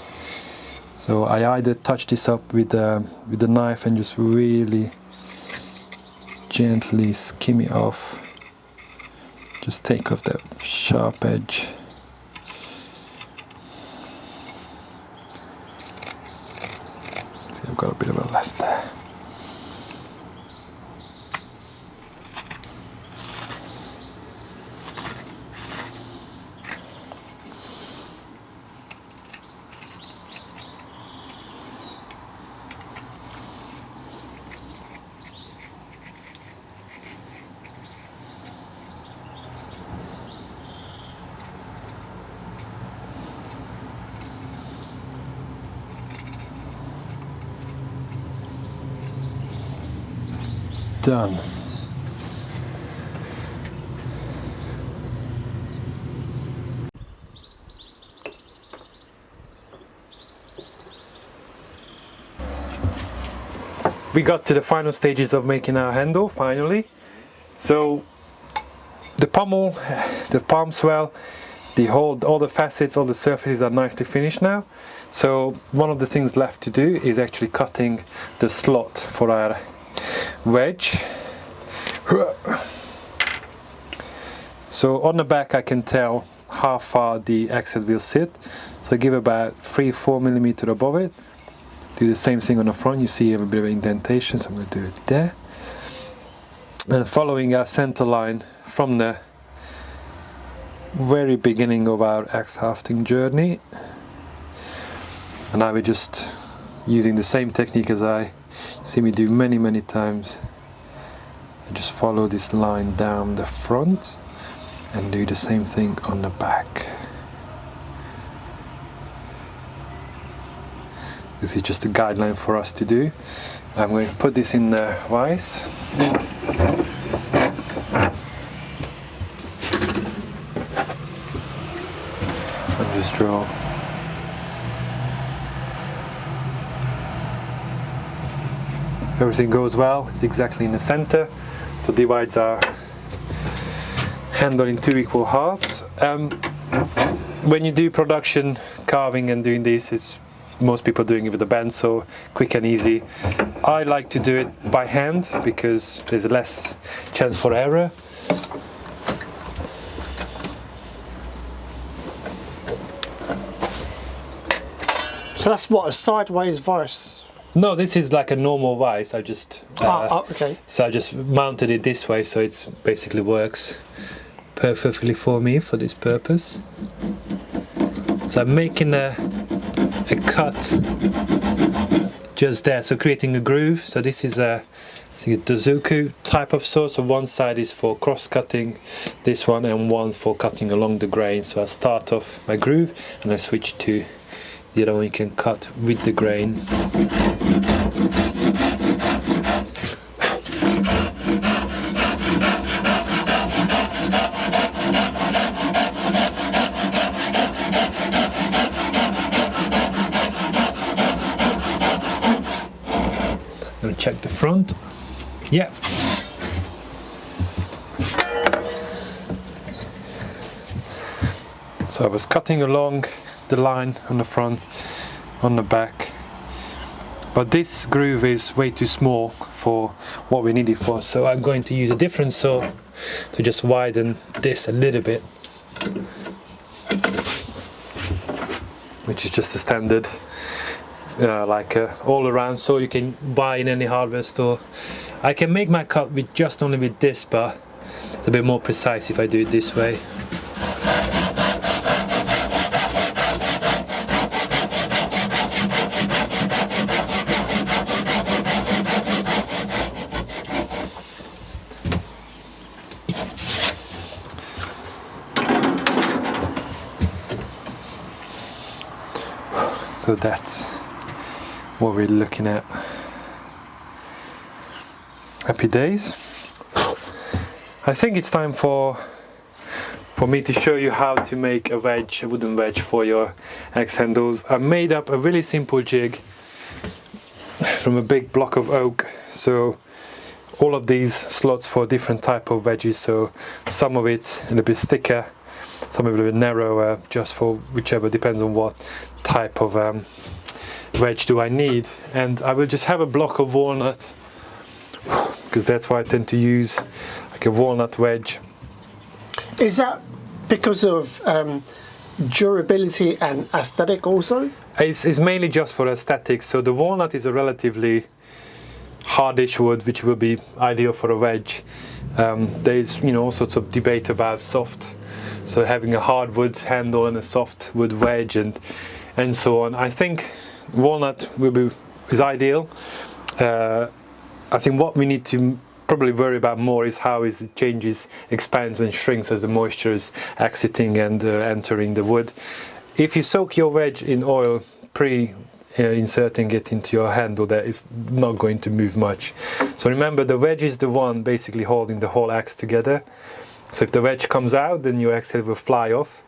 Speaker 2: So I either touch this up with the knife and just really gently skim it off. Just take off that sharp edge. See, I've got a bit of a left there. Done. We got to the final stages of making our handle finally. So the pummel, the palm swell, all the facets, all the surfaces are nicely finished now. So one of the things left to do is actually cutting the slot for our wedge. So on the back I can tell how far the access will sit, so I give about 3-4 millimeters above it. Do the same thing on the front. You see a bit of indentation, so I'm going to do it there. And following our center line from the very beginning of our axe hafting journey, and now we're just using the same technique as I see me do many times. I just follow this line down the front and do the same thing on the back. This is just a guideline for us to do. I'm going to put this in the vise. this draw. If everything goes well, it's exactly in the center, so divides our handle in 2 equal halves. When you do production carving and doing this, it's most people doing it with a bandsaw, quick and easy. I like to do it by hand because there's less chance for error.
Speaker 1: So that's what, a sideways vice?
Speaker 2: No, this is like a normal vise. I just
Speaker 1: okay.
Speaker 2: So I just mounted it this way, so it's basically works perfectly for me for this purpose. So I'm making a cut just there, so creating a groove. So this is a Dozuku type of saw. So one side is for cross cutting, this one, and one's for cutting along the grain. So I start off my groove and I switch to the other one. You can cut with the grain. I'm going to check the front. Yeah. So I was cutting along the line on the front, on the back, but this groove is way too small for what we need it for, so I'm going to use a different saw to just widen this a little bit, which is just a standard like a all-around saw you can buy in any hardware store. I can make my cut with just only with this, but it's a bit more precise if I do it this way. So that's what we're looking at. Happy days. I think it's time for me to show you how to make a wedge, a wooden wedge for your axe handles. I made up a really simple jig from a big block of oak. So all of these slots for different type of wedges. So some of it a little bit thicker, some of it a little bit narrower, just for whichever, depends on what type of wedge do I need. And I will just have a block of walnut, because that's why I tend to use like a walnut wedge.
Speaker 1: Is that because of durability and aesthetic also?
Speaker 2: It's mainly just for aesthetics. So the walnut is a relatively hardish wood, which will be ideal for a wedge. There's all sorts of debate about soft, so having a hardwood handle and a soft wood wedge and so on. I think walnut is ideal. I think what we need to probably worry about more is how it changes, expands and shrinks as the moisture is exiting and entering the wood. If you soak your wedge in oil inserting it into your handle, that is not going to move much. So remember, the wedge is the one basically holding the whole axe together. So if the wedge comes out, then your axe head will fly off.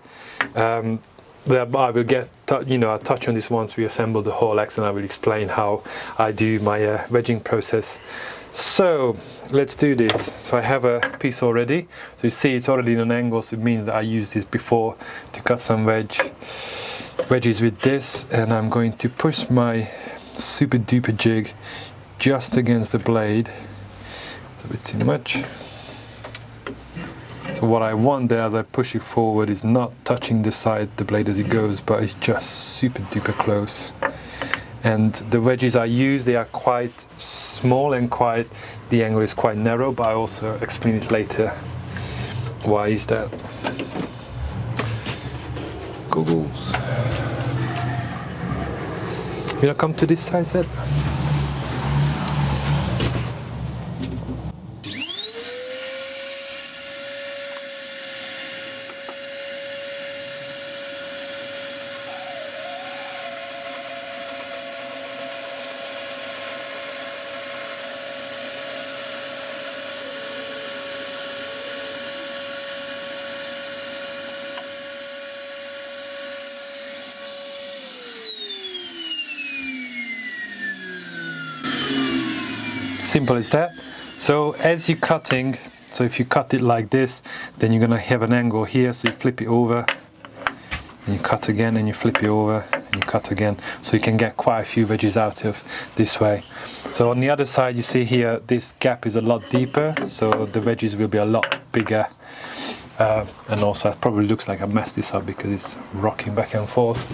Speaker 2: I will get I'll touch on this once we assemble the whole axe, and I will explain how I do my wedging process. So let's do this. So I have a piece already. So you see it's already in an angle, so it means that I used this before to cut some wedges with this, and I'm going to push my super duper jig just against the blade. It's a bit too much. So what I want there as I push it forward is not touching the side, the blade as it goes, but it's just super duper close. And the wedges I use, they are quite small and the angle is quite narrow, but I also explain it later. Why is that? Googles. You wanna come to this side, Zed? Simple as that. So as you're cutting, so if you cut it like this, then you're gonna have an angle here, so you flip it over, and you cut again, and you flip it over, and you cut again, so you can get quite a few wedges out of this way. So on the other side, you see here, this gap is a lot deeper, so the wedges will be a lot bigger. And also it probably looks like I messed this up because it's rocking back and forth.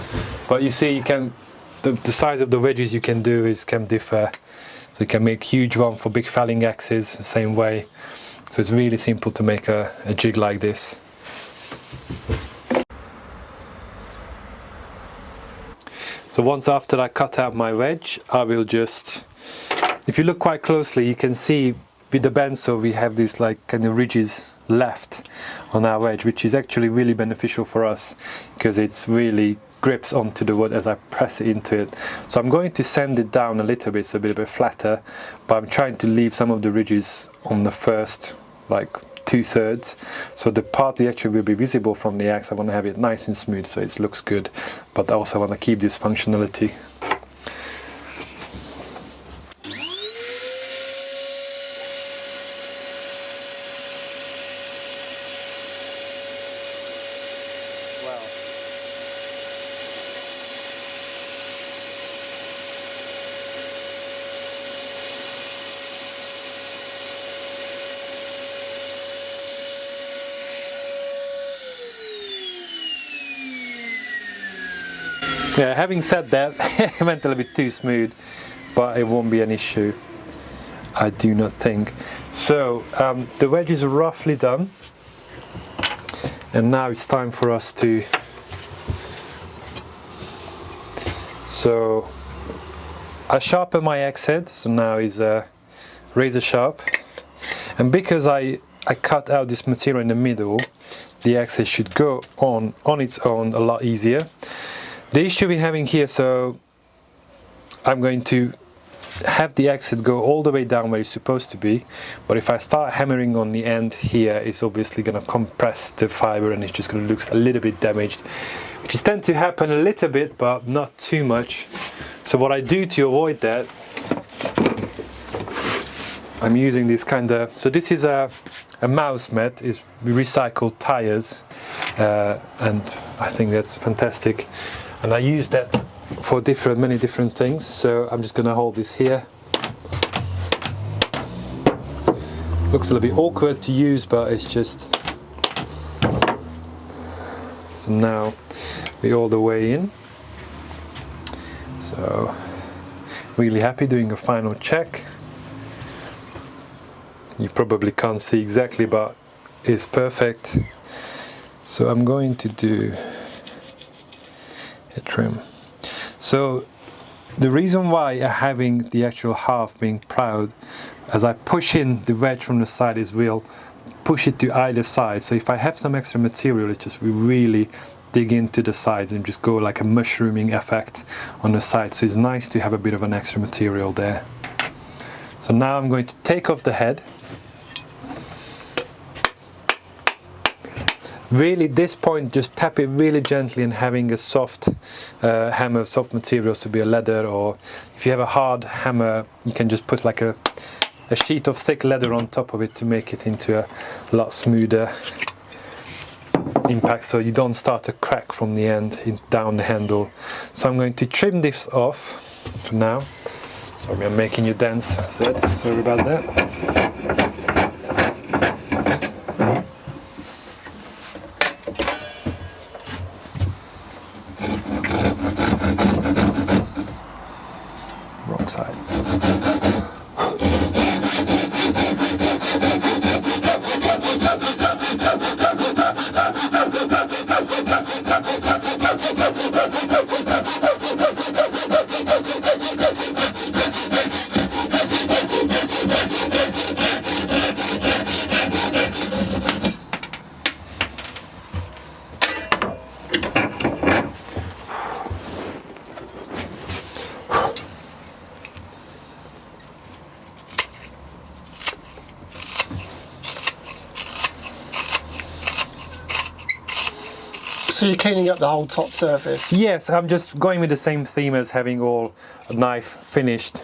Speaker 2: But you see, you can, the size of the wedges you can do can differ. So you can make huge one for big felling axes the same way. So it's really simple to make a jig like this. So once after I cut out my wedge, I will just, if you look quite closely, you can see with the bandsaw we have these like kind of ridges left on our wedge, which is actually really beneficial for us because it's really grips onto the wood as I press it into it. So I'm going to sand it down a little bit, so a bit flatter, but I'm trying to leave some of the ridges on the first like 2/3, so the part that actually will be visible from the axe, I want to have it nice and smooth so it looks good, but I also want to keep this functionality. Yeah, having said that, it went a little bit too smooth, but it won't be an issue, I do not think. So the wedge is roughly done, and now it's time for us to, so I sharpen my axe head, so now is razor sharp, and because I cut out this material in the middle, the axe head should go on its own a lot easier. The issue we're having here, so I'm going to have the axe head go all the way down where it's supposed to be, but if I start hammering on the end here, it's obviously going to compress the fiber and it's just going to look a little bit damaged, which is tend to happen a little bit, but not too much. So what I do to avoid that, I'm using this kind of, so this is a mouse mat, is recycled tires, and I think that's fantastic. And I use that for many different things. So I'm just going to hold this here. Looks a little bit awkward to use, but it's just. So now we're all the way in. So really happy, doing a final check. You probably can't see exactly, but it's perfect. So I'm going to do a trim. So the reason why I'm having the actual half being proud, as I push in the wedge from the side, is we'll push it to either side. So if I have some extra material, it's just we really dig into the sides and just go like a mushrooming effect on the side. So it's nice to have a bit of an extra material there. So now I'm going to take off the head. Really, at this point, just tap it really gently, and having a soft hammer, soft materials, to be a leather, or if you have a hard hammer, you can just put like a sheet of thick leather on top of it to make it into a lot smoother impact, so you don't start to crack from the end down the handle. So I'm going to trim this off for now. Sorry, I'm making you dance, sorry about that. Side.
Speaker 1: So you're cleaning up the whole top surface?
Speaker 2: Yes, I'm just going with the same theme as having all a knife finished.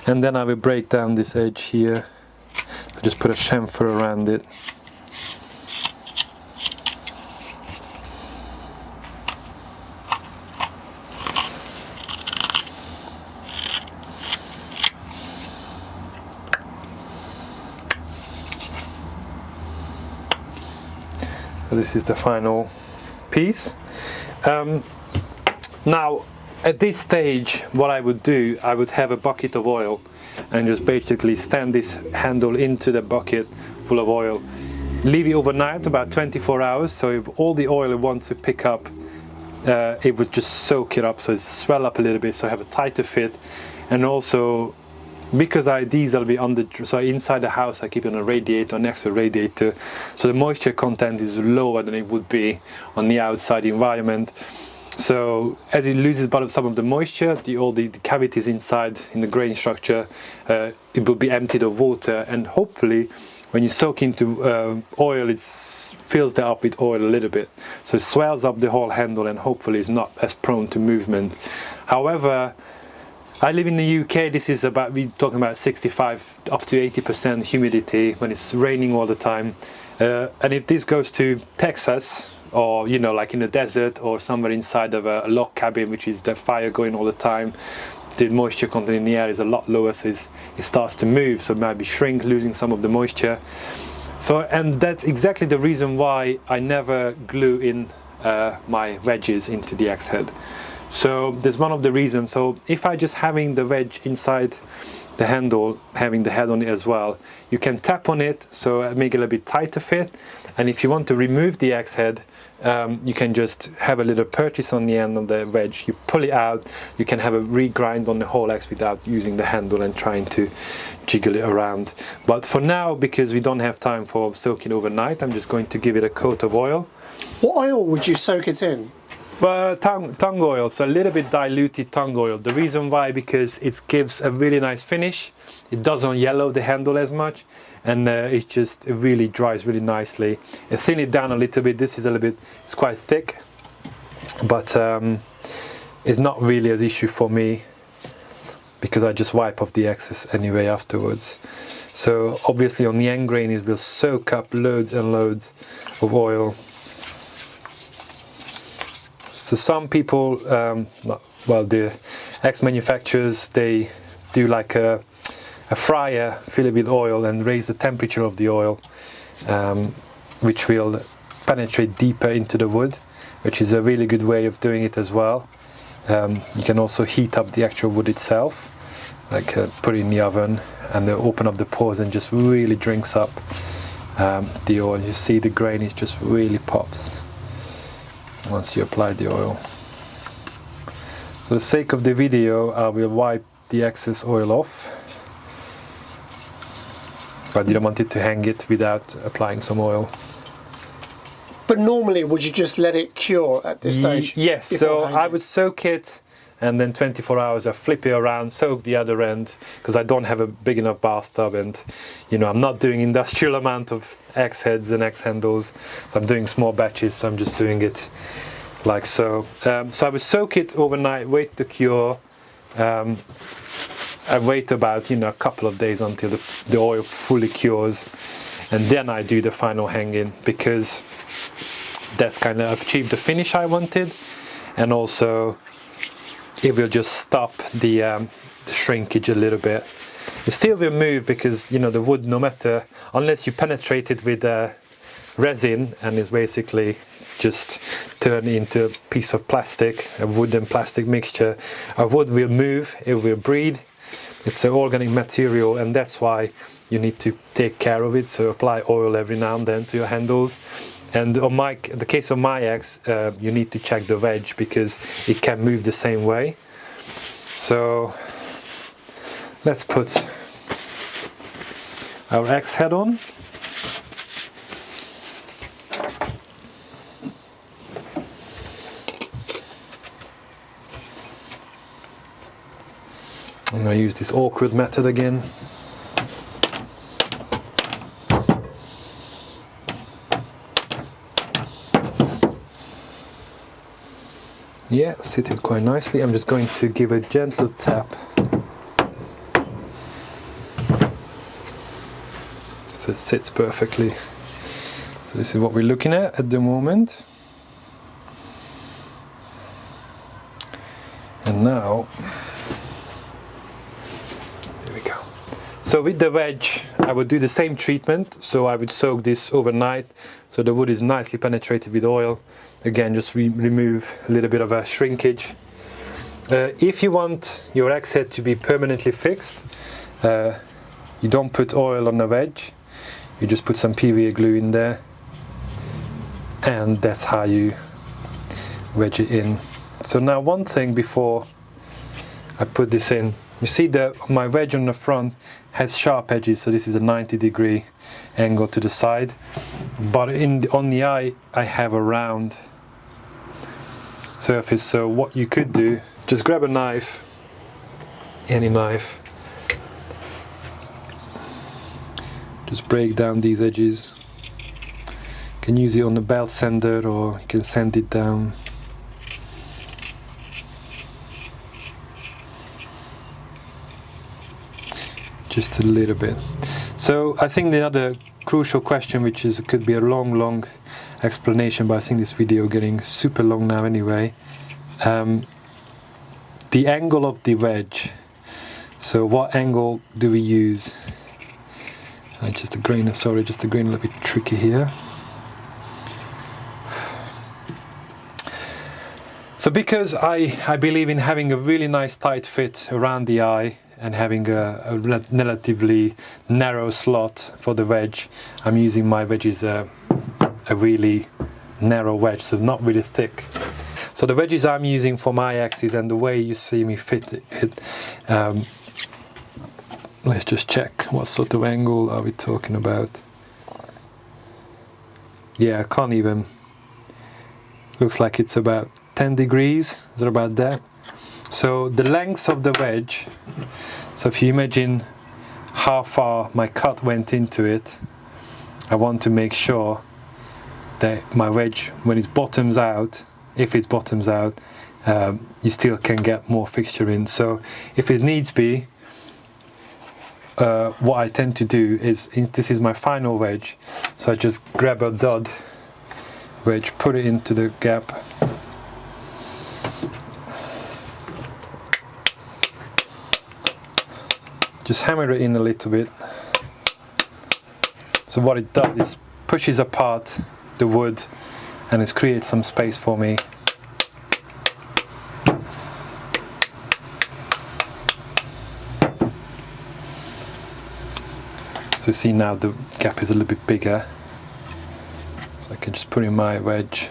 Speaker 2: And then I will break down this edge here. I just put a chamfer around it. So this is the final piece. Now at this stage what I would do, I would have a bucket of oil and just basically stand this handle into the bucket full of oil, leave it overnight about 24 hours, so if all the oil it wants to pick up, it would just soak it up, so it swell up a little bit, so I have a tighter fit. And also because these will be so inside the house I keep it on a radiator, next to a radiator, so the moisture content is lower than it would be on the outside environment. So as it loses some of the moisture, all the cavities inside in the grain structure, it will be emptied of water, and hopefully when you soak into oil, it fills that up with oil a little bit, so it swells up the whole handle and hopefully is not as prone to movement. However, I live in the UK. This is we're talking about 65 up to 80% humidity when it's raining all the time, and if this goes to Texas, or you know, like in the desert or somewhere inside of a log cabin, which is the fire going all the time, the moisture content in the air is a lot lower, so it starts to move, so maybe shrink, losing some of the moisture. So, and that's exactly the reason why I never glue in my wedges into the axe head. So there's one of the reasons. So if I just having the wedge inside the handle, having the head on it as well, you can tap on it, so make it a little bit tighter fit. And if you want to remove the axe head, you can just have a little purchase on the end of the wedge, you pull it out, you can have a regrind on the whole axe without using the handle and trying to jiggle it around. But for now, because we don't have time for soaking overnight, I'm just going to give it a coat of oil.
Speaker 1: What oil would you soak it in?
Speaker 2: Tung oil, so a little bit diluted tung oil. The reason why, because it gives a really nice finish. It doesn't yellow the handle as much, and it really dries really nicely. I thin it down a little bit. This is a little bit, it's quite thick, but it's not really an issue for me because I just wipe off the excess anyway afterwards. So obviously on the end grain it will soak up loads and loads of oil. So some people, well, the axe manufacturers, they do like a fryer, fill it with oil and raise the temperature of the oil, which will penetrate deeper into the wood, which is a really good way of doing it as well. You can also heat up the actual wood itself, like put it in the oven and then open up the pores and just really drinks up the oil. You see the grain, it just really pops once you apply the oil. So for the sake of the video, I will wipe the excess oil off. I didn't want it to hang it without applying some oil.
Speaker 1: But normally, would you just let it cure at this stage?
Speaker 2: Yes, so I would soak it, and then 24 hours I flip it around, soak the other end, because I don't have a big enough bathtub, and you know, I'm not doing industrial amount of axe heads and axe handles, so I'm doing small batches, so I'm just doing it like so. So I would soak it overnight, wait to cure, and wait about, you know, a couple of days until the oil fully cures, and then I do the final hanging, because that's kind of achieved the finish I wanted, and also it will just stop the shrinkage a little bit. It still will move because, you know, the wood, no matter, unless you penetrate it with resin and it's basically just turn into a piece of plastic, a wood and plastic mixture, a wood will move, it will breathe. It's an organic material, and that's why you need to take care of it, so apply oil every now and then to your handles. And on the case of my axe, you need to check the wedge because it can move the same way. So let's put our axe head on. I'm going to use this awkward method again. Yeah, sit it quite nicely. I'm just going to give a gentle tap so it sits perfectly. So this is what we're looking at the moment. And now, there we go. So with the wedge, I would do the same treatment. So I would soak this overnight, so the wood is nicely penetrated with oil. Again, just remove a little bit of a shrinkage. If you want your axe head to be permanently fixed, you don't put oil on the wedge, you just put some PVA glue in there, and that's how you wedge it in. So now one thing before I put this in, you see that my wedge on the front has sharp edges, so this is a 90-degree angle to the side, but on the eye I have a round surface. So what you could do, just grab a knife, any knife, just break down these edges. You can use it on the belt sander, or you can sand it down. Just a little bit. So I think the other crucial question, which is could be a long explanation, but I think this video getting super long now anyway. The angle of the wedge. So what angle do we use? Just a grain, sorry, just a grain a little bit tricky here. So because I believe in having a really nice tight fit around the eye and having a relatively narrow slot for the wedge, I'm using my wedges a really narrow wedge, so not really thick. So the wedges I'm using for my axes and the way you see me fit it, let's just check what sort of angle are we talking about. Yeah, I can't even, looks like it's about 10 degrees, is it about that? So the length of the wedge, so if you imagine how far my cut went into it, I want to make sure that my wedge, when it bottoms out, if it bottoms out, you still can get more fixture in. So if it needs be, what I tend to do is, this is my final wedge, so I just grab a dud wedge, put it into the gap, just hammer it in a little bit. So what it does is pushes apart the wood and it creates some space for me. So you see now the gap is a little bit bigger, so I can just put in my wedge.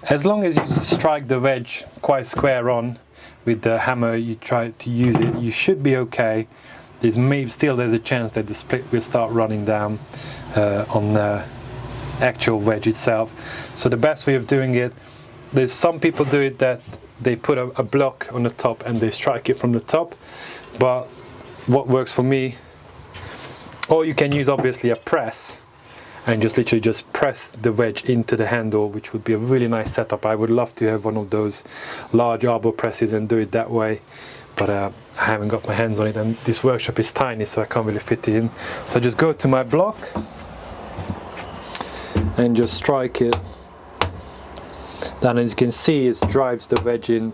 Speaker 2: As long as you strike the wedge quite square on with the hammer, you try to use it, you should be okay. There's a chance that the split will start running down on the actual wedge itself. So the best way of doing it, there's some people do it that they put a block on the top and they strike it from the top, but what works for me, or you can use obviously a press and just literally just press the wedge into the handle, which would be a really nice setup. I would love to have one of those large arbor presses and do it that way, but I haven't got my hands on it, and this workshop is tiny, so I can't really fit it in. So I just go to my block and just strike it. Then, as you can see, it drives the wedge in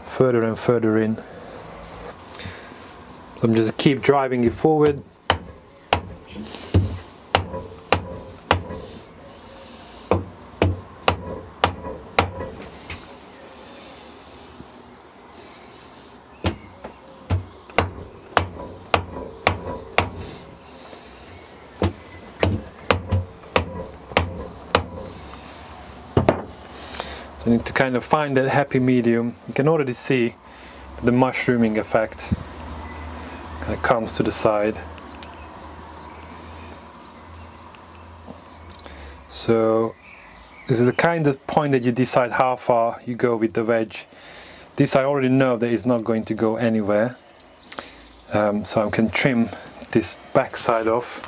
Speaker 2: further and further in. So I'm just keep driving it forward. So you need to kind of find that happy medium. You can already see the mushrooming effect kind of comes to the side. So this is the kind of point that you decide how far you go with the wedge. This I already know that it's not going to go anywhere, so I can trim this back side off.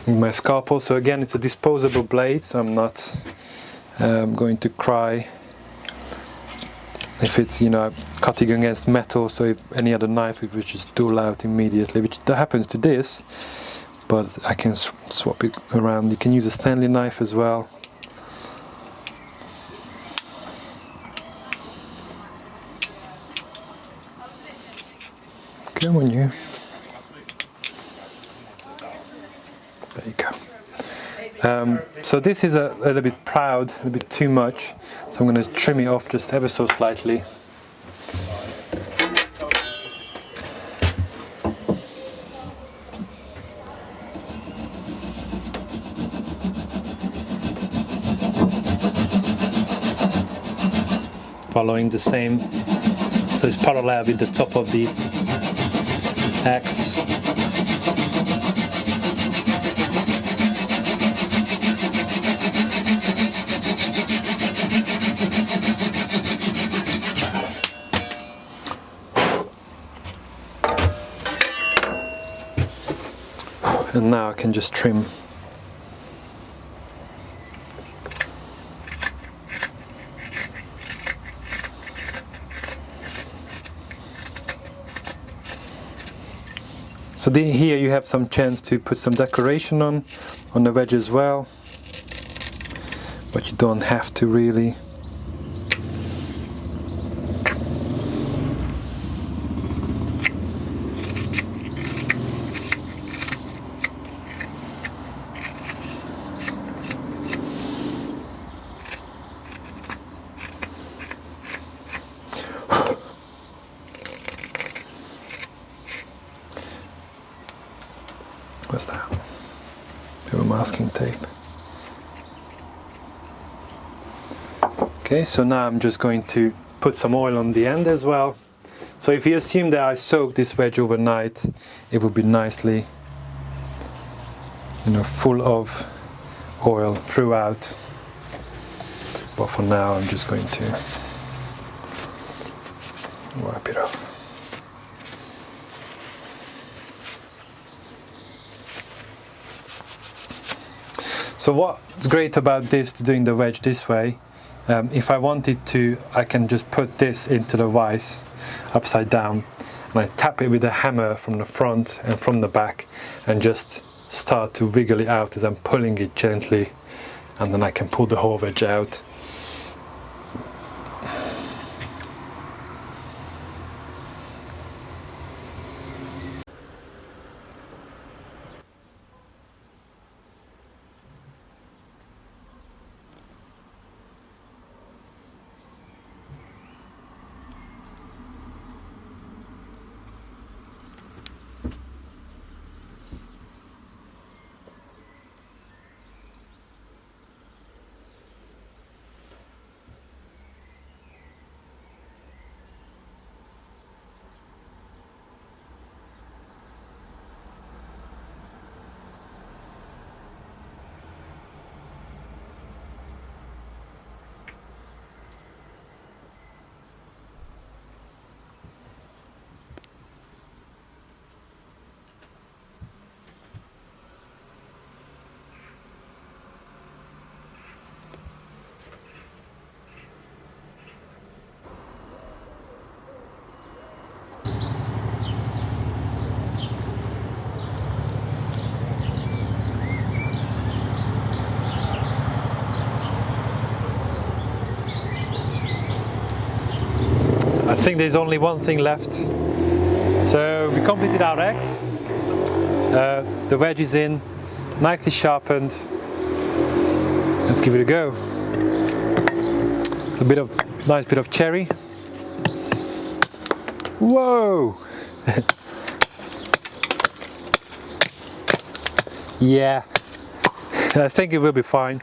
Speaker 2: in my scalpel. So again, it's a disposable blade, so I'm not going to cry if it's, you know, cutting against metal. So if any other knife, it would just dull out immediately, which that happens to this, but I can swap it around. You can use a Stanley knife as well. Come on, you. There you go. So this is a little bit proud, a little bit too much, so I'm going to trim it off just ever so slightly. Following the same, so it's parallel with the top of the axe. And now I can just trim. So here you have some chance to put some decoration on the wedge as well, but you don't have to really. What's that? Bit of masking tape. Okay, so now I'm just going to put some oil on the end as well. So if you assume that I soaked this wedge overnight, it would be nicely, you know, full of oil throughout. But for now, I'm just going to wipe it off. So what's great about this, doing the wedge this way, if I wanted to, I can just put this into the vise upside down, and I tap it with a hammer from the front and from the back, and just start to wiggle it out as I'm pulling it gently, and then I can pull the whole wedge out. I think there's only one thing left. So we completed our axe. The wedge is in, nicely sharpened. Let's give it a go. It's a nice bit of cherry. Whoa! Yeah, I think it will be fine.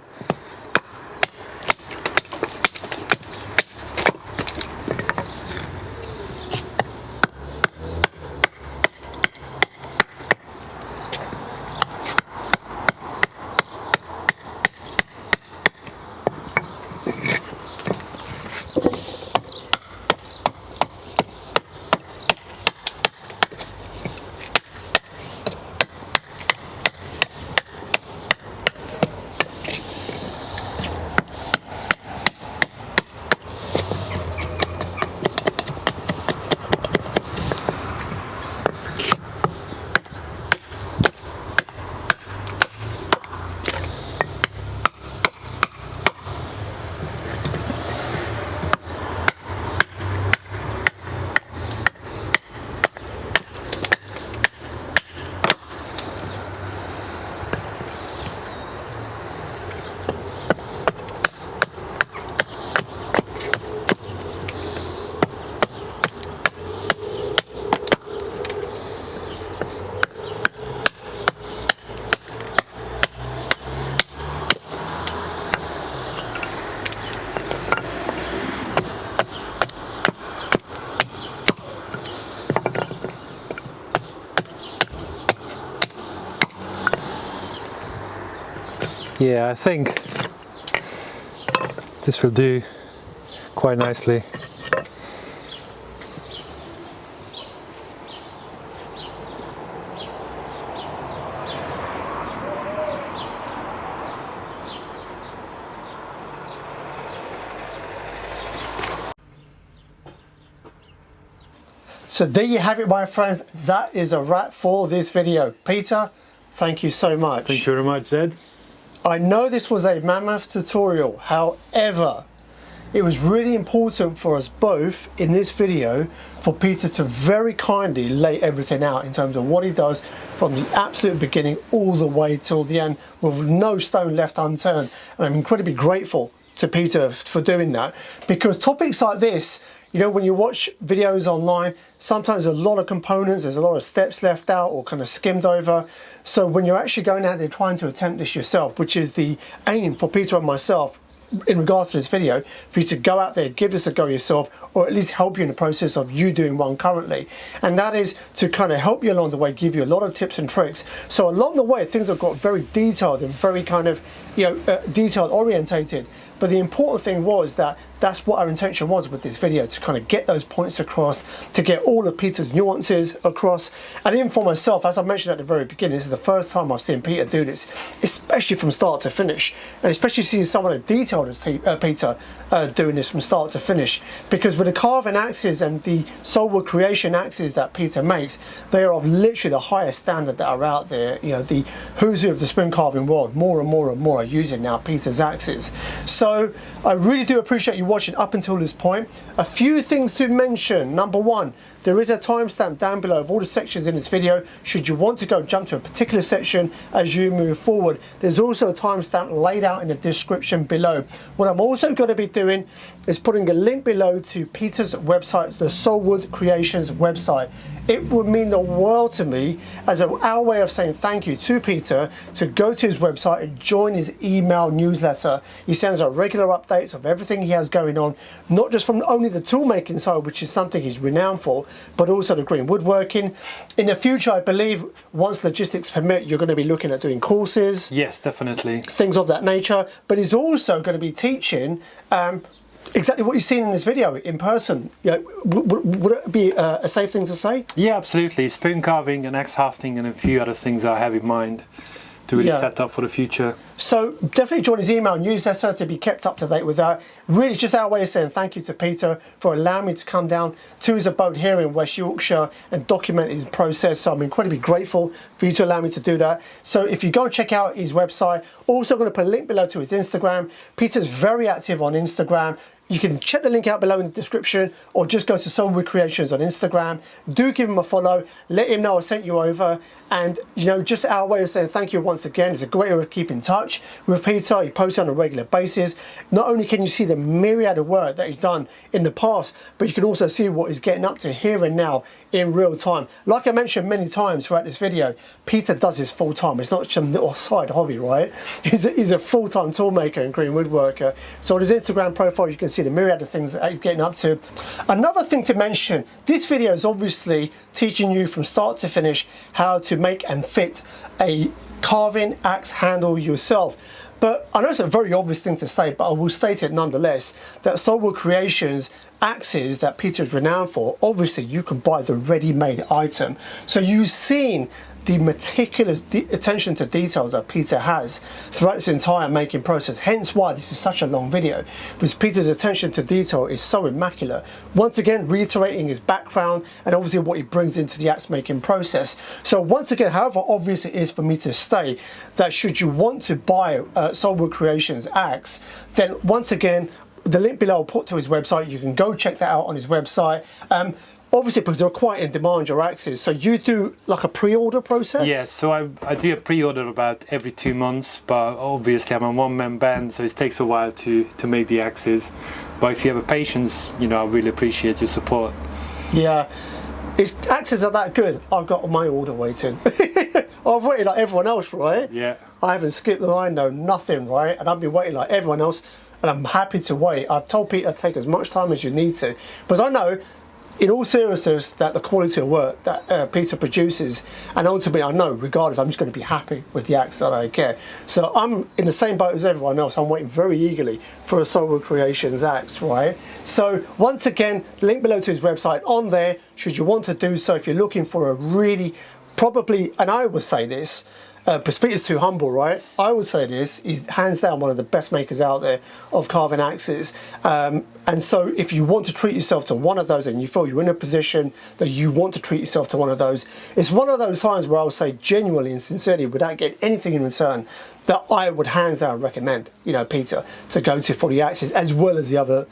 Speaker 2: Yeah, I think this will do quite nicely.
Speaker 1: So there you have it, my friends. That is a wrap for this video. Peter, thank you so much.
Speaker 2: Thank you very much, Zed.
Speaker 1: I know this was a mammoth tutorial, however, it was really important for us both in this video for Peter to very kindly lay everything out in terms of what he does from the absolute beginning all the way till the end with no stone left unturned. And I'm incredibly grateful to Peter for doing that, because topics like this, you know, when you watch videos online, sometimes there's a lot of components, there's a lot of steps left out or kind of skimmed over. So when you're actually going out there trying to attempt this yourself, which is the aim for Peter and myself in regards to this video, for you to go out there, give this a go yourself, or at least help you in the process of you doing one currently. And that is to kind of help you along the way, give you a lot of tips and tricks. So along the way, things have got very detailed and very kind of, you know, detail orientated. But the important thing was that that's what our intention was with this video, to kind of get those points across, to get all of Peter's nuances across. And even for myself, as I mentioned at the very beginning, this is the first time I've seen Peter do this, especially from start to finish, and especially seeing someone as detailed as Peter doing this from start to finish. Because with the carving axes and the Soulwood Creation axes that Peter makes, they are of literally the highest standard that are out there. You know, the who's who of the spoon carving world, more and more and more are using now Peter's axes. So I really do appreciate you watching up until this point. A few things to mention. Number one, there is a timestamp down below of all the sections in this video should you want to go jump to a particular section as you move forward. There's also a timestamp laid out in the description below. What I'm also going to be doing is putting a link below to Peter's website, the Soulwood Creations website. It would mean the world to me as our way of saying thank you to Peter to go to his website and join his email newsletter. He sends out regular updates of everything he has going on, not just from only the tool making side, which is something he's renowned for, but also the green woodworking. In the future, I believe, once logistics permit, you're going to be looking at doing courses.
Speaker 2: Yes, definitely.
Speaker 1: Things of that nature. But he's also going to be teaching exactly what you've seen in this video in person. You know, would it be a safe thing to say?
Speaker 2: Yeah, absolutely. Spoon carving and axe hafting and a few other things I have in mind to really set up for the future.
Speaker 1: So definitely join his email newsletter to be kept up to date with that. Really just our way of saying thank you to Peter for allowing me to come down to his abode here in West Yorkshire and document his process. So I'm incredibly grateful for you to allow me to do that. So if you go and check out his website, also going to put a link below to his Instagram. Peter's very active on Instagram. You can check the link out below in the description, or just go to Soulwood Creations on Instagram. Do give him a follow, let him know I sent you over, and you know, just our way of saying thank you once again. It's a great way of keeping in touch with Peter. He posts on a regular basis. Not only can you see the myriad of work that he's done in the past, but you can also see what he's getting up to here and now in real time. Like I mentioned many times throughout this video, Peter does this full time. It's not just a little side hobby, right? He's a full-time tool maker and green woodworker. So on his Instagram profile, you can see the myriad of things that he's getting up to. Another thing to mention, this video is obviously teaching you from start to finish how to make and fit a carving axe handle yourself. But I know it's a very obvious thing to say, but I will state it nonetheless, that Soulwood Creations axes that Peter's renowned for, obviously you can buy the ready-made item. So you've seen the meticulous attention to details that Peter has throughout this entire making process, hence why this is such a long video, because Peter's attention to detail is so immaculate. Once again, reiterating his background and obviously what he brings into the axe making process. So once again, however obvious it is for me to state that should you want to buy Soulwood Creations axe, then once again, the link below I'll put to his website. You can go check that out on his website. Obviously, because they're quite in demand, your axes. So you do like a pre-order process?
Speaker 2: Yes, so I do a pre-order about every 2 months, but obviously I'm a one-man band, so it takes a while to make the axes. But if you have a patience, you know, I really appreciate your support.
Speaker 1: Yeah, axes are that good. I've got my order waiting. I've waited like everyone else, right?
Speaker 2: Yeah.
Speaker 1: I haven't skipped the line, no, nothing, right? And I've been waiting like everyone else, and I'm happy to wait. I've told Peter to take as much time as you need to, because I know in all seriousness, that the quality of work that Peter produces, and ultimately I know regardless I'm just going to be happy with the axe that I get. So I'm in the same boat as everyone else. I'm waiting very eagerly for a Soulwood Creations axe, right? So once again, link below to his website on there should you want to do so. If you're looking for a really, probably, and I would say this, but Peter's too humble, right? I would say this, he's hands down one of the best makers out there of carving axes. And so if you want to treat yourself to one of those and you feel you're in a position that you want to treat yourself to one of those, it's one of those times where I would say genuinely and sincerely, without getting anything in return, that I would hands down recommend, you know, Peter to go to for the axes as well as the other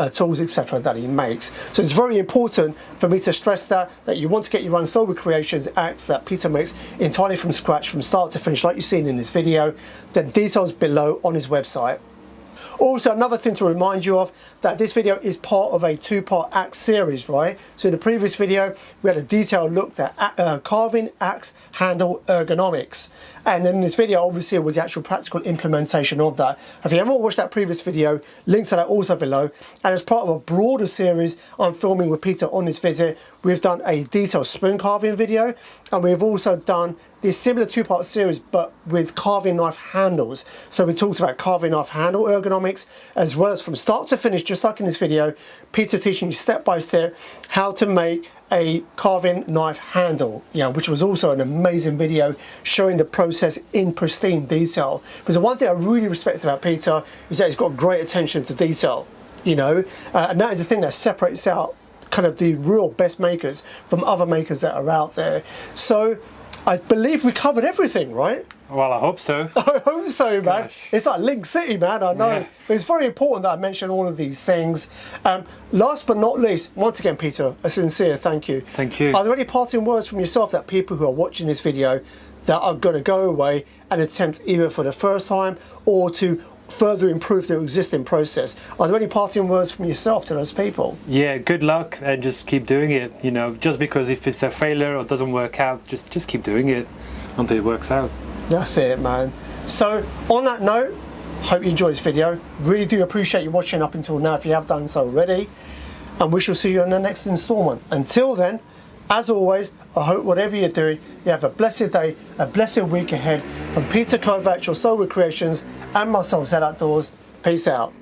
Speaker 1: tools, etc. that he makes. So it's very important for me to stress that you want to get your own Soulwood Creations axe that Peter makes entirely from scratch, from start to finish, like you've seen in this video. The details below on his website. Also, another thing to remind you of, that this video is part of a two-part axe series, right? So in the previous video, we had a detailed look at carving axe handle ergonomics. And then in this video, obviously, it was the actual practical implementation of that. If you haven't watched that previous video, links to that also below. And as part of a broader series I'm filming with Peter on this visit, we've done a detailed spoon carving video, and we've also done this similar two-part series but with carving knife handles. So we talked about carving knife handle ergonomics, as well as from start to finish, just like in this video, Peter teaching you step by step how to make a carving knife handle, you know, which was also an amazing video showing the process in pristine detail. Because the one thing I really respect about Peter is that he's got great attention to detail, you know, and that is the thing that separates out kind of the real best makers from other makers that are out there. So I believe we covered everything, right?
Speaker 2: Well, I hope so.
Speaker 1: I hope so, man.
Speaker 2: Gosh.
Speaker 1: It's like Link City, man, I know.
Speaker 2: Yeah.
Speaker 1: But it's very important that I mention all of these things. Last but not least, once again, Peter, a sincere thank you.
Speaker 2: Thank you.
Speaker 1: Are there any parting words from yourself that people who are watching this video that are going to go away and attempt either for the first time or to further improve the existing process? Are there any parting words from yourself to those people?
Speaker 2: Yeah, good luck and just keep doing it. You know, just because if it's a failure or doesn't work out, just keep doing it until it works out.
Speaker 1: That's it, man. So on that note, hope you enjoyed this video. Really do appreciate you watching up until now if you have done so already. And we shall see you in the next installment. Until then, as always, I hope whatever you're doing, you have a blessed day, a blessed week ahead. From Peter Kovacs, your Soulwood Creations, and myself, Zed Outdoors. Peace out.